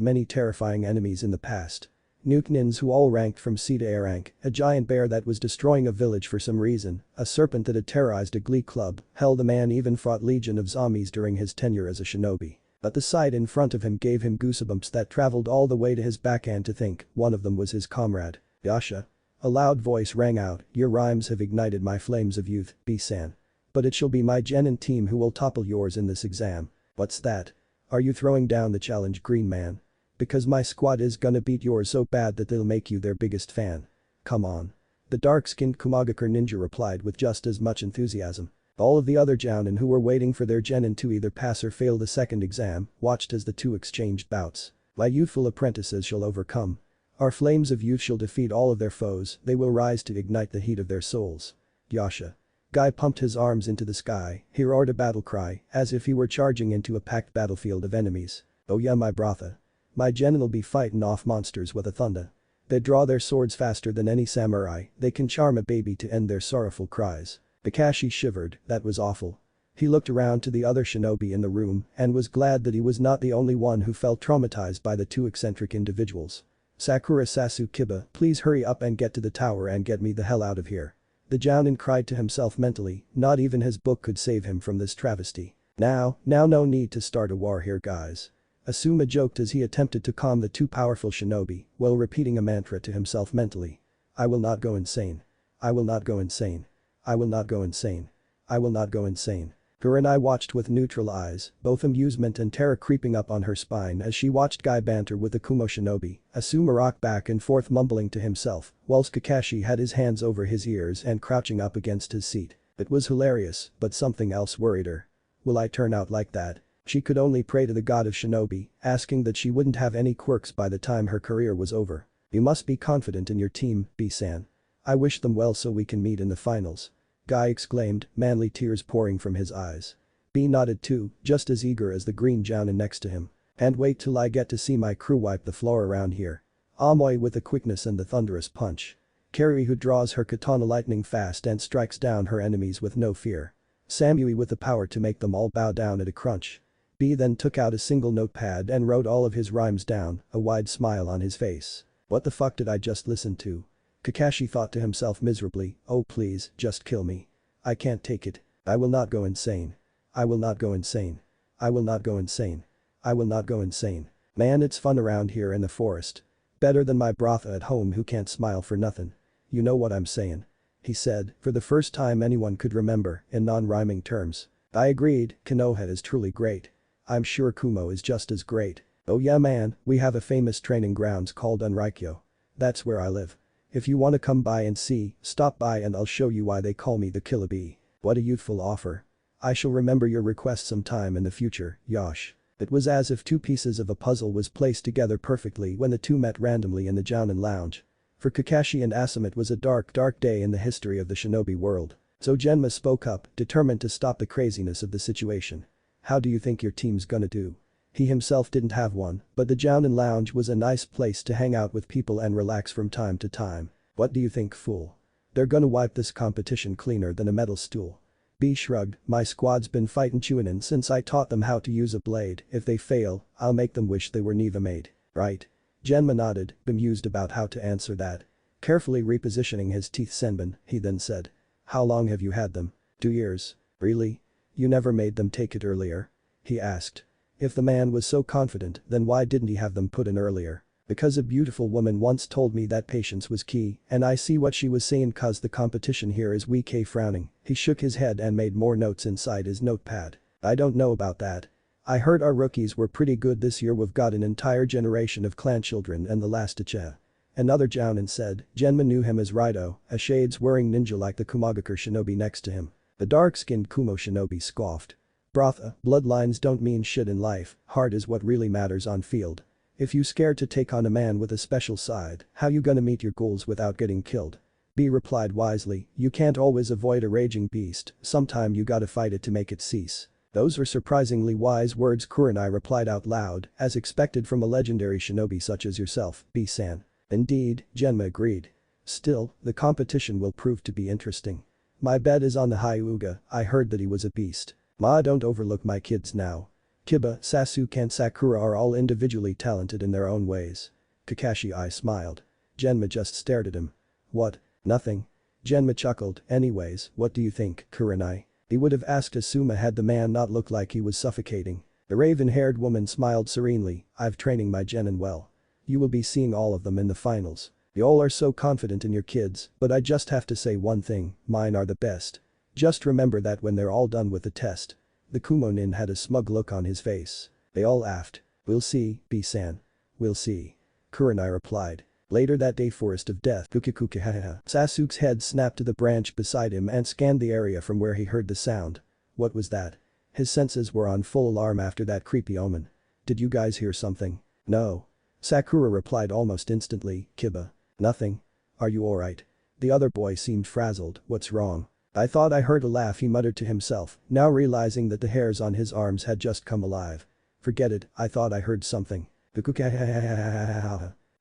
many terrifying enemies in the past. Nuknins who all ranked from C to A rank, a giant bear that was destroying a village for some reason, a serpent that had terrorized a glee club, hell, the man even fought legion of zombies during his tenure as a shinobi. But the sight in front of him gave him goosebumps that traveled all the way to his backhand to think one of them was his comrade. Yasha. A loud voice rang out, your rhymes have ignited my flames of youth, B-san. But it shall be my genin team who will topple yours in this exam. What's that? Are you throwing down the challenge, Green Man? Because my squad is gonna beat yours so bad that they'll make you their biggest fan. Come on. The dark-skinned Kumagakure ninja replied with just as much enthusiasm. All of the other Jounin who were waiting for their genin to either pass or fail the second exam watched as the two exchanged bouts. My youthful apprentices shall overcome. Our flames of youth shall defeat all of their foes, they will rise to ignite the heat of their souls. Yasha. Guy pumped his arms into the sky, he roared a battle cry, as if he were charging into a packed battlefield of enemies. Oh yeah, my brother. My genin'll be fighting off monsters with a thunder. They draw their swords faster than any samurai, they can charm a baby to end their sorrowful cries. Kakashi shivered, that was awful. He looked around to the other shinobi in the room and was glad that he was not the only one who felt traumatized by the two eccentric individuals. Sakura Kiba, please hurry up and get to the tower and get me the hell out of here. The Jounin cried to himself mentally, not even his book could save him from this travesty. Now no need to start a war here guys. Asuma joked as he attempted to calm the two powerful shinobi while repeating a mantra to himself mentally. I will not go insane. I will not go insane. I will not go insane. I will not go insane. Kurenai watched with neutral eyes, both amusement and terror creeping up on her spine as she watched Guy banter with the Kumo shinobi, Asuma rock back and forth mumbling to himself, whilst Kakashi had his hands over his ears and crouching up against his seat. It was hilarious, but something else worried her. Will I turn out like that? She could only pray to the god of shinobi, asking that she wouldn't have any quirks by the time her career was over. You must be confident in your team, B-san. I wish them well so we can meet in the finals. Guy exclaimed, manly tears pouring from his eyes. B nodded too, just as eager as the green Jounin next to him. And wait till I get to see my crew wipe the floor around here. Amoy with the quickness and the thunderous punch. Carrie who draws her katana lightning fast and strikes down her enemies with no fear. Samui with the power to make them all bow down at a crunch. B then took out a single notepad and wrote all of his rhymes down, a wide smile on his face. What the fuck did I just listen to? Kakashi thought to himself miserably, oh please, just kill me. I can't take it. I will not go insane. I will not go insane. I will not go insane. I will not go insane. Man, it's fun around here in the forest. Better than my brother at home who can't smile for nothing. You know what I'm saying. He said, for the first time anyone could remember, in non-rhyming terms. I agreed, Konoha is truly great. I'm sure Kumo is just as great. Oh yeah man, we have a famous training grounds called Unraikyo. That's where I live. If you wanna come by and see, stop by and I'll show you why they call me the Killer Bee. What a youthful offer. I shall remember your request sometime in the future, Yosh. It was as if two pieces of a puzzle was placed together perfectly when the two met randomly in the Jounin lounge. For Kakashi and Asuma it was a dark day in the history of the shinobi world. So Genma spoke up, determined to stop the craziness of the situation. How do you think your team's gonna do? He himself didn't have one, but the Jounin lounge was a nice place to hang out with people and relax from time to time. What do you think, fool? They're gonna wipe this competition cleaner than a metal stool. B shrugged, my squad's been fightin' Chunin since I taught them how to use a blade, if they fail, I'll make them wish they were Neva made, right? Genma nodded, bemused about how to answer that. Carefully repositioning his teeth Senbon, he then said. How long have you had them? 2 years. Really? You never made them take it earlier? He asked. If the man was so confident, then why didn't he have them put in earlier? Because a beautiful woman once told me that patience was key, and I see what she was saying cause the competition here is weak. Frowning, he shook his head and made more notes inside his notepad. I don't know about that. I heard our rookies were pretty good this year. We've got an entire generation of clan children and the last Ichigo. Another Jounin said, Genma knew him as Raido, a shades-wearing ninja like the Kumagakure shinobi next to him. The dark-skinned Kumo shinobi scoffed. Brotha, bloodlines don't mean shit in life, heart is what really matters on field. If you scared to take on a man with a special side, how you gonna meet your goals without getting killed? B replied wisely, you can't always avoid a raging beast, sometime you gotta fight it to make it cease. Those are surprisingly wise words, Kurenai replied out loud, as expected from a legendary shinobi such as yourself, B-san. Indeed, Genma agreed. Still, the competition will prove to be interesting. My bet is on the Hyuga, I heard that he was a beast. Ma, don't overlook my kids now. Kiba, Sasuke and Sakura are all individually talented in their own ways. Kakashi I smiled. Genma just stared at him. What? Nothing. Genma chuckled, anyways, what do you think, Kurenai? He would have asked Asuma had the man not looked like he was suffocating. The raven-haired woman smiled serenely, I've training my genin well. You will be seeing all of them in the finals. Y'all are so confident in your kids, but I just have to say one thing, mine are the best. Just remember that when they're all done with the test. The Kumonin had a smug look on his face. They all laughed. We'll see, B-san. We'll see. Kurenai replied. Later that day, Forest of Death. Sasuke's head snapped to the branch beside him and scanned the area from where he heard the sound. What was that? His senses were on full alarm after that creepy omen. Did you guys hear something? No. Sakura replied almost instantly, Kiba. Nothing. Are you alright? The other boy seemed frazzled, what's wrong? I thought I heard a laugh, he muttered to himself, now realizing that the hairs on his arms had just come alive. Forget it, I thought I heard something.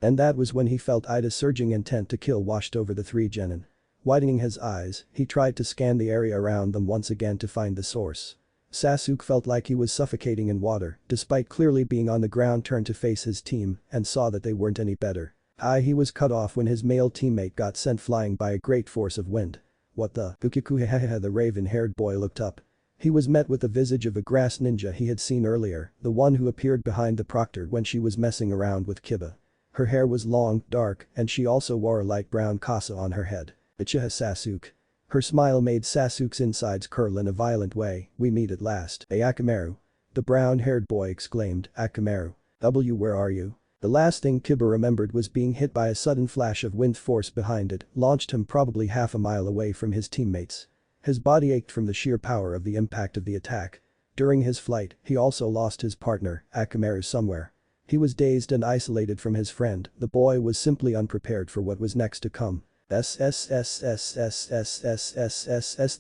And that was when he felt Ida's surging intent to kill washed over the three genin. Widening his eyes, he tried to scan the area around them once again to find the source. Sasuke felt like he was suffocating in water, despite clearly being on the ground. Turned to face his team and saw that they weren't any better. He was cut off when his male teammate got sent flying by a great force of wind. What the? Bukiku. The raven-haired boy looked up. He was met with the visage of a grass ninja he had seen earlier, the one who appeared behind the proctor when she was messing around with Kiba. Her hair was long, dark, and she also wore a light brown kasa on her head. Ichiha Sasuke. Her smile made Sasuke's insides curl in a violent way. We meet at last. Akamaru. The brown-haired boy exclaimed, Akamaru. Where are you? The last thing Kiba remembered was being hit by a sudden flash of wind force behind it, launched him probably half a mile away from his teammates. His body ached from the sheer power of the impact of the attack. During his flight, he also lost his partner, Akamaru, somewhere. He was dazed and isolated from his friend. The boy was simply unprepared for what was next to come. The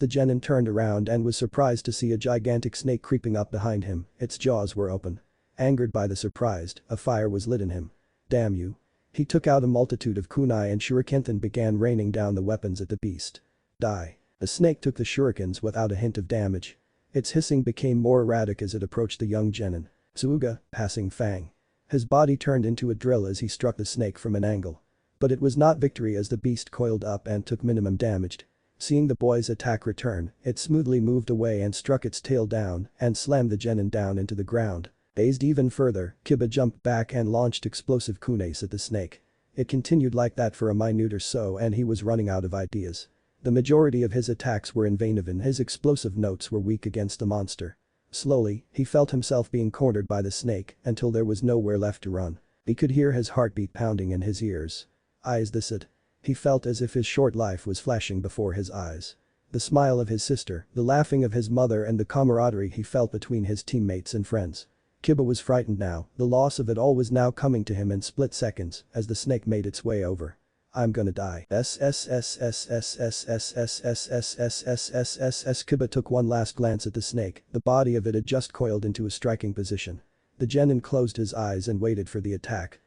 genin turned around and was surprised to see a gigantic snake creeping up behind him. Its jaws were open. Angered by the surprise, a fire was lit in him. Damn you. He took out a multitude of kunai and shuriken and began raining down the weapons at the beast. Die. The snake took the shurikens without a hint of damage. Its hissing became more erratic as it approached the young genin. Suuga, passing fang. His body turned into a drill as he struck the snake from an angle. But it was not victory as the beast coiled up and took minimum damage. Seeing the boy's attack return, it smoothly moved away and struck its tail down and slammed the genin down into the ground. Dazed even further, Kiba jumped back and launched explosive kunes at the snake. It continued like that for a minute or so and he was running out of ideas. The majority of his attacks were in vain, even his explosive notes were weak against the monster. Slowly, he felt himself being cornered by the snake until there was nowhere left to run. He could hear his heartbeat pounding in his ears. Is this it? He felt as if his short life was flashing before his eyes. The smile of his sister, the laughing of his mother and the camaraderie he felt between his teammates and friends. Kiba was frightened now, the loss of it all was now coming to him in split seconds as the snake made its way over. I'm gonna die. Kiba took one last glance at the snake, the body of it had just coiled into a striking position. The genin closed his eyes and waited for the attack.